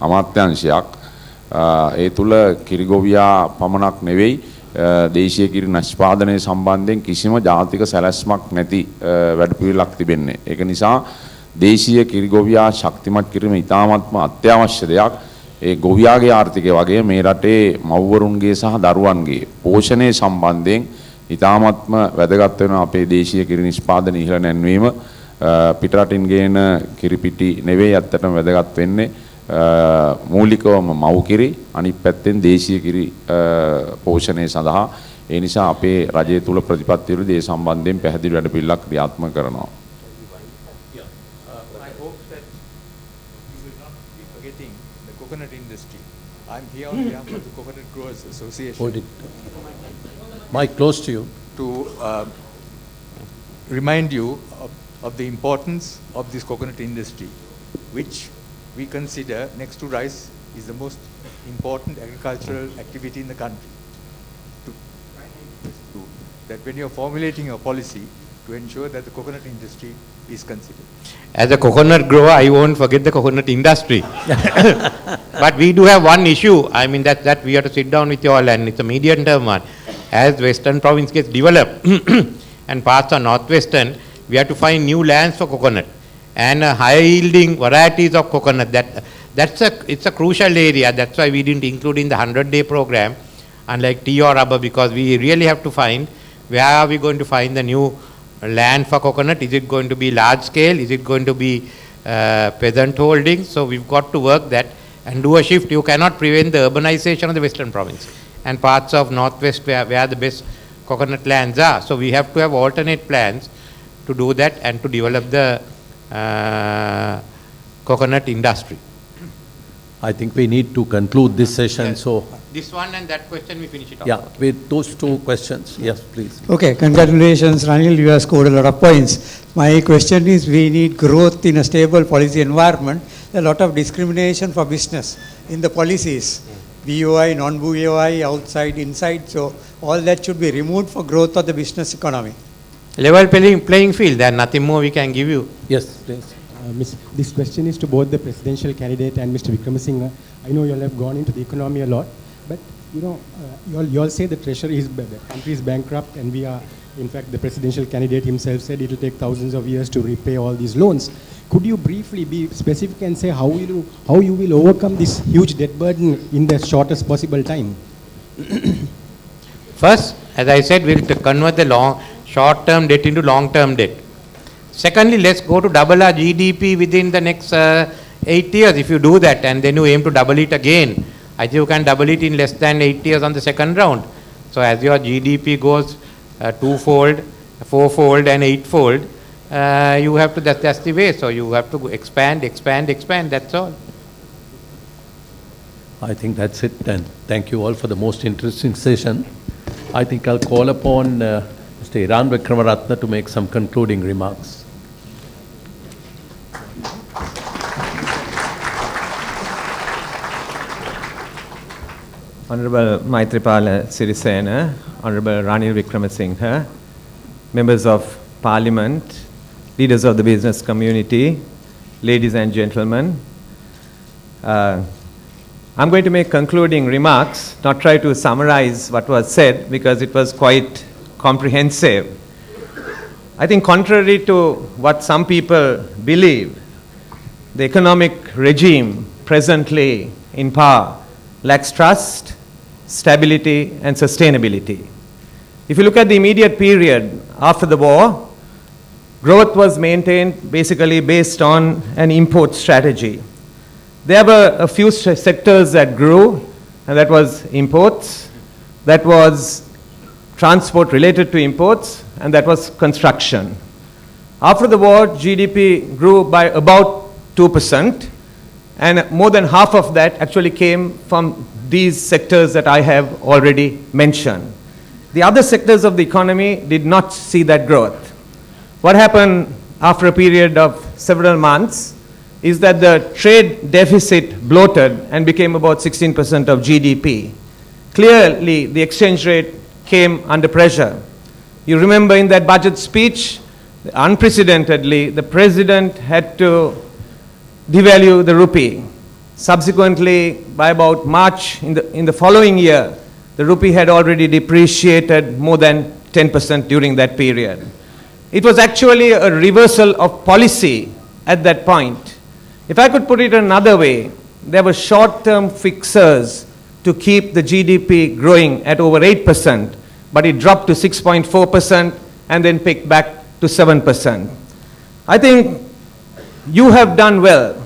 අමාත්‍යාංශයක්. ඒ තුළ කිරිගොවියා පමණක් නෙවෙයි දේශීය කිරි නිෂ්පාදනය සම්බන්ධයෙන් කිසිම ජාතික සැලැස්මක් නැති වැඩපිළිවෙලක් තිබෙන්නේ. ඒක නිසා දේශීය කිරිගොවියා ශක්තිමත් කිරීම ඉතාමත්ම අත්‍යවශ්‍ය දෙයක්. ඒ ගොවියාගේ ආර්ථිකය වගේ මේ රටේ මව්වරුන්ගේ සහ දරුවන්ගේ පෝෂණය සම්බන්ධයෙන් ඉතාමත්ම වැදගත් වෙන අපේ දේශීය කිරි නිෂ්පාදන ඉහළ නැන්වීම පිටරටින් ගේන කිරිපිටි නෙවෙයි අත්තටම වැදගත් වෙන්නේ මූලිකවම මව් කිරි අනිත් පැත්තෙන් දේශීය කිරි පෝෂණය සඳහා. ඒ නිසා අපේ රජය තුල ප්‍රතිපත්ති වල දේ සම්බන්ධයෙන් පැහැදිලි වැඩපිළිවෙලක් ක්‍රියාත්මක කරනවා. Coconut industry. I'm here on behalf of the Coconut Growers Association. Hold it. Mic close to you. To remind you of the importance of this coconut industry, which we consider next to rice is the most important agricultural activity in the country. That when you're formulating your policy to ensure that the coconut industry is considered. As a coconut grower, I won't forget the coconut industry. But we do have one issue. I mean that we have to sit down with you all, and it's a medium term one. As Western province gets developed and parts of Northwestern, we have to find new lands for coconut and high yielding varieties of coconut. It's a crucial area. That's why we didn't include in the 100-day program, unlike tea or rubber, because we really have to find where are we going to find the new land for coconut. Is it going to be large scale? Is it going to be peasant holding? So we've got to work that and do a shift. You cannot prevent the urbanization of the Western province and parts of Northwest where the best coconut lands are. So we have to have alternate plans to do that and to develop the coconut industry. I think we need to conclude this session. Yes. So this one and that question we finish it off. yeah, with those two questions. Yes, please. Okay, congratulations, Ranil. You have scored a lot of points. My question is, we need growth in a stable policy environment. A lot of discrimination for business in the policies. BOI, non-BOI, outside, inside. So all that should be removed for growth of the business economy. Level playing field. There's nothing more we can give you. Yes, please. This question is to both the presidential candidate and Mr. Wickramasinghe. I know you all have gone into the economy a lot, but you know, you all say the treasury is, the country is bankrupt, and we are, in fact, the presidential candidate himself said it will take thousands of years to repay all these loans. Could you briefly be specific and say how you will overcome this huge debt burden in the shortest possible time? First, as I said, we'll convert the short-term debt into long-term debt. Secondly, let's go to double our GDP within the next 8 years. If you do that and then you aim to double it again, I think you can double it in less than 8 years on the second round. So as your GDP goes twofold, fourfold and eightfold, you have to, that's the way. So you have to expand, that's all. I think that's it then. Thank you all for the most interesting session. I think I'll call upon Mr. Iran Vikramaratne to make some concluding remarks. Honorable Maithripala Sirisena, Honorable Ranil Wickramasinghe, members of Parliament, leaders of the business community, ladies and gentlemen. I'm going to make concluding remarks, not try to summarize what was said because it was quite comprehensive. I think contrary to what some people believe, the economic regime presently in power lacks trust, stability, and sustainability. If you look at the immediate period after the war, growth was maintained basically based on an import strategy. There were a few sectors that grew, and that was imports, that was transport related to imports, and that was construction. After the war, GDP grew by about 2%, and more than half of that actually came from these sectors that I have already mentioned. The other sectors of the economy did not see that growth. What happened after a period of several months is that the trade deficit bloated and became about 16% of GDP. Clearly, the exchange rate came under pressure. You remember in that budget speech, unprecedentedly, the president had to devalue the rupee. Subsequently, by about March in the following year, the rupee had already depreciated more than 10% during that period. It was actually a reversal of policy at that point. If I could put it another way, there were short-term fixers to keep the GDP growing at over 8%, but it dropped to 6.4% and then picked back to 7%. I think you have done well.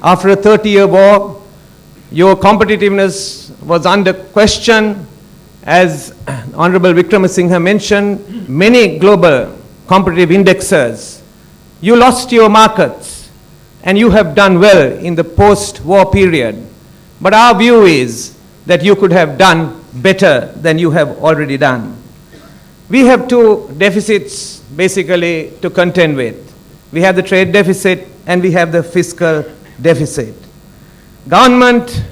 After a 30-year war, your competitiveness was under question. As Honorable Wickramasinghe mentioned, many global competitive indexes, you lost your markets, and you have done well in the post-war period. But our view is that you could have done better than you have already done. We have two deficits basically to contend with. We have the trade deficit and we have the fiscal deficit. Government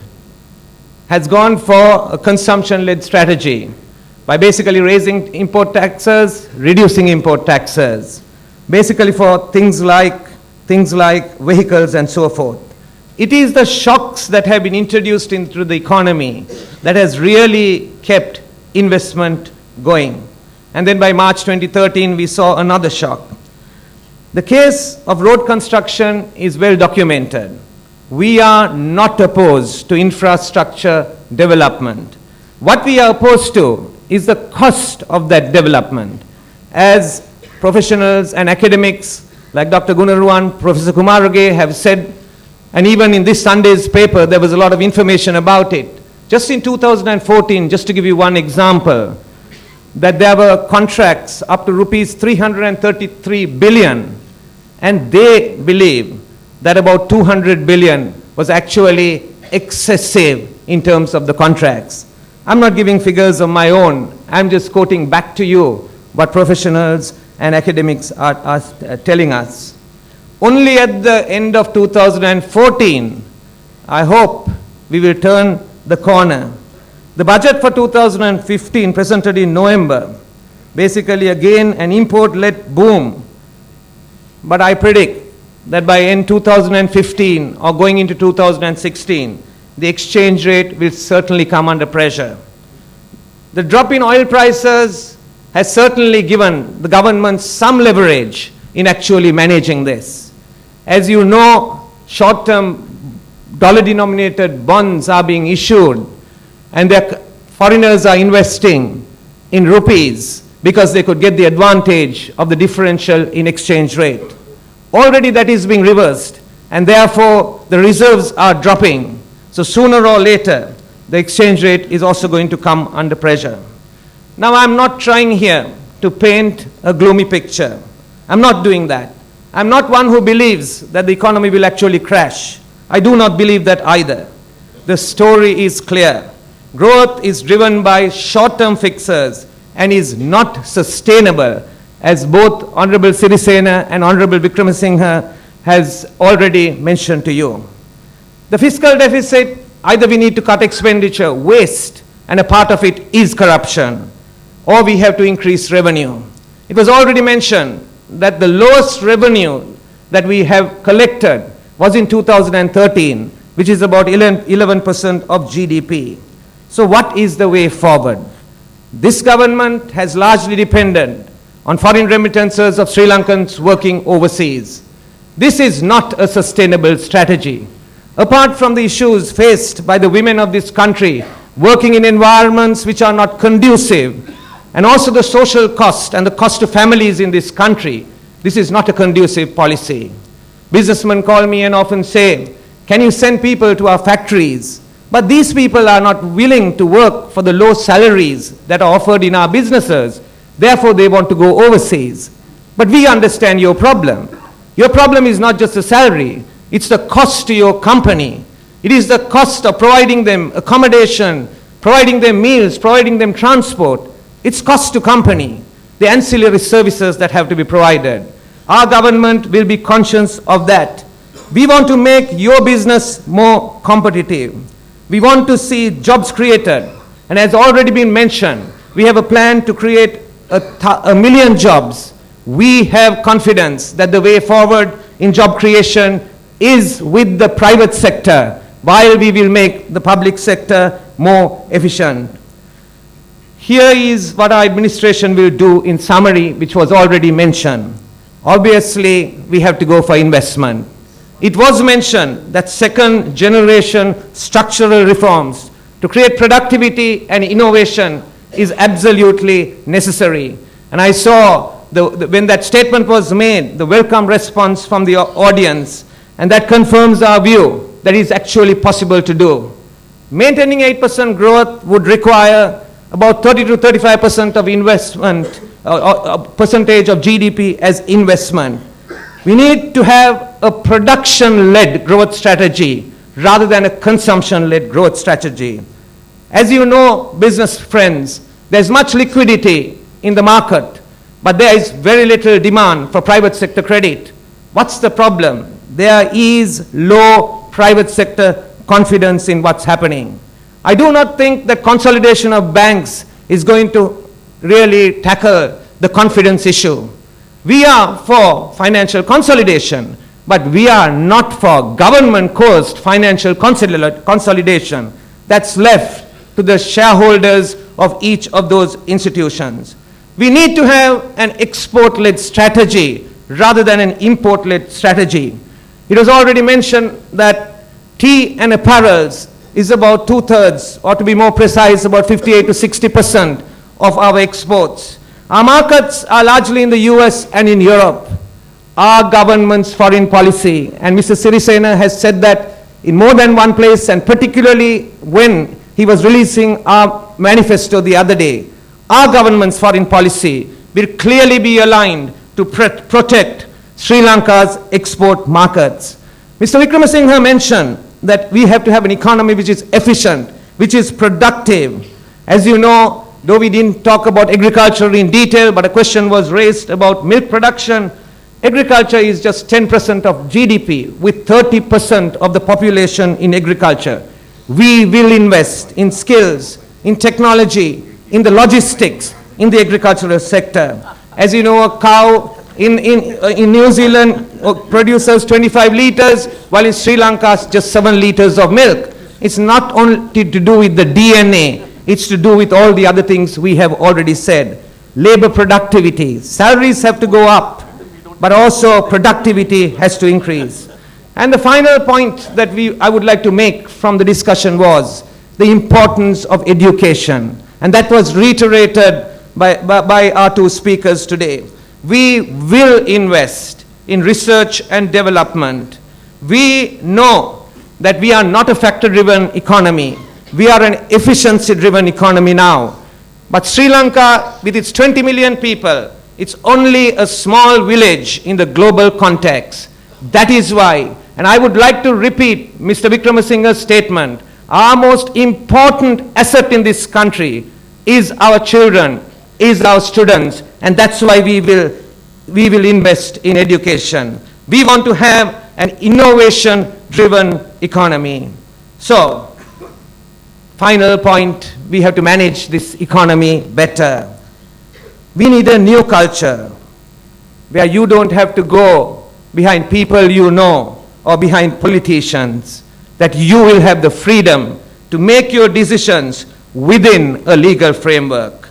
has gone for a consumption-led strategy by basically raising import taxes, reducing import taxes, basically for things like vehicles and so forth. It is the shocks that have been introduced into the economy that has really kept investment going. And then by March 2013, we saw another shock. The case of road construction is well documented. We are not opposed to infrastructure development. What we are opposed to is the cost of that development. As professionals and academics like Dr. Gunaruwan, Professor Kumarage have said, and even in this Sunday's paper, there was a lot of information about it. Just in 2014, just to give you one example, that there were contracts up to rupees 333 billion, and they believe that about 200 billion was actually excessive in terms of the contracts. I'm not giving figures of my own. I'm just quoting back to you what professionals and academics are telling us. Only at the end of 2014, I hope we will turn the corner. The budget for 2015 presented in November, basically again an import-led boom. But I predict that by end 2015 or going into 2016, the exchange rate will certainly come under pressure. The drop in oil prices has certainly given the government some leverage in actually managing this. As you know, short-term dollar-denominated bonds are being issued, and foreigners are investing in rupees because they could get the advantage of the differential in exchange rate. Already that is being reversed, and therefore the reserves are dropping. So sooner or later, the exchange rate is also going to come under pressure. Now, I'm not trying here to paint a gloomy picture. I'm not doing that. I'm not one who believes that the economy will actually crash. I do not believe that either. The story is clear. Growth is driven by short-term fixers and is not sustainable, as both Honorable Sirisena and Honorable Wickremesinghe has already mentioned to you. The fiscal deficit, either we need to cut expenditure, waste, and a part of it is corruption, or we have to increase revenue. It was already mentioned that the lowest revenue that we have collected was in 2013, which is about 11% of GDP. So what is the way forward? This government has largely depended on foreign remittances of Sri Lankans working overseas. This is not a sustainable strategy. Apart from the issues faced by the women of this country working in environments which are not conducive, and also the social cost and the cost to families in this country, this is not a conducive policy. Businessmen call me and often say, can you send people to our factories? But these people are not willing to work for the low salaries that are offered in our businesses. Therefore, they want to go overseas. But we understand your problem. Your problem is not just the salary. It's the cost to your company. It is the cost of providing them accommodation, providing them meals, providing them transport. It's cost to company, the ancillary services that have to be provided. Our government will be conscious of that. We want to make your business more competitive. We want to see jobs created. And as already been mentioned, we have a plan to create 1 million jobs. We have confidence that the way forward in job creation is with the private sector, while we will make the public sector more efficient. Here is what our administration will do in summary, which was already mentioned. Obviously, we have to go for investment. It was mentioned that second generation structural reforms to create productivity and innovation is absolutely necessary. And I saw when that statement was made, the welcome response from the audience, and that confirms our view that is actually possible to do. Maintaining 8% growth would require about 30 to 35% of investment, percentage of GDP as investment. We need to have a production-led growth strategy rather than a consumption-led growth strategy. As you know, business friends, there's much liquidity in the market, but there is very little demand for private sector credit. What's the problem? There is low private sector confidence in what's happening. I do not think that consolidation of banks is going to really tackle the confidence issue. We are for financial consolidation, but we are not for government-caused financial consolidation. That's left to the shareholders of each of those institutions. We need to have an export-led strategy rather than an import-led strategy. It was already mentioned that tea and apparels is about 2/3, or to be more precise, about 58 to 60% of our exports. Our markets are largely in the US and in Europe. Our government's foreign policy, and Mr. Sirisena has said that in more than one place, and particularly when he was releasing our manifesto the other day, our government's foreign policy will clearly be aligned to protect Sri Lanka's export markets. Mr. Wickremesinghe mentioned that we have to have an economy which is efficient, which is productive. As you know, though we didn't talk about agriculture in detail, but a question was raised about milk production. Agriculture is just 10% of GDP, with 30% of the population in agriculture. We will invest in skills, in technology, in the logistics, in the agricultural sector. As you know, a cow in New Zealand produces 25 liters, while in Sri Lanka just 7 liters of milk. It's not only to do with the DNA, it's to do with all the other things we have already said. Labor productivity, salaries have to go up, but also productivity has to increase. And the final point that I would like to make from the discussion was the importance of education. And that was reiterated by our two speakers today. We will invest in research and development. We know that we are not a factor-driven economy. We are an efficiency-driven economy now. But Sri Lanka, with its 20 million people, it's only a small village in the global context. That is why, and I would like to repeat Mr. Wickremesinghe's statement, our most important asset in this country is our children, is our students, and that's why we will invest in education. We want to have an innovation-driven economy. So, final point, we have to manage this economy better. We need a new culture where you don't have to go behind people you know or behind politicians, that you will have the freedom to make your decisions within a legal framework.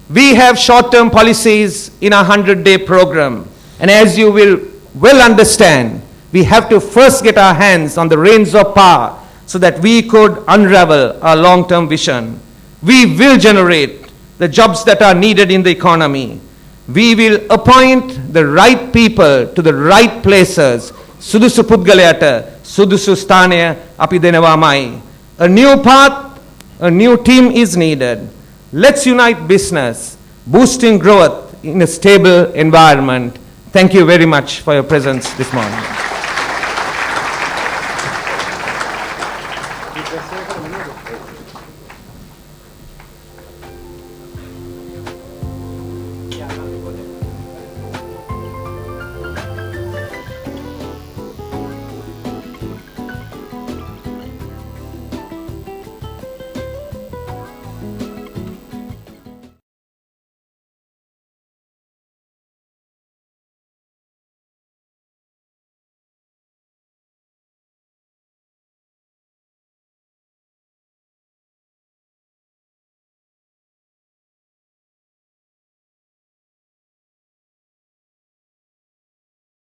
We have short-term policies in our 100-day program, and as you will well understand, we have to first get our hands on the reins of power so that we could unravel our long-term vision. We will generate the jobs that are needed in the economy. We will appoint the right people to the right places. Sudusu Pudgalayata, Sudusu Sthanaya api denawamai. A new path, a new team is needed. Let's unite business, boosting growth in a stable environment. Thank you very much for your presence this morning.